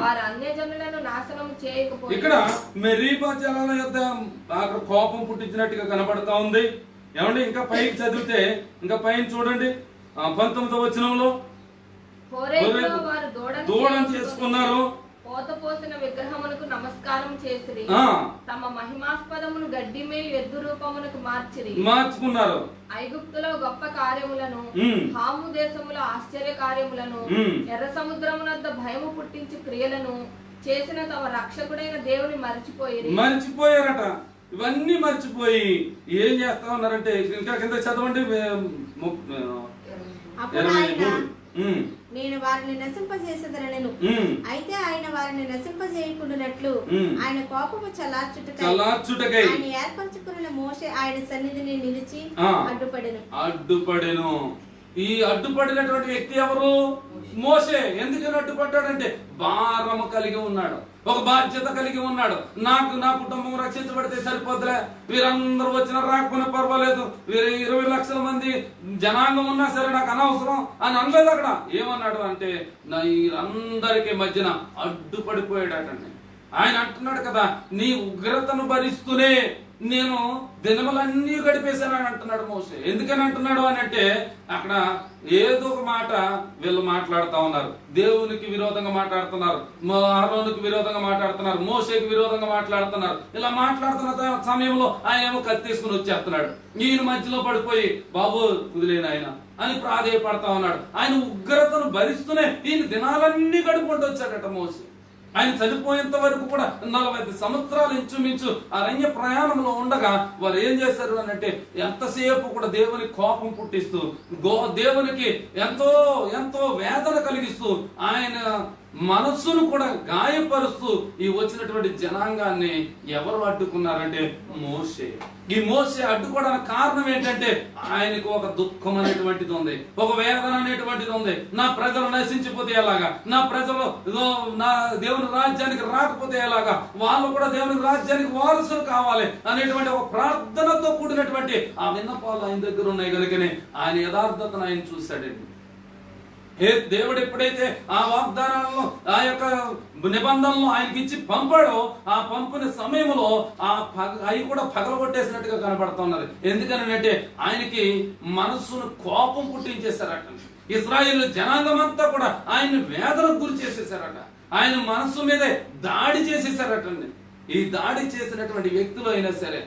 వారు అన్యజనులను నాశనం చేయకపోతే. ఇక్కడ మెరీబా జలాల యొద్ద కోపం పుట్టించినట్టుగా కనబడతా ఉంది. ఏమండి, ఇంకా పైకి చదివితే ఇంకా పైన చూడండి 19వ వచనంలో, దూడను చేసుకున్నారు, పోతపోసిన విగ్రహమునకు నమస్కారం చేసిరి, తమ మహిమాస్పదమును గడ్డిమే ఎద్దు రూపమునకు మార్చుకున్నారు. ఐగుప్తులో గొప్ప కార్యములను, హాము దేశములో ఆశ్చర్య కార్యములను, ఎర్ర సముద్రమునద్ద భయము పుట్టించి క్రియలను చేసిన తమ రక్షకుడైన దేవుని మర్చిపోయారట. ఇవన్నీ మర్చిపోయి ఏం చేస్తా ఉన్నారంటే, ఇంకా కింద చదవండి. నేను వారిని నశింపజేసేదనెను, అయితే ఆయన వారిని నశింపజేయకుండానట్లు ఆయన కోపము చల్లార్చుటకై ఆయన ఏర్పరచుకున్న మోషే ఆయన సన్నిధిని నిలిచి అడ్డుపడెను. ఈ అడ్డుపడినటువంటి వ్యక్తి ఎవరు? మోషే. ఎందుకని అడ్డుపడ్డాడంటే, భారము కలిగి ఉన్నాడు, ఒక బాధ్యత కలిగి ఉన్నాడు. నా కుటుంబం రక్షించబడితే సరిపోద్దులే, వీరందరూ వచ్చినా రాకపోయినా పర్వాలేదు, వీరు 20 లక్షల మంది జనాంగం ఉన్నా సరే నాకు అనవసరం అని అనలేదు. అక్కడ ఏమన్నాడు అంటే, నా వీరందరికీ మధ్యన అడ్డుపడిపోయాడటండి. ఆయన అంటున్నాడు కదా, నీ ఉగ్రతను భరిస్తూనే నేను దినములన్నీ గడిపేశానని అంటున్నాడు మోషే. ఎందుకని అంటున్నాడు అని అంటే, అక్కడ ఏదో ఒక మాట వీళ్ళు మాట్లాడుతా ఉన్నారు, దేవునికి విరోధంగా మాట్లాడుతున్నారు, అహరోనుకి విరోధంగా మాట్లాడుతున్నారు, మోషేకి విరోధంగా మాట్లాడుతున్నారు. ఇలా మాట్లాడుతున్న సమయంలో ఆయన ఏమో కత్తి తీసుకుని వచ్చేస్తున్నాడు. ఈయన మధ్యలో పడిపోయి, బాబు వదిలేను ఆయన అని ప్రాధేయపడతా ఉన్నాడు. ఆయన ఉగ్రతను భరిస్తూనే ఈయన దినాలన్నీ గడుపుకుంటూ వచ్చాడట మోషే. ఆయన చనిపోయేంత వరకు కూడా 40 సంవత్సరాలు ఇంచుమించు అరణ్య ప్రయాణంలో ఉండగా వారు ఏం చేశారు అని అంటే, ఎంతసేపు కూడా దేవుని కోపం పుట్టిస్తూ, దేవునికి ఎంతో ఎంతో వేదన కలిగిస్తూ, ఆయన మనస్సును కూడా గాయపరుస్తూ ఈ వచ్చినటువంటి జనాంగాన్ని ఎవరు అడ్డుకున్నారంటే మోషే. ఈ మోషే అడ్డుకోవడానికి కారణం ఏంటంటే, ఆయనకు ఒక దుఃఖం అనేటువంటిది ఉంది, ఒక వేదన అనేటువంటిది ఉంది. నా ప్రజలు నశించిపోతే ఎలాగా, నా ప్రజలు నా దేవుని రాజ్యానికి రాకపోతే ఎలాగా, వాళ్ళు కూడా దేవుని రాజ్యానికి వారసులు కావాలి అనేటువంటి ఒక ప్రార్థనతో కూడినటువంటి ఆ విన్నపాలు ఆయన దగ్గర ఉన్నాయి. కనుకనే ఆయన యథార్థతను ఆయన చూశాడండి. దేవుడు ఎప్పుడైతే ఆ వాగ్దానాలను, ఆ యొక్క నిబంధనలు ఆయనకి ఇచ్చి పంపాడో, ఆ పంపిన సమయంలో అవి కూడా పగలగొట్టేసినట్టుగా కనబడుతున్నది. ఎందుకనంటే ఆయనకి మనస్సును కోపం పుట్టించేశారట. ఇశ్రాయేలు జనాంగం అంతా కూడా ఆయన్ని వేదనకు గురి చేసేసారట. ఆయన మనసు మీదే దాడి చేసేసారటండి. ఈ దాడి చేసినటువంటి వ్యక్తులు అయినా సరే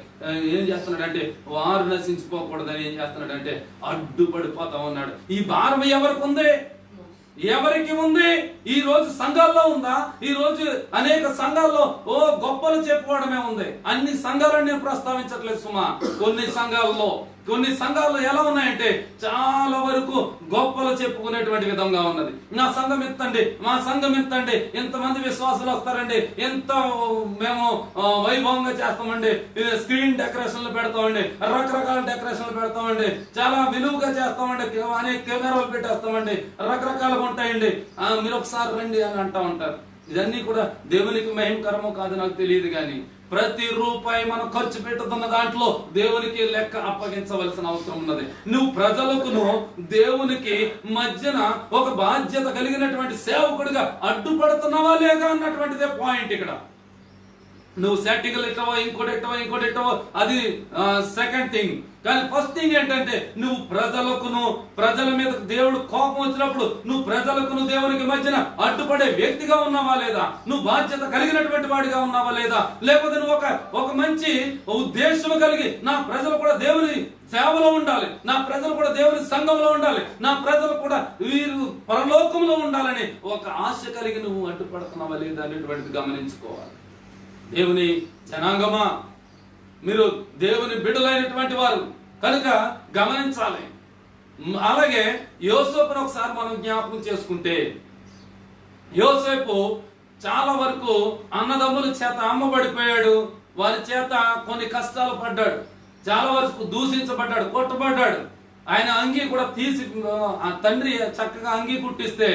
ఏం చేస్తున్నాడంటే వారు నశించిపోకూడదని ఏం చేస్తున్నాడంటే అడ్డుపడిపోతా ఉన్నాడు. ఈ భారం ఎవరికి ఉంది? ఎవరికి ఉంది? ఈ రోజు సంఘాల్లో ఉందా? ఈ రోజు అనేక సంఘాల్లో గొప్పలు చెప్పుకోవడమే ఉంది. అన్ని సంఘాలను నేను ప్రస్తావించట్లేదు సుమా. కొన్ని సంఘాల్లో ఎలా ఉన్నాయంటే చాలా వరకు గొప్పలు చెప్పుకునేటువంటి విధంగా ఉన్నది. నా సంఘం ఎత్తండి, మా సంఘం ఎత్తండి, ఎంతమంది విశ్వాసులు వస్తారండి, ఎంత మేము వైభవంగా చేస్తామండి, స్క్రీన్ డెకరేషన్లు పెడతామండి, రకరకాల డెకరేషన్లు పెడతామండి, చాలా విలువగా చేస్తామండి, అనేక కెమెరాలు పెట్టేస్తామండి, రకరకాలుగా ఉంటాయండి, మీరు ఒకసారి రండి అని అంటా ఉంటారు. ఇదన్నీ కూడా దేవునికి మహిమకరమో కాదు నాకు తెలియదు, కానీ ప్రతి రూపాయి మనం ఖర్చు పెట్టుతున్న దాంట్లో దేవునికి లెక్క అప్పగించవలసిన అవసరం ఉన్నది. నువ్వు ప్రజలకును దేవునికి మధ్యన ఒక బాధ్యత కలిగినటువంటి సేవకుడిగా అడ్డుపడుతున్నావా లేదా అన్నటువంటిదే పాయింట్ ఇక్కడ. నువ్వు సెట్టింగ్లు ఇట్టవో ఇంకోటి ఇట్టవో అది సెకండ్ థింగ్. కానీ ఫస్ట్ థింగ్ ఏంటంటే నువ్వు ప్రజల మీద దేవుడు కోపం వచ్చినప్పుడు నువ్వు ప్రజలకును దేవునికి మధ్యన అడ్డుపడే వ్యక్తిగా ఉన్నావా లేదా? నువ్వు బాధ్యత కలిగినటువంటి వాడిగా ఉన్నావా లేదా? లేకపోతే నువ్వు ఒక మంచి ఉద్దేశం కలిగి నా ప్రజలు కూడా దేవుని సేవలో ఉండాలి, నా ప్రజలు కూడా దేవుని సంఘంలో ఉండాలి, నా ప్రజలు కూడా వీరు పరలోకంలో ఉండాలని ఒక ఆశ కలిగి నువ్వు అడ్డుపడుతున్నావా లేదా అనేటువంటిది గమనించుకోవాలి. దేవుని జనాంగమా, మీరు దేవుని బిడ్డలైనటువంటి వారు కనుక గమనించాలి. అలాగే యోసేపును ఒకసారి మనం జ్ఞాపకం చేసుకుంటే, యోసేపు చాలా వరకు అన్నదమ్ముల చేత అమ్మబడిపోయాడు, వారి చేత కొన్ని కష్టాలు పడ్డాడు, చాలా వరకు దూషించబడ్డాడు, కొట్టబడ్డాడు. ఆయన అంగీ కూడా తీసి ఆ తండ్రి చక్కగా అంగీ కుట్టిస్తే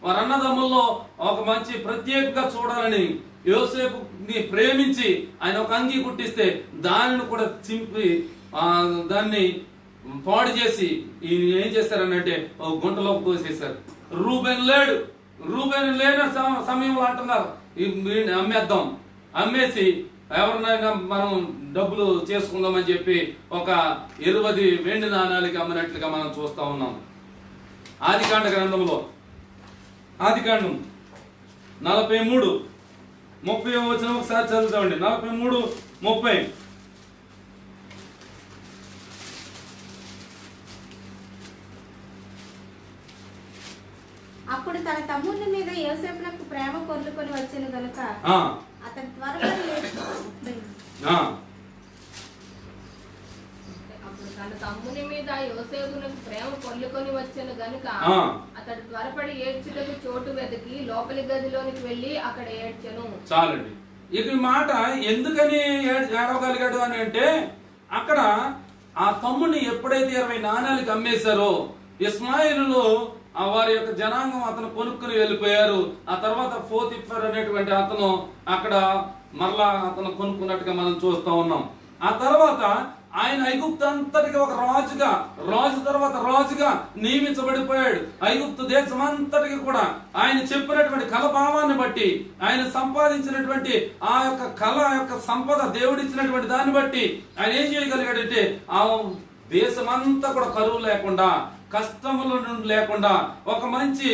వారి అన్నదమ్ముల్లో ఒక మంచి ప్రత్యేకంగా చూడాలని యోసేపుని ప్రేమించి ఆయన ఒక అంగీ కుట్టిస్తే దానిని కూడా చింపి దాన్ని పాడు చేసి ఏం చేశారనంటే గుంటలోకి తోసేశారు. రూబెన్ లేని సమయంలో అంటున్నారు అమ్మేద్దాం, అమ్మేసి ఎవరినైనా మనం డబ్బులు చేసుకుందామని చెప్పి ఒక 20 వెండి నాణాలకి అమ్మినట్లుగా మనం చూస్తా ఉన్నాం. ఆదికాండ గ్రంథంలో ఆదికాండం 43:30 వచ్చిన ఒకసారి చదువుతామండి. 43:30. అప్పుడు తన తమ్ముని మీద యోసేపునకు ప్రేమ పొర్లుకొని వచ్చెను గనుక అతడు త్వరపడి తన తమ్ముని మీద యోసేపునకు ప్రేమ పొర్లుకొని వచ్చెను గనుక అతడు త్వరపడి ఏడ్చుటకు చోటు వెతికి లోపలి గదిలోనికి వెళ్లి అక్కడ ఏడ్చెను. చాలండి. ఇక మాట ఎందుకని ఏడవగలిగాడు అని అంటే, అక్కడ ఆ తమ్ముని ఎప్పుడైతే 20 నాణాలకి అమ్మేశారో ఇస్మాయిలు వారి యొక్క జనాంగం అతను కొనుక్కుని వెళ్ళిపోయారు. ఆ తర్వాత పోతిఫర్ అనేటువంటి అతను అక్కడ మరలా అతను కొనుక్కున్నట్టుగా మనం చూస్తా ఉన్నాం. ఆ తర్వాత ఆయన ఐగుప్తు అంతటికి ఒక రాజు తర్వాత రాజుగా నియమించబడిపోయాడు. ఐగుప్తు దేశం అంతటికి కూడా ఆయన చెప్పినటువంటి కళ భావాన్ని బట్టి, ఆయన సంపాదించినటువంటి ఆ యొక్క కళ యొక్క సంపద దేవుడిచ్చినటువంటి దాన్ని బట్టి ఆయన ఏం చేయగలిగాడంటే ఆ దేశమంతా కూడా కరువు లేకుండా, కష్టముల నుండి లేకుండా ఒక మంచి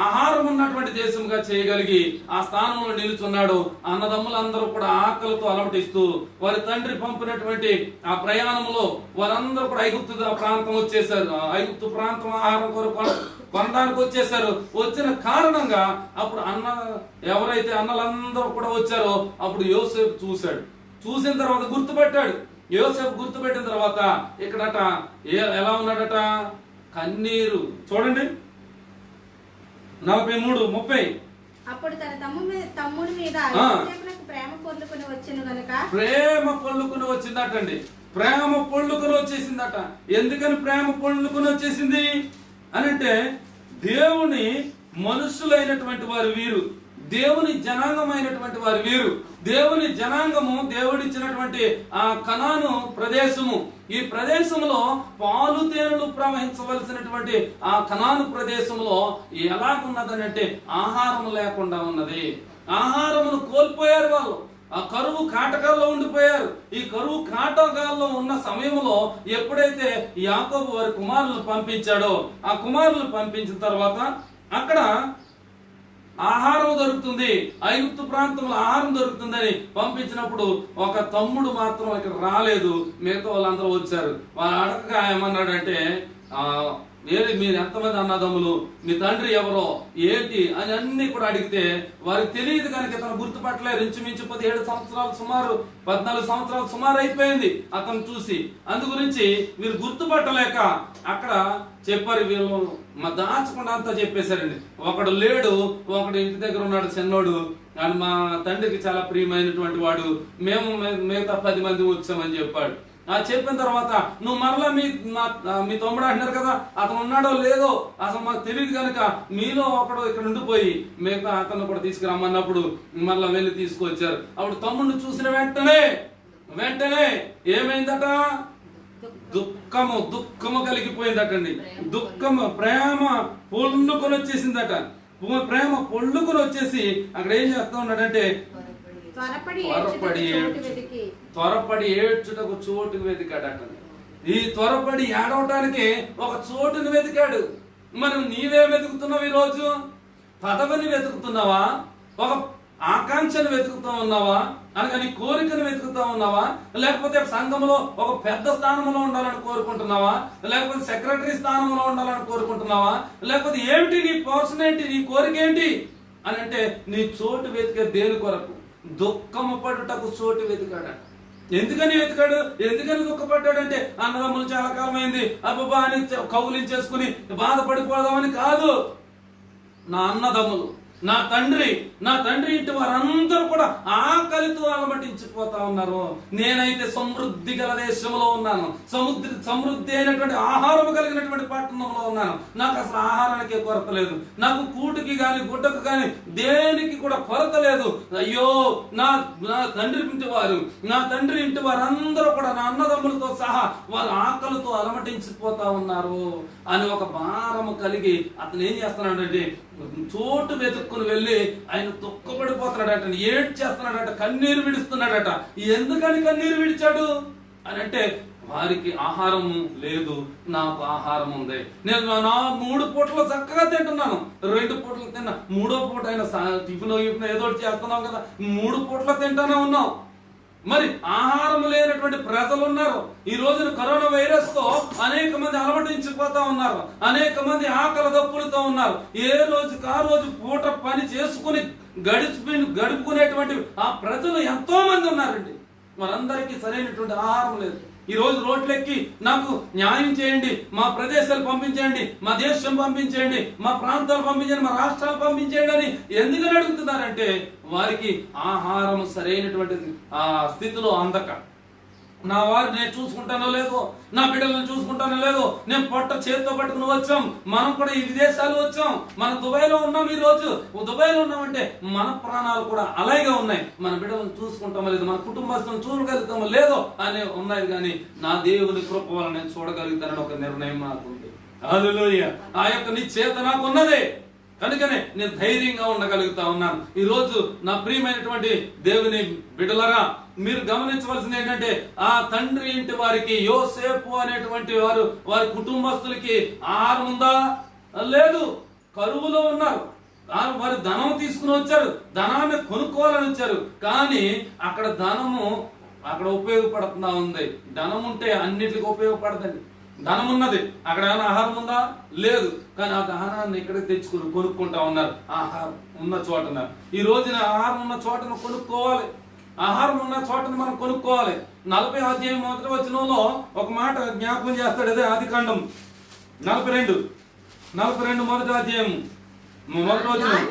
ఆహారం ఉన్నటువంటి దేశంగా చేయగలిగి ఆ స్థానంలో నిలుచున్నాడు. అన్నదమ్ములందరూ కూడా ఆకలితో అలమటిస్తూ వారి తండ్రి పంపినటువంటి ఆ ప్రయాణంలో వారందరూ కూడా ఐగుప్తు ప్రాంతం వచ్చేసారు. ఐగుప్తు ప్రాంతం ఆహారం కొరకు కొనడానికి వచ్చేసారు. వచ్చిన కారణంగా అప్పుడు ఎవరైతే అన్నలందరూ కూడా వచ్చారో అప్పుడు యోసేపు చూశాడు. చూసిన తర్వాత గుర్తుపెట్టాడు. యోసేపు గుర్తుపెట్టిన తర్వాత ఇక్కడట ఎలా ఉన్నాడట? కన్నీరు. చూడండి 43:30. అప్పుడు తన తమ్ముడి మీద ప్రేమ పొర్లుకొని వచ్చెను గనుక ప్రేమ పొర్లుకొని వచ్చిందటండి. ప్రేమ పొర్లుకొని వచ్చేసిందట. ఎందుకని ప్రేమ పొర్లుకొని వచ్చేసింది అనంటే, దేవుని మనుషులైనటువంటి వారు వీరు, దేవుని జనాంగమైనటువంటి వారు వీరు. దేవుని జనాంగము దేవుడిచ్చినటువంటి ఆ కనాను ప్రదేశము. ఈ ప్రదేశంలో పాలు తేనెలు ప్రవహించవలసినటువంటి ఆ కనాను ప్రదేశంలో ఎలాగున్నదనంటే ఆహారం లేకుండా ఉన్నది. ఆహారమును కోల్పోయారు వాళ్ళు. ఆ కరువు కాటకాల్లో ఉండిపోయారు. ఈ కరువు కాటకాల్లో ఉన్న సమయంలో ఎప్పుడైతే యాకోబు వారి కుమారులను పంపించాడో, ఆ కుమారులను పంపించిన తర్వాత అక్కడ ఆహారం దొరుకుతుంది, ఐగుప్తు ప్రాంతంలో ఆహారం దొరుకుతుందని పంపించినప్పుడు ఒక తమ్ముడు మాత్రం ఇక్కడ రాలేదు. మిగతా వాళ్ళందరూ వచ్చారు. వాళ్ళు అడగగా ఏమన్నాడంటే, ఏది మీరు ఎంతమంది అన్నదమ్ములు, మీ తండ్రి ఎవరో ఏంటి అని అన్ని కూడా అడిగితే వారికి తెలియదు కనుక ఇతను గుర్తుపట్టలేరు. ఇంచుమించు 17 సంవత్సరాలు సుమారు 14 సంవత్సరాలు సుమారు అయిపోయింది అతను చూసి. అందు గురించి వీరు గుర్తుపట్టలేక అక్కడ చెప్పారు, వీళ్ళు మా దాచకుండా అంతా చెప్పేశారండి. ఒకడు లేడు, ఒకడు ఇంటి దగ్గర ఉన్నాడు చిన్నోడు, అని మా తండ్రికి చాలా ప్రియమైనటువంటి వాడు, మేము మిగతా 10 మంది వచ్చామని చెప్పాడు. చెప్పిన తర్వాత నువ్వు మరలా మీ తమ్ముడు అంటున్నారు కదా, అతను ఉన్నాడో లేదో అసలు మాకు తెలియదు కనుక మీలో ఒకడు ఇక్కడ ఉండిపోయి మిగతా అతను కూడా తీసుకురమ్మన్నప్పుడు మరలా వెళ్ళి తీసుకొచ్చారు. అప్పుడు తమ్ముడిని చూసిన వెంటనే ఏమైందట? దుఃఖము కలిగిపోయిందటండి. ప్రేమ పొల్లుకొని వచ్చేసిందట. ప్రేమ పొల్లుకొని వచ్చేసి అక్కడ ఏం చేస్తా ఉన్నాడంటే, త్వరపడి ఏడ్చుటకు చోటుకు వెతికాడట. ఈ త్వరపడి ఏడవటానికి ఒక చోటుని వెతికాడు. మనం నీవే వెతుకుతున్నావు, ఈరోజు పదవిని వెతుకుతున్నావా, ఒక ఆకాంక్షను వెతుకుతూ ఉన్నావా, అనగా నీ కోరికను వెతుకుతూ ఉన్నావా, లేకపోతే సంఘంలో ఒక పెద్ద స్థానంలో ఉండాలని కోరుకుంటున్నావా, లేకపోతే సెక్రటరీ స్థానంలో ఉండాలని కోరుకుంటున్నావా, లేకపోతే ఏమిటి నీ పోర్షన్ ఏంటి, నీ కోరిక ఏంటి అని అంటే నీ చోటు వెతికే దేని కొరకు? దుఃఖము పడుటకు చోటు వెతికాడట. ఎందుకని వెతికాడు? ఎందుకని దుఃఖపడ్డాడంటే అన్నదమ్ములు చాలా కాలమైంది అబ్బా అని కౌలించేసుకుని బాధపడిపోదామని కాదు. నా అన్నదమ్ములు, నా తండ్రి ఇంటి వారందరూ కూడా ఆకలితో అలమటించిపోతా ఉన్నారు. నేనైతే సమృద్ధి గల దేశంలో ఉన్నాను, సమృద్ధి అయినటువంటి ఆహారం కలిగినటువంటి పట్టణంలో ఉన్నాను. నాకు అసలు ఆహారానికి కొరత లేదు, నాకు కూటికి గాని గుడ్డకు గాని దేనికి కూడా కొరత లేదు. అయ్యో నా తండ్రి ఇంటి వారందరూ కూడా నా అన్నదమ్ములతో సహా వారు ఆకలితో అలమటించిపోతా ఉన్నారు అని ఒక భారము కలిగి అతను ఏం చేస్తున్నాడంటే చోటు వెతుక్కుని వెళ్ళి ఆయన దుఃఖపడిపోతున్నాడట, ఏడ్చేస్తున్నాడట, కన్నీరు విడుస్తున్నాడట. ఎందుకని కన్నీరు విడిచాడు అని అంటే వారికి ఆహారం లేదు, నాకు ఆహారం ఉంది. నేను నా 3 పూటలు చక్కగా తింటున్నాను, 2 పూటలు తిన్నా, 3వ పూట అయినా టిఫిన్ ఏదో చేస్తున్నాం కదా, 3 పూటలు తింటానే ఉన్నాం. మరి ఆహారం లేనటువంటి ప్రజలు ఉన్నారు. ఈ రోజున కరోనా వైరస్ తో అనేక మంది అలమటించిపోతా ఉన్నారు, అనేక మంది ఆకలి దప్పులతో ఉన్నారు. ఏ రోజుకి ఆ రోజు పూట పని చేసుకుని గడుపుకునేటువంటి ఆ ప్రజలు ఎంతో మంది ఉన్నారండి. వారందరికీ సరైనటువంటి ఆహారం లేదు. ఈ రోజు రోడ్లెక్కి నాకు న్యాయం చేయండి, మా ప్రదేశాలు పంపించండి, మా దేశం పంపించండి, మా ప్రాంతాలు పంపించండి, మా రాష్ట్రాలు పంపించండి అని ఎందుకని అడుగుతున్నారంటే వారికి ఆహారం సరైనటువంటి ఆ స్థితిలో అందక, నా వారిని నేను చూసుకుంటానో లేదో, నా బిడ్డలను చూసుకుంటానో లేదో, నేను పొట్ట చేతితో పట్టుకుని వచ్చాం. మనం కూడా ఈ విదేశాలు వచ్చాం, మన దుబాయ్లో ఉన్నాం. ఈ రోజు దుబాయ్లో ఉన్నామంటే మన ప్రాణాలు కూడా అలాగే ఉన్నాయి. మన బిడ్డలను చూసుకుంటామో లేదో, మన కుటుంబస్తులను చూడగలుగుతామో లేదో అని ఉన్నాయి. కానీ నా దేవుని కృప వల్ల నేను చూడగలుగుతానని ఒక నిర్ణయం నాకుంది. హల్లెలూయా. ఆ యొక్క నిశ్చయత నాకు ఉన్నదే కనుకనే నేను ధైర్యంగా ఉండగలుగుతా ఉన్నాను. ఈ రోజు నా ప్రియమైనటువంటి దేవుని బిడ్డలరా, మీరు గమనించవలసింది ఏంటంటే ఆ తండ్రి ఇంటి వారికి, యోసేపు అనేటువంటి వారి కుటుంబస్తులకి ఆహారం ఉందా? లేదు, కరువులో ఉన్నారు. వారు ధనం తీసుకుని వచ్చారు, ధనాన్ని కొనుక్కోవాలని వచ్చారు. కానీ అక్కడ ధనము అక్కడ ఉపయోగపడుతున్నా ఉంది. ధనం ఉంటే అన్నిటికీ ఉపయోగపడదండి. ధనం ఉన్నది, అక్కడ ఏమైనా ఆహారం ఉందా? లేదు. కానీ ఆ ఆహారాన్ని ఎక్కడికి తెచ్చుకుని కొనుక్కుంటా ఉన్నారు. ఆహారం ఉన్న చోటన, ఈ రోజున ఆహారం ఉన్న చోటను కొనుక్కోవాలి. ఆహారం ఉన్న చోటను మనం కొనుక్కోవాలి. 40వ అధ్యాయం 1వ వచనంలో ఒక మాట జ్ఞాపకం చేస్తాడు. అదే ఆదికాండం 42 1వ అధ్యాయం 1వ వచనం.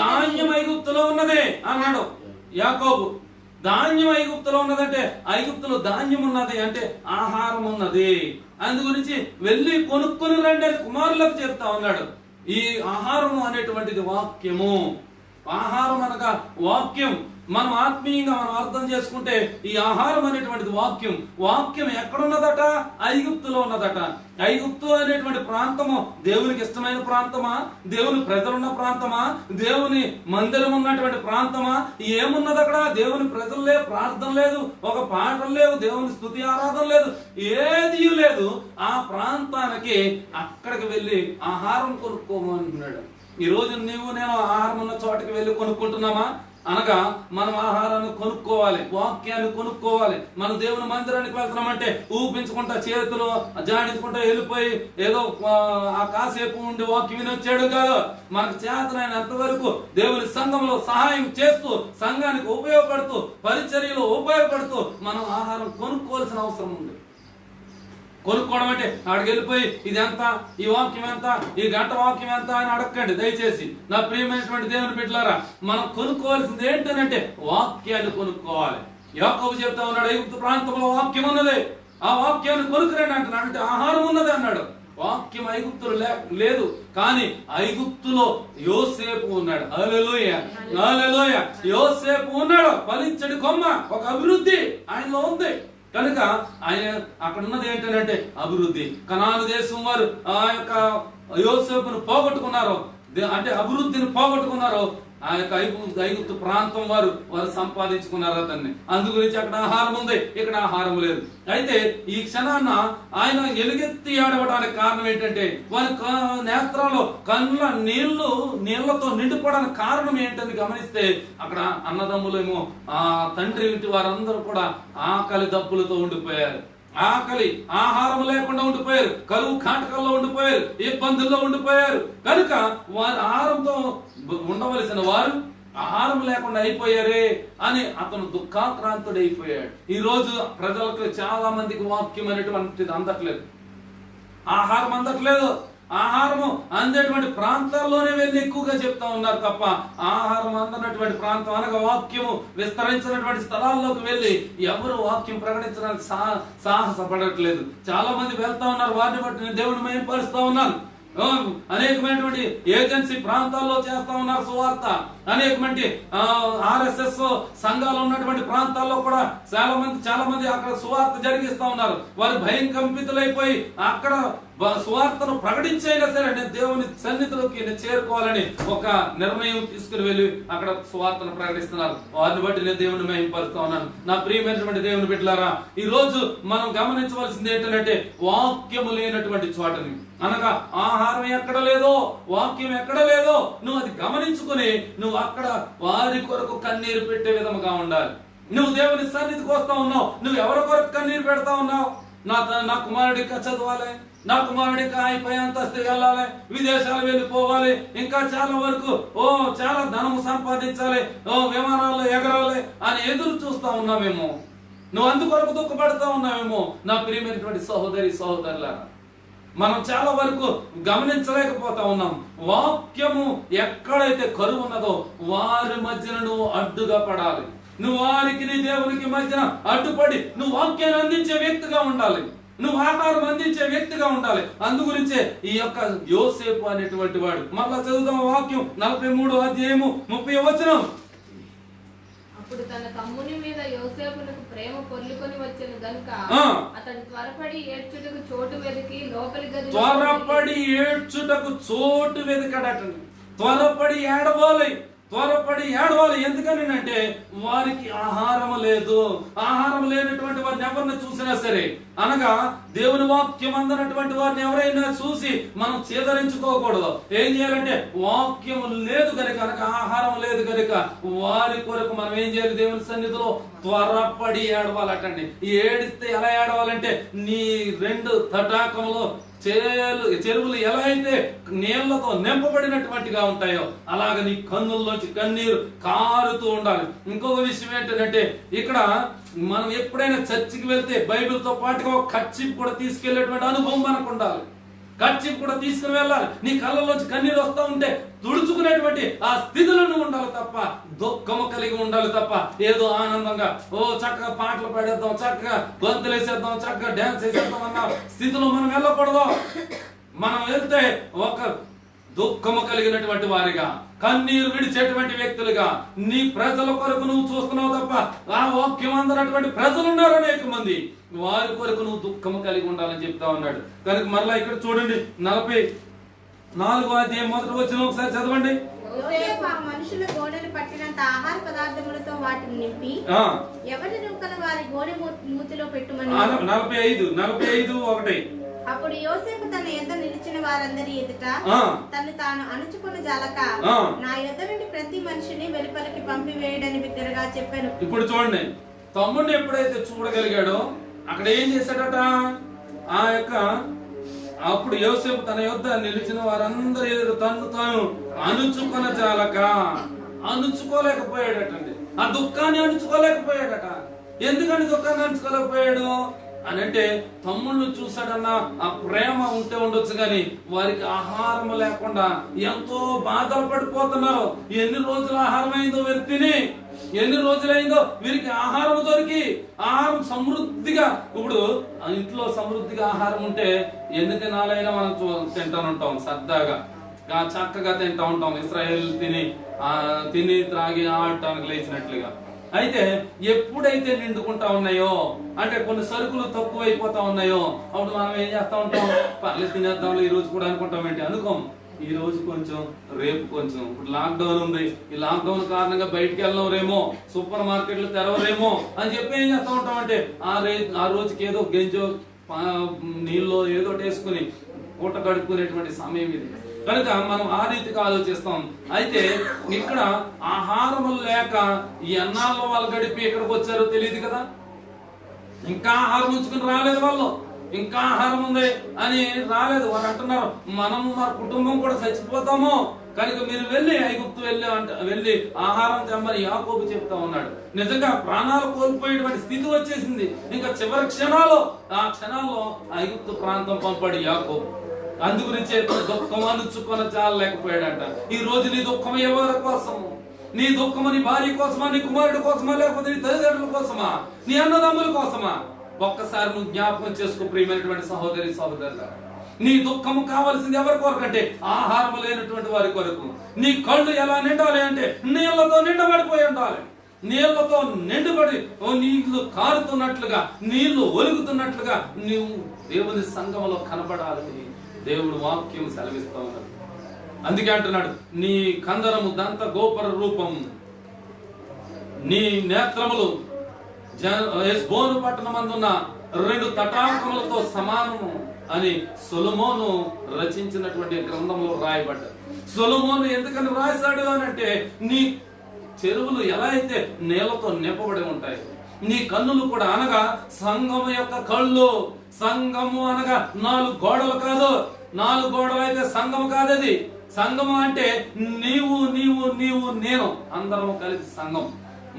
ధాన్యం ఐగుప్తులో ఉన్నదే అన్నాడు యాకోబు. ధాన్యం ఐగుప్తులో ఉన్నదంటే ఐగుప్తులో ధాన్యం ఉన్నది అంటే ఆహారం ఉన్నది. అందు గురించి వెళ్ళి కొనుక్కొని రండి అని కుమారులకు చెప్తా ఉన్నాడు. ఈ ఆహారము అనేటువంటిది వాక్యము. ఆహారం అనగా వాక్యం. మనం ఆత్మీయంగా మనం అర్థం చేసుకుంటే ఈ ఆహారం అనేటువంటిది వాక్యం. వాక్యం ఎక్కడున్నదట? ఐగుప్తులో ఉన్నదట. ఐగుప్తు అనేటువంటి ప్రాంతము దేవునికి ఇష్టమైన ప్రాంతమా? దేవుని ప్రజలున్న ప్రాంతమా? దేవుని మందిరం ఉన్నటువంటి ప్రాంతమా? ఏమున్నది అక్కడ? దేవుని ప్రజలు లేవు, ప్రార్థన లేదు, ఒక పాటలు లేవు, దేవుని స్తుతి ఆరాధన లేదు, ఏది లేదు. ఆ ప్రాంతానికి అక్కడికి వెళ్ళి ఆహారం కొనుక్కోమంటున్నాడు. ఈ రోజు నేను ఆహారం ఉన్న చోటకి వెళ్ళి కొనుక్కుంటున్నామా? అనగా మనం ఆహారాన్ని కొనుక్కోవాలి, వాక్యాన్ని కొనుక్కోవాలి. మనం దేవుని మందిరానికి వెళ్తున్నామంటే ఊపించుకుంటా చేతులు జాడించుకుంటా వెళ్ళిపోయి ఏదో ఆ కాసేపు ఉండి వాక్యం వినొచ్చాడు కాదు. మనకు చేతనైనంత వరకు దేవుని సంఘంలో సహాయం చేస్తూ, సంఘానికి ఉపయోగపడుతూ, పరిచర్యలో ఉపయోగపడుతూ మనం ఆహారం కొనుక్కోవాల్సిన అవసరం ఉంది. కొనుక్కోవడం అంటే ఆడికి వెళ్ళిపోయి ఇది ఎంత, ఈ వాక్యం ఎంత, ఈ గంట వాక్యం ఎంత అని అడగండి దయచేసి. నా ప్రియమైనటువంటి దేవుని బిడ్డలారా, మనం కొనుక్కోవాల్సింది ఏంటంటే వాక్యాన్ని కొనుక్కోవాలి. యాకోబు చెప్తా ఉన్నాడు, ఐగుప్తు ప్రాంతంలో వాక్యం ఉన్నది, ఆ వాక్యాన్ని కొనుక్కురండి అంటున్నాడు. అంటే ఆహారం ఉన్నది అన్నాడు. వాక్యం ఐగుప్తులు లేదు, కానీ ఐగుప్తులో యోసేపు ఉన్నాడు. హల్లెలూయా, హల్లెలూయా. యోసేపు ఉన్నాడు. ఫలించడి కొమ్మ, ఒక అభివృద్ధి ఆయనలో ఉంది. కనుక ఆయన అక్కడ ఉన్నది ఏంటంటే అభివృద్ధి. కనాను దేశం వారు ఆ యొక్క యోసేపును పోగొట్టుకున్నారు, అంటే అభివృద్ధిని పోగొట్టుకున్నారు. ఆ యొక్క ఐగుప్తు ప్రాంతం వారు సంపాదించుకున్నారు అతన్ని. అందు గురించి అక్కడ ఆహారం ఉంది, ఇక్కడ ఆహారం లేదు. అయితే ఈ క్షణాన ఆయన ఎలుగెత్తి ఆడవడానికి కారణం ఏంటంటే వారి నేత్రాల్లో కళ్ళ నీళ్లతో నిండిపోవడానికి కారణం ఏంటని గమనిస్తే అక్కడ అన్నదమ్ములేమో ఆ తండ్రి ఇంటి వారందరూ కూడా ఆకలి దప్పులతో ఉండిపోయారు. ఆకలి, ఆహారం లేకుండా ఉండిపోయారు, కరువు కాటకాల్లో ఉండిపోయారు, ఇబ్బందుల్లో ఉండిపోయారు. కనుక వారు ఆహారంతో ఉండవలసిన వారు ఆహారం లేకుండా అయిపోయారే అని అతను దుఃఖాక్రాంతుడు అయిపోయాడు. ఈ రోజు ప్రజలకు చాలా మందికి వాక్యం అనేటువంటిది అందట్లేదు, ఆహారం అందట్లేదు. ఆహారము అందేటువంటి ప్రాంతాల్లోనే వెళ్ళి ఎక్కువగా చెప్తా ఉన్నారు తప్ప ఆహారం అందనటువంటి ప్రాంతం అనగా వాక్యము విస్తరించినటువంటి స్థలాల్లోకి వెళ్ళి ఎవరు వాక్యం ప్రకటించడానికి సాహసపడట్లేదు. చాలా మంది వెళ్తా ఉన్నారు, వారిని బట్టి నేను దేవుని మహిమపరుస్తా ఉన్నాను. అనేకమైనటువంటి ఏజెన్సీ ప్రాంతాల్లో చేస్తా ఉన్నారు సువార్త. అనేకమంది RSS సంఘాలు ఉన్నటువంటి ప్రాంతాల్లో కూడా చాలా మంది అక్కడ సువార్త జరిగిస్తా ఉన్నారు. వారు భయం కంపితులైపోయి అక్కడ సువార్తను ప్రకటించైనా సరే నేను దేవుని సన్నిధిలోకి నేను చేరుకోవాలని ఒక నిర్ణయం తీసుకుని వెళ్ళి అక్కడ సువార్తను ప్రకటిస్తున్నారు. వారిని బట్టి నేను దేవుని మహిమపరుస్తా ఉన్నాను. నా ప్రియమైనటువంటి దేవుని బిడ్డలారా, ఈ రోజు మనం గమనించవలసింది ఏంటంటే వాక్యము లేనటువంటి చోటని, అనగా ఆహారం ఎక్కడ లేదో, వాక్యం ఎక్కడ లేదో నువ్వు అది గమనించుకుని నువ్వు అక్కడ వారి కొరకు కన్నీరు పెట్టే విధముగా ఉండాలి. నువ్వు దేవుని సన్నిధికి వస్తా ఉన్నావు, నువ్వు ఎవరి కొరకు కన్నీరు పెడతా ఉన్నావు? నా కుమారుడికి చదవాలి, నా కుమారుడికి పై అంతస్తు వెళ్ళాలి, విదేశాలు వెళ్ళిపోవాలి, ఇంకా చాలా వరకు చాలా ధనము సంపాదించాలి, విమానాల్లో ఎగరాలి అని ఎదురు చూస్తా ఉన్నావేమో, నువ్వు అందుకొరకు దుఃఖపడతా ఉన్నావేమో. నా ప్రియమైనటువంటి సహోదరులారా, మనం చాలా వరకు గమనించలేకపోతా ఉన్నాం. వాక్యము ఎక్కడైతే కరువు ఉన్నదో వారి మధ్యన నువ్వు అడ్డుగా పడాలి. నువ్వు వారికి నీ దేవునికి మధ్యన అడ్డుపడి నువ్వు వాక్యాన్ని అందించే వ్యక్తిగా ఉండాలి, నువ్వు ఆహారం అందించే వ్యక్తిగా ఉండాలి. అందు గురించే ఈ యొక్క యోసేపు అనేటువంటి వాడు, మళ్ళా చదువుతాం వాక్యం 43వ అధ్యాయము 30వ వచనం. అప్పుడు తన తమ్ముని మీద యోసేపునకు ప్రేమ పొర్లుకొని వచ్చెను గనుక అతడు త్వరపడి ఏడ్చుటకు చోటు వెదికి లోపలి గది వెదికాడట. త్వరపడి ఏడవాలి. ఎందుకని అంటే వారికి ఆహారం లేదు. ఆహారం లేనటువంటి వారిని ఎవరిని చూసినా సరే, అనగా దేవుని వాక్యం అందనటువంటి వారిని ఎవరైనా చూసి మనం చేదరించుకోకూడదు. ఏం చేయాలంటే వాక్యం లేదు కనుక, ఆహారం లేదు కనుక వారి కొరకు మనం ఏం చేయాలి? దేవుని సన్నిధిలో త్వరపడి ఏడవాలటండి. ఏడిస్తే ఎలా ఏడవాలంటే నీ 2 తటాకంలో చెరువులు ఎలా అయితే నీళ్లతో నింపబడినటువంటిగా ఉంటాయో అలాగ నీ కన్నుల్లోంచి కన్నీరు కారుతూ ఉండాలి. ఇంకొక విషయం ఏంటంటే ఇక్కడ మనం ఎప్పుడైనా చర్చికి వెళ్తే బైబిల్తో పాటుగా ఒక కర్చీఫ్ కూడా తీసుకెళ్లేటువంటి అనుభవం మనకు ఉండాలి. కర్చీఫ్ కూడా తీసుకుని వెళ్ళాలి. నీ కళ్ళలోంచి కన్నీరు వస్తూ ఉంటే తుడుచుకునేటువంటి ఆ స్థితిలో నువ్వు ఉండాలి తప్ప, దుఃఖము కలిగి ఉండాలి తప్ప ఏదో ఆనందంగా చక్కగా పాటలు పాడేద్దాం, చక్కగా గొంతులు వేసేద్దాం, చక్కగా డ్యాన్స్ వేసేద్దాం అన్న స్థితిలో మనం వెళ్ళకూడదు. మనం వెళ్తే ఒక దుఃఖము కలిగినటువంటి వారిగా, కన్నీరు విడిచేటువంటి వ్యక్తులుగా నీ ప్రజల కొరకు నువ్వు చూస్తున్నావు తప్ప ఆ వాక్యం అందనటువంటి ప్రజలు ఉన్నారు అనేక మంది. వారి కొరకు నువ్వు దుఃఖము కలిగి ఉండాలని చెప్తా ఉన్నాడు. కనుక మరలా ఇక్కడ చూడండి 44వ అధ్యాయం 1వ వచనం ఒకసారి చదవండి. యోసేపు ఆ మనుషుల గోనెలు పట్టినంత ఆహార పదార్థములతో వాటిని నింపి ఎవరి నూకల వారి గోనె మూతిలో పెట్టుమని. 45:1. అప్పుడు యోసేపు తన యొద్ద నిలిచిన వారందరి ఎదుట తను తాను అణుచుకుని జాలక నా యొద్ద నుండి ప్రతి మనిషిని వెలుపలికి పంపివేయడని బిగ్గరగా చెప్పాను. ఇప్పుడు చూడండి, తమ్ముడిని ఎప్పుడైతే చూడగలిగాడో అక్కడ ఏం చేశాడట? ఆ యొక్క అప్పుడు యోసేపు తన యొద్ద నిలిచిన వారందరి ఎదుట తను తాను అణుచుకున్న జాలక, అణుచుకోలేకపోయాడటండి. ఆ దుఃఖాన్ని అణుచుకోలేకపోయాడట. ఎందుకని దుఃఖాన్ని అణుచుకోలేకపోయాడు అని అంటే, తమ్ముళ్ళు చూసాడన్న ఆ ప్రేమ ఉంటే ఉండొచ్చు కానీ వారికి ఆహారం లేకుండా ఎంతో బాధలు పడిపోతున్నారు. ఎన్ని రోజులు ఆహారం అయిందో వీరు తిని, ఎన్ని రోజులైందో వీరికి ఆహారం దొరికి, ఆహారం సమృద్ధిగా, ఇప్పుడు ఇంట్లో సమృద్ధిగా ఆహారం ఉంటే ఎన్ని దినాలైనా మనం తింటానుంటాం, సరదాగా చక్కగా తింటా ఉంటాం. ఇశ్రాయేల్ తిని త్రాగి ఆడటానికి లేచినట్లుగా. అయితే ఎప్పుడైతే నిండుకుంటా ఉన్నాయో, అంటే కొన్ని సరుకులు తక్కువైపోతా ఉన్నాయో, అప్పుడు మనం ఏం చేస్తా ఉంటాం? పర్లేదు తినేద్దాంలో ఈ రోజు కూడా అనుకుంటాం. ఏంటి అనుకోం, ఈ రోజు కొంచెం, రేపు కొంచెం. ఇప్పుడు లాక్డౌన్ ఉంది, ఈ లాక్డౌన్ కారణంగా బయటికి వెళ్ళరేమో, సూపర్ మార్కెట్లు తెరవరేమో అని చెప్పి ఏం చేస్తా ఉంటాం అంటే ఆ రోజుకి ఏదో గెంజో నీళ్ళు ఏదో వేసుకుని పూట గడుపుకునేటువంటి సమయం ఇది. కనుక మనం ఆ రీతిగా ఆలోచిస్తాం. అయితే ఇక్కడ ఆహారం లేక ఎన్నాళ్ళు వాళ్ళు గడిపి ఎక్కడికి వచ్చారో తెలియదు కదా. ఇంకా ఆహారం ఉంచుకుని రాలేదు వాళ్ళు, ఇంకా ఆహారం ఉంది అని రాలేదు. వాళ్ళు అంటున్నారు, మనం మా కుటుంబం కూడా చచ్చిపోతాము, కనుక మీరు వెళ్ళి ఐగుప్తు వెళ్ళి ఆహారం తెమ్మని యాకోబు చెప్తా ఉన్నాడు. నిజంగా ప్రాణాలు కోల్పోయేటువంటి స్థితి వచ్చేసింది. ఇంకా చివరి క్షణాల్లో ఐగుప్తు ప్రాంతం పంపాడు యాకోబు. అందుగురించి దుఃఖం అణుచుకొని చాలలేకపోయాడంట. ఈ రోజు నీ దుఃఖం ఎవరి కోసము? నీ దుఃఖము నీ భార్య కోసమా, నీ కుమారుడి కోసమా, లేకపోతే నీ తల్లిదండ్రుల కోసమా, నీ అన్నదమ్ముల కోసమా? ఒక్కసారి నువ్వు జ్ఞాపకం చేసుకో ప్రియమైనటువంటి సహోదరి సహోదరుల. నీ దుఃఖము కావాల్సింది ఎవరి కొరకంటే ఆహారం లేనటువంటి వారి కొరకు. నీ కళ్ళు ఎలా నిండాలి అంటే నీళ్లతో నిండబడిపోయి ఉండాలి. నీళ్లతో నిండుబడి నీళ్లు కారుతున్నట్లుగా, నీళ్లు ఒలుగుతున్నట్లుగా నీవు దేవుని సంఘంలో కనబడాలి. దేవుడు వాక్యం సెలవిస్తా ఉన్నాడు. అందుకే అంటున్నాడు, నీ కందరము దంత గోపుర రూపం, నీ నేత్రములు హెష్బోను పట్టణమందున్న 2 తటాకములతో సమానము అని సొలొమోను రచించినటువంటి గ్రంథంలో రాయబడ్డాడు. సొలొమోను ఎందుకని రాశాడు అని అంటే, నీ చెరువులు ఎలా అయితే నీళ్లతో నింపబడి ఉంటాయి, నీ కన్నులు కూడా, అనగా సంఘము యొక్క కళ్ళు. సంఘము అనగా 4 గోడలు కాదు. 4 గోడలు అయితే సంఘము కాదది. సంఘము అంటే నీవు నేను అందరము కలిసి సంఘం.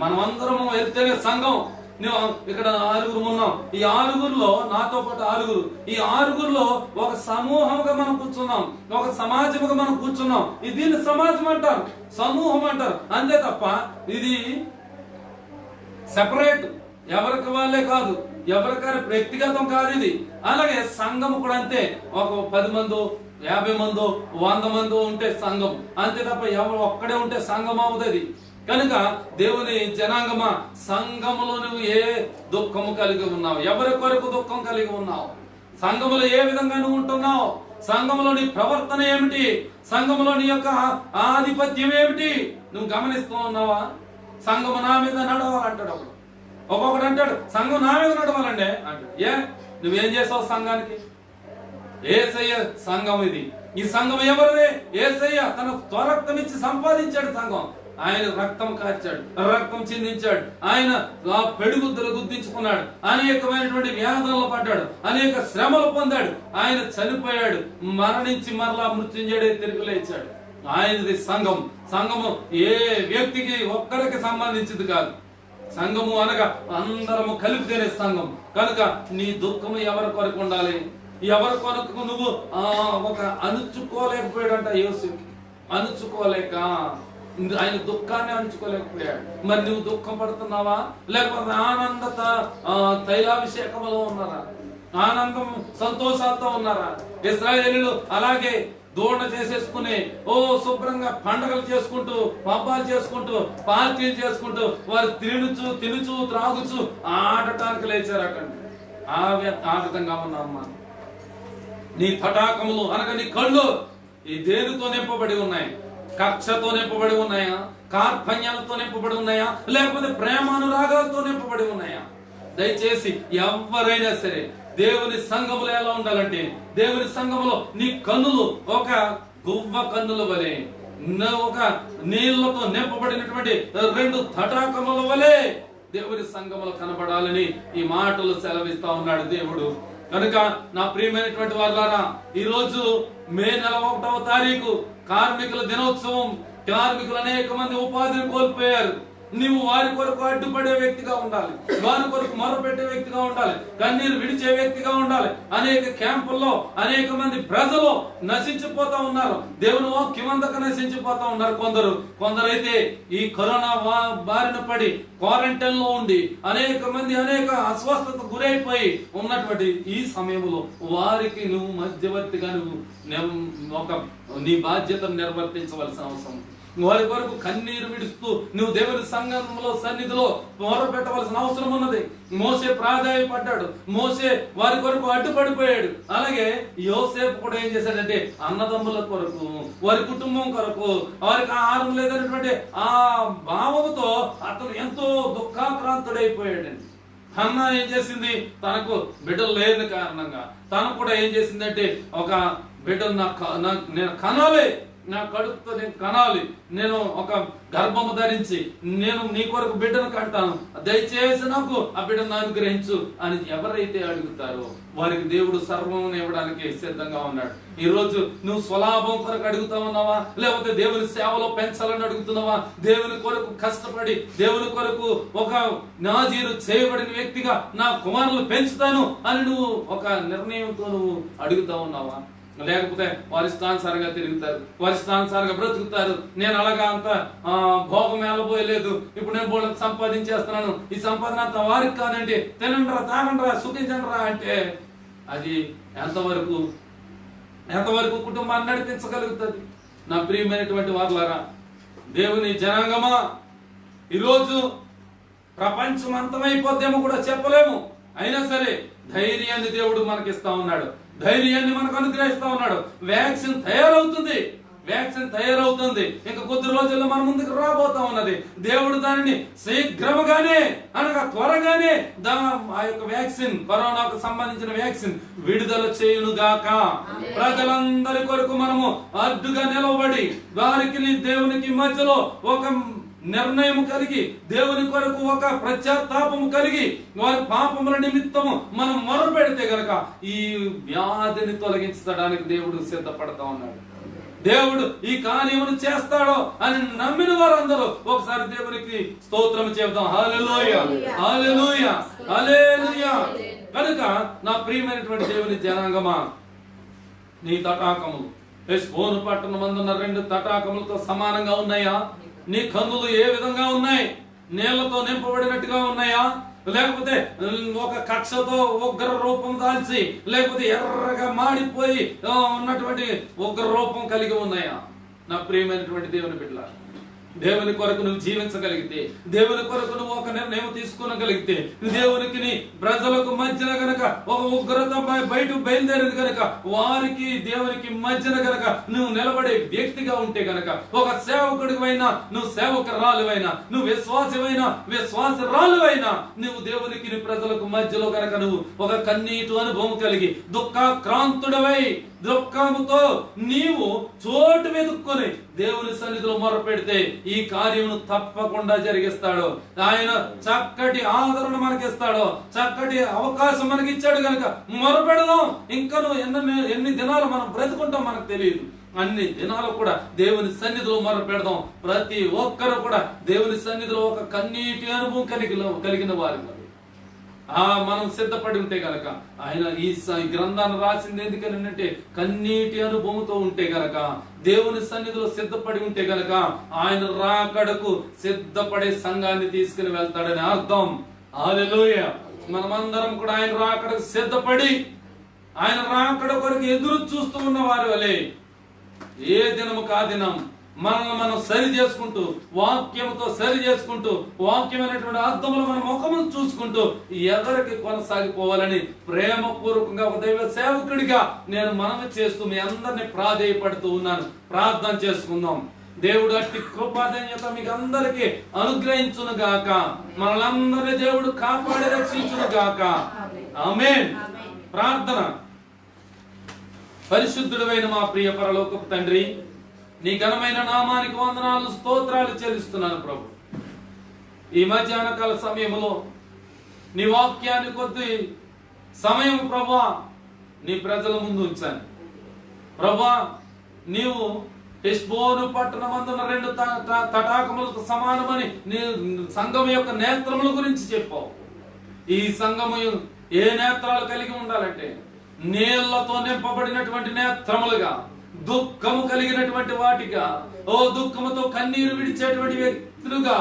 మనం అందరము వెళ్తేనే సంఘం. ఇక్కడ 6 ఉన్నాం. ఈ 6లో నాతో పాటు 6, ఈ 6లో ఒక సమూహంగా మనం కూర్చున్నాం, ఒక సమాజముగా మనం కూర్చున్నాం. దీన్ని సమాజం అంటారు, సమూహం అంటారు. అంతే తప్ప ఇది సెపరేట్, ఎవరికి వాళ్ళే కాదు, ఎవరికారి వ్యక్తిగతం కాదు ఇది. అలాగే సంఘం కూడా అంతే. ఒక 10 మందో 50 మందో 100 మందో ఉంటే సంఘం, అంతే తప్ప ఎవరు ఒక్కడే ఉంటే సంఘం అవుతుంది. కనుక దేవుని జనాంగమా, సంఘములో నువ్వు ఏ దుఃఖము కలిగి ఉన్నావు, ఎవరి కొరకు దుఃఖం కలిగి ఉన్నావు, సంఘములో ఏ విధంగా నువ్వు ఉంటున్నావు, సంఘములో నీ ప్రవర్తన ఏమిటి, సంఘములో నీ యొక్క ఆధిపత్యం ఏమిటి నువ్వు గమనిస్తూ ఉన్నావా? సంఘము నా మీద నడవాలంటాడు ఒకడు, ఒక్కొక్కడు అంటాడు సంఘం నా మీద నడవాలండి అంటాడు. నువ్వేం చేసావు సంఘానికి? యేసయ్య సంఘం ఇది. ఈ సంఘం ఎవరిది? యేసయ్య తన స్వరక్తం ఇచ్చి సంపాదించాడు సంఘం. ఆయన రక్తం కార్చాడు, రక్తం చిందించాడు, ఆయన పెడుగుద్దలు గుద్దించుకున్నాడు, అనేకమైనటువంటి వ్యాధులను పడ్డాడు, అనేక శ్రమలు పొందాడు, ఆయన చనిపోయాడు, మరణించి మరలా మృత్యుంజయుడే తిరిగి లేచాడు. ఆయనది సంఘం. సంఘము ఏ వ్యక్తికి ఒక్కరికి సంబంధించింది కాదు. సంఘము అనగా అందరము కలిపితేనే సంఘం. కనుక నీ దుఃఖము ఎవరి కొరకు ఉండాలి? ఎవరి కొరకు నువ్వు ఒక అణుచుకోలేకపోయాడంట యోసేపు. అణుచుకోలేక ఆయన దుఃఖాన్ని అణుచుకోలేకపోయాడు. మరి నువ్వు దుఃఖం పడుతున్నావా, లేకపోతే ఆనంద తైలాభిషేకంలో ఉన్నారా, ఆనందం సంతోషాలతో ఉన్నారా? ఇశ్రాయేలీయులు అలాగే దూడ చేసేసుకుని శుభ్రంగా పండగలు చేసుకుంటూ, పబ్బాలు చేసుకుంటూ, పార్టీలు చేసుకుంటూ వారు తినుచు త్రాగుచు ఆడటానికి లేచారు. అక్కడ ఆ విధంగా ఉన్నామమ్మా. నీ తటాకములు అనగా నీ కళ్ళు ఈ దేనితో నింపబడి ఉన్నాయి? కక్షతో నింపబడి ఉన్నాయా? కార్పణ్యాలతో నింపబడి ఉన్నాయా? లేకపోతే ప్రేమానురాగాలతో నింపబడి ఉన్నాయా? దయచేసి ఎవరైనా సరే దేవుని సంఘములో ఎలా ఉండాలంటే, దేవుని సంఘములో నీ కన్నులు ఒక గువ్వ కన్నుల వలె, ఒక నీళ్లతో నింపబడినటువంటి 2 తటాకముల వలె దేవుని సంఘములో కనబడాలని ఈ మాటలు సెలవిస్తా ఉన్నాడు దేవుడు. కనుక నా ప్రియమైనటువంటి వారులారా, ఈ రోజు మే నెల 1వ తారీఖు కార్మికుల దినోత్సవం. కార్మికులు అనేక మంది ఉపాధిని కోల్పోయారు. నీవు వారి కొరకు అడ్డుపడే వ్యక్తిగా ఉండాలి, వారి కొరకు మొరపెట్టే వ్యక్తిగా ఉండాలి, కన్నీరు విడిచే వ్యక్తిగా ఉండాలి. అనేక క్యాంపుల్లో అనేక మంది ప్రజలు నశించిపోతా ఉన్నారు, దేవుని వాక్యమందక నశించిపోతా ఉన్నారు. కొందరైతే ఈ కరోనా బారిన పడి క్వారంటైన్ లో ఉండి అనేక మంది అనేక అస్వస్థత గురైపోయి ఉన్నటువంటి ఈ సమయంలో వారికి నువ్వు మధ్యవర్తిగా నీ బాధ్యతను నిర్వర్తించవలసిన అవసరం. వారి కొరకు కన్నీరు విడుస్తూ నువ్వు దేవుని సంఘంలో సన్నిధిలో మొరపెట్టవలసిన అవసరం ఉన్నది. మోసే ప్రాధాయపడ్డాడు, మోసే వారి కొరకు అడ్డుపడిపోయాడు. అలాగే యోసేపు కూడా ఏం చేశాడంటే అన్నదమ్ముల కొరకు, వారి కుటుంబం కొరకు, వారికి ఆహారం లేదనేటువంటి ఆ భావంతో అతను ఎంతో దుఃఖాక్రాంతుడైపోయాడండి. హన్నా ఏం చేసింది? తనకు బిడ్డలు లేని కారణంగా తను కూడా ఏం చేసిందంటే ఒక బిడ్డను నేను కనాలి, నా కడుపుతో నేను కనాలి, నేను ఒక గర్భము ధరించి నేను నీ కొరకు బిడ్డను కంటాను, దయచేసి నాకు ఆ బిడ్డను అనుగ్రహించు అని ఎవరైతే అడుగుతారో వారికి దేవుడు సర్వం ఇవ్వడానికి సిద్ధంగా ఉన్నాడు. ఈ రోజు నువ్వు స్వలాభం కొరకు అడుగుతా ఉన్నావా? లేకపోతే దేవుని సేవలో పెంచాలని అడుగుతున్నావా? దేవుని కొరకు కష్టపడి దేవుని కొరకు ఒక నాజీరు చేయబడిన వ్యక్తిగా నా కుమారులు పెంచుతాను అని నువ్వు ఒక నిర్ణయంతో నువ్వు అడుగుతా ఉన్నావా? లేకపోతే వారి ఇష్టానుసారంగా తిరుగుతారు, వారి ఇష్టానుసారంగా బ్రతుకుతారు. నేను అలాగా అంత భోగం వెళ్ళబోయలేదు, ఇప్పుడు నేను బోళ్ళ సంపాదించేస్తున్నాను, ఈ సంపాదన అంతా వారికి కాదండి, తినండిరా, తాగండిరా, సుఖించండిరా అంటే అది ఎంతవరకు కుటుంబాన్ని నడిపించగలుగుతుంది? నా ప్రియమైనటువంటి వారులారా, దేవుని జనాంగమా, ఈరోజు ప్రపంచం అంతమైపోద్దేమో కూడా చెప్పలేము. అయినా సరే ధైర్యాన్ని దేవుడు మనకిస్తా ఉన్నాడు, ధైర్యాన్ని మనకు అనుగ్రహిస్తా ఉన్నాడు. వ్యాక్సిన్ తయారవుతుంది, ఇంకా కొద్ది రోజుల్లో మన ముందుకు రాబోతా ఉన్నది. దేవుడు దానిని శీఘ్రముగానే అనగా త్వరగానే ఆ యొక్క వ్యాక్సిన్, కరోనాకు సంబంధించిన వ్యాక్సిన్ విడుదల చేయునుగాక. ప్రజలందరి కొరకు మనము అడ్డుగా నిలవబడి వారికి దేవునికి మధ్యలో ఒక నిర్ణయం కలిగి, దేవుని కొరకు ఒక ప్రత్యాతాపము కలిగి, వారి పాపముల నిమిత్తము మనం మొరపెడితే గనక ఈ వ్యాధిని తొలగించడానికి దేవుడు సిద్ధపడతా ఉన్నాడు. దేవుడు ఈ కార్యమును చేస్తాడో అని నమ్మిన వారందరూ ఒకసారి దేవునికి స్తోత్రం చెబుతాం. హల్లెలూయా, హల్లెలూయా, హల్లెలూయా. కనుక నా ప్రియమైనటువంటి దేవుని జనాంగమా, నీ తటాకములు హెష్బోను పట్టణమందున్న 2 తటాకములతో సమానంగా ఉన్నాయా? నీ కన్నులు ఏ విధంగా ఉన్నాయి? నీళ్లతో నింపబడినట్టుగా ఉన్నాయా? లేకపోతే ఒక కక్షతో ఉగ్ర రూపం దాల్చి, లేకపోతే ఎర్రగా మాడిపోయి ఉన్నటువంటి ఉగ్ర రూపం కలిగి ఉన్నాయా? నా ప్రియమైనటువంటి దేవుని బిడ్డలారా, దేవుని కొరకు నువ్వు జీవించగలిగితే, దేవుని కొరకు నువ్వు ఒక నిర్ణయం తీసుకోగలిగితే, దేవునికి నీ ప్రజలకు మధ్యన గనక ఒక ఉగ్రత బయట బయలుదేరింది కనుక, వారికి దేవునికి మధ్యన గనక నువ్వు నిలబడే వ్యక్తిగా ఉంటే గనక, ఒక సేవకుడివైనా నువ్వు సేవకురాలువైనా, నువ్వు విశ్వాసరాలువైనా, నువ్వు దేవునికి నీ ప్రజలకు మధ్యలో గనక నువ్వు ఒక కన్నీటి అనుభవం కలిగి దుఃఖాక్రాంతుడవై దుఃఖముతో నీవు చోటు వెతుక్కొని దేవుని సన్నిధిలో మొరపెడితే ఈ కార్యమును తప్పకుండా జరిగిస్తాడు. ఆయన చక్కటి ఆదరణ మనకిస్తాడు, చక్కటి అవకాశం మనకి ఇచ్చాడు కనుక మొరపెడదాం. ఇంకా ఎన్ని దినాలు మనం బ్రతుకుంటాం మనకు తెలియదు. అన్ని దినాలు కూడా దేవుని సన్నిధిలో మొరపెడదాం. ప్రతి ఒక్కరు కూడా దేవుని సన్నిధిలో ఒక కన్నీటి అనుభవం కలిగిన వారు మనం సిద్ధపడి ఉంటే గనక, ఆయన ఈ గ్రంథాన్ని రాసింది ఎందుకనంటే కన్నీటి అనుభవంతో ఉంటే గనక, దేవుని సన్నిధిలో సిద్ధపడి ఉంటే గనక ఆయన రాకడకు సిద్ధపడే సంఘాన్ని తీసుకుని వెళ్తాడని అర్థం. హల్లెలూయా. మనమందరం కూడా ఆయన రాకడకు సిద్ధపడి ఆయన రాకడ కొరకు ఎదురు చూస్తూ ఉన్న వారి వలె ఏ దినము కా దినం మనల్ని మనం సరి చేసుకుంటూ, వాక్యంతో సరి చేసుకుంటూ, వాక్యమైనటువంటి అర్థములు మన ముఖమును చూసుకుంటూ ఎదరికి కొనసాగిపోవాలని ప్రేమపూర్వకంగా ఒక దైవ సేవకుడిగా నేను మనవి చేస్తూ మీ అందరినీ ప్రాధేయపడుతూ ఉన్నాను. ప్రార్థన చేసుకుందాం. దేవుడు అట్టి కృపాధన్యత మీకు అందరికీ అనుగ్రహించును గాక. మనలందరినీ దేవుడు కాపాడి రక్షించును గాక. ఆమేన్. ప్రార్థన. పరిశుద్ధుడైన మా ప్రియ పరలోకపు తండ్రి, నీ ఘనమైన నామానికి వందనాలు, స్తోత్రాలు చెల్లిస్తున్నాను ప్రభు. ఈ మధ్యాహ్న కాల సమయంలో నీ వాక్యాన్ని కొద్ది సమయం ప్రభా నీ ప్రజల ముందు ఉంచాను ప్రభా. నీవు హెష్బోను పట్టణమందున్న 2 తటాకములకు సమానమని నీ సంఘం యొక్క నేత్రముల గురించి చెప్పావు. ఈ సంఘము ఏ నేత్రాలు కలిగి ఉండాలంటే నీళ్లతో నింపబడినటువంటి నేత్రములుగా, దుఃఖము కలిగినటువంటి వాటిగా, ఓ దుఃఖముతో కన్నీరు విడిచేటువంటి వ్యక్తులుగా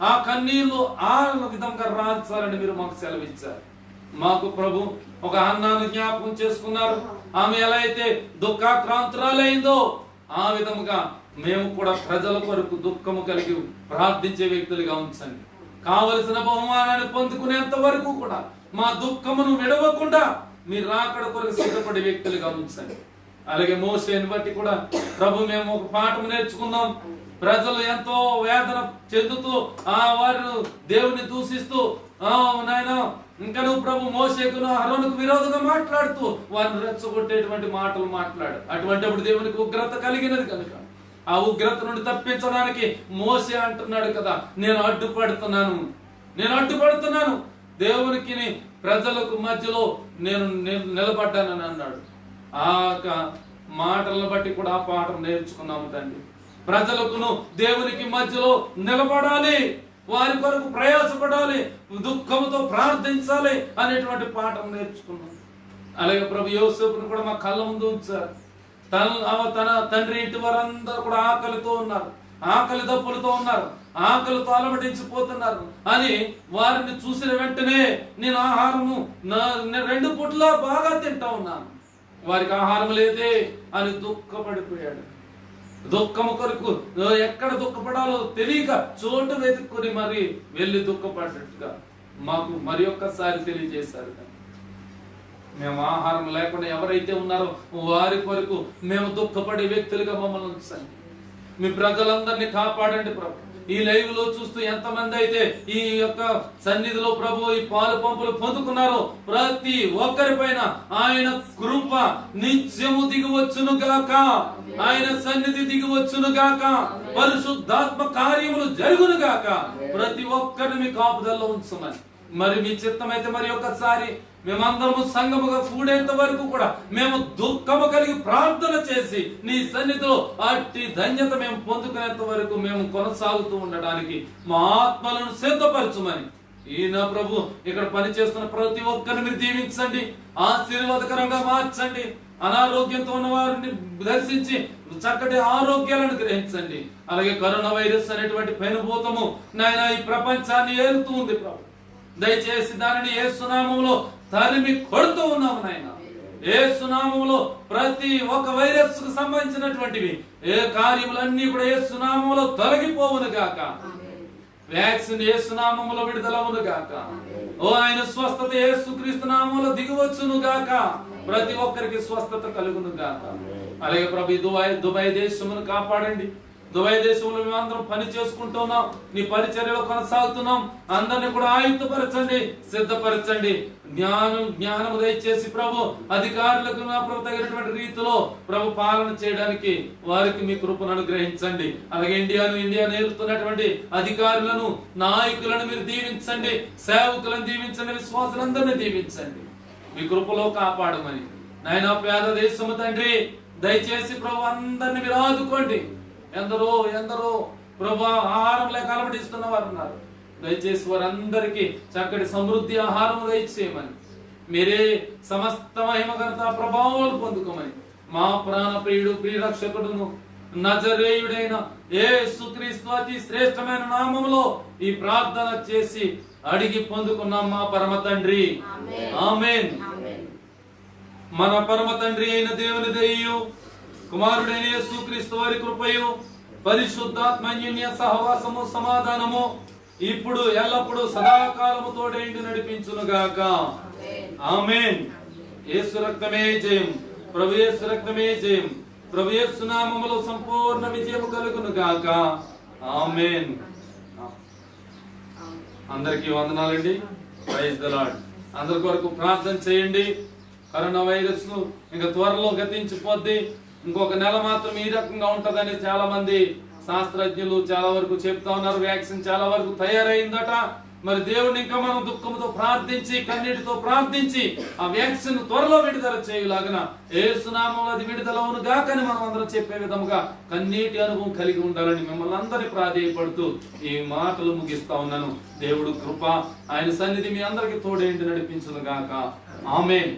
ఆ కన్నీళ్లు ఆ విధంగా రాల్చాలని మీరు మాకు సెలవిచ్చారు. మాకు ప్రభు ఒక హన్నాను జ్ఞాపకం చేసుకున్నారు. ఆమె ఎలా అయితే దుఃఖాక్రాంతురాలైందో ఆ విధముగా మేము కూడా ప్రజల కొరకు దుఃఖము కలిగి ప్రార్థించే వ్యక్తులుగా ఉంచండి. కావలసిన బహుమానాన్ని పొందుకునేంత వరకు కూడా మా దుఃఖమును విడవకుండా మీరు రాకడ కొరకు సిద్ధపడే వ్యక్తులుగా ఉంచండి. అలాగే మోషేని బట్టి కూడా ప్రభు మేము ఒక పాఠం నేర్చుకున్నాం. ప్రజలు ఎంతో వేదన చెందుతూ వారు దేవుని దూషిస్తూ నాయన ఇంకా నువ్వు ప్రభు మోషేకును అహరోనుకు విరోధంగా మాట్లాడుతూ వారిని రెచ్చగొట్టేటువంటి మాటలు మాట్లాడు. అటువంటిప్పుడు దేవునికి ఉగ్రత కలిగినది కనుక ఆ ఉగ్రత నుండి తప్పించడానికి మోషే అంటున్నాడు కదా, నేను అడ్డుపడుతున్నాను దేవునికి ప్రజలకు మధ్యలో నేను నిలబడ్డానని అన్నాడు. ఆ మాటలను బట్టి కూడా ఆ పాఠం నేర్చుకున్నాము తండ్రి. ప్రజలకును దేవునికి మధ్యలో నిలబడాలి, వారి కొరకు ప్రయాసపడాలి, దుఃఖంతో ప్రార్థించాలి అనేటువంటి పాఠం నేర్చుకున్నాం. అలాగే ప్రభు యోసేపును కూడా మా కళ్ళ ముందు ఉంచారు. తన తండ్రి ఇంటి వారందరూ కూడా ఆకలితో ఉన్నారు, ఆకలి దప్పులతో ఉన్నారు, ఆకలితో అలమటించిపోతున్నారు అని వారిని చూసిన వెంటనే నేను ఆహారము 2 పూట్ల బాగా తింటా ఉన్నాను, వారికి ఆహారం లేదే అని దుఃఖపడిపోయాడు. దుఃఖము కొరకు ఎక్కడ దుఃఖపడాలో తెలియక చోటు వెతుక్కుని మరి వెళ్ళి దుఃఖపడ్డట్టుగా మాకు మరి ఒక్కసారి తెలియజేశారు. మేము ఆహారం లేకుండా ఎవరైతే ఉన్నారో వారి కొరకు మేము దుఃఖపడే వ్యక్తులుగా మమ్మల్ని ఉంచండి. మీ ప్రజలందరినీ కాపాడండి ప్రభు. ఈ లైవ్ లో చూస్తూ ఎంతమంది అయితే ఈ యొక్క సన్నిధిలో ప్రభు ఈ పాలు పంపులు పొందుకున్నారో ప్రతి ఒక్కరి పైన ఆయన కృప నిత్యము దిగివచ్చును గాక, ఆయన సన్నిధి దిగివచ్చును గాక, పరిశుద్ధాత్మ కార్యములు జరుగును గాక. ప్రతి ఒక్కరిని మీ కాపుదల్లో ఉంచమని మరి మీ చిత్తమైతే మరి ఒక్కసారి మేమందరము సంఘముగా కూడేంత వరకు కూడా మేము దుఃఖము కలిగి ప్రార్థన చేసి నీ సన్నిధిలో అట్టి ధన్యత మేము పొందుకునేంత వరకు మేము కొనసాగుతూ ఉండడానికి మా ఆత్మలను సిద్ధపరచుమని ఈయన ప్రభు ఇక్కడ పనిచేస్తున్న ప్రతి ఒక్కరిని మీరు దీవించండి, ఆశీర్వాదకరంగా మార్చండి. అనారోగ్యంతో ఉన్న వారిని దర్శించి చక్కటి ఆరోగ్యాలను గ్రహించండి. అలాగే కరోనా వైరస్ అనేటువంటి పెనుభూతము నాయన ఈ ప్రపంచాన్ని ఏలుతూ ఉంది ప్రభు. దయచేసి దానిని యేసు నామములో తరిమి కొడుతూ ఉన్నాము నాయన. యేసు నామములో ప్రతి ఒక్క వైరస్ కు సంబంధించినటువంటివి ఏ కార్యములన్నీ కూడా యేసు నామములో తొలగిపోవును గాక. వ్యాక్సిన్ యేసు నామములో విడుదలవును గాక. ఓ ఆయన స్వస్థత యేసుక్రీస్తు నామములో దిగివచ్చును గాక. ప్రతి ఒక్కరికి స్వస్థత కలుగును గాక. అలాగే ప్రభు దుబాయ్ దేశమును కాపాడండి. దుబాయ్ దేశంలో మేమందరం పని చేసుకుంటున్నాం, నీ పరిచర్యలో కొనసాగుతున్నాం. అందరినీ కూడా ఆయుక్తపరచండి, సిద్ధపరచండి. జ్ఞానము దయచేసి ప్రభు అధికారులకు నా ప్రభు తగినటువంటి రీతిలో ప్రభు పాలన చేయడానికి వారికి మీ కృపను అనుగ్రహించండి. అలాగే ఇండియా నేర్పుతున్నటువంటి అధికారులను, నాయకులను మీరు దీవించండి, సేవకులను దీవించండి, విశ్వాసులందరినీ దీవించండి, మీ కృపలో కాపాడమని నాయన. పేద దేశము తండ్రి దయచేసి ప్రభు అందరినీ మీరు ఆదుకోండి. ఎందరో ప్రభు ఆహారం లేక అలమటిస్తున్న వారు ఉన్నారు. దయచేసి వారందరికీ చక్కటి సమృద్ధి ఆహారం దయచేయమని, మీరే సమస్త మహిమ ఘనత ప్రభావాలు పొందుకోమని మా ప్రాణ ప్రియుడు ప్రియరక్షకుడును నజరేయుడైన యేసుక్రీస్తు అతి శ్రేష్టమైన నామములో ఈ ప్రార్థన చేసి అడిగి పొందుకున్నాం మా పరమ తండ్రి. ఆమేన్. మన పరమ తండ్రి అయిన దేవుని దయయు కుమారుడైన యేసుక్రీస్తు వారి కృపయు పరిశుద్ధాత్మ అన్యోన్య సహవాసము సమాధానము ఇప్పుడు ఎల్లప్పుడు సదాకాలము తోడేండి నడిపించును గాక. ఆమేన్. యేసు రక్తమే జయం, ప్రభు యేసు రక్తమే జయం, ప్రభు యేసు నామములో సంపూర్ణ విజయం కలుగును గాక. ఆమేన్. అందరికీ వందనాలండి. Praise the lord. అందరి కొరకు ప్రార్థన చేయండి. కరోనా వైరస్ ఇంకా త్వరలో గతించిపోద్ది. ఇంకొక నెల మాత్రం ఈ రకంగా ఉంటదని చాలా మంది శాస్త్రజ్ఞులు చాలా వరకు చెప్తా ఉన్నారు. వ్యాక్సిన్ చాలా వరకు తయారైందట. మరి దేవుడిని ఇంకా మనం దుఃఖంతో ప్రార్థించి కన్నీటితో ప్రార్థించి ఆ వ్యాక్సిన్ త్వరలో విడుదల చేయలాగన యేసు నామములో అది విడుదల అవును గాకని మనం అందరం చెప్పే విధముగా కన్నీటి అనుభవం కలిగి ఉండాలని మిమ్మల్ని అందరినీ ప్రాధేయపడుతూ ఈ మాటలు ముగిస్తా ఉన్నాను. దేవుడు కృప ఆయన సన్నిధి మీ అందరికి తోడేంటి నడిపించును గాక. ఆమేన్.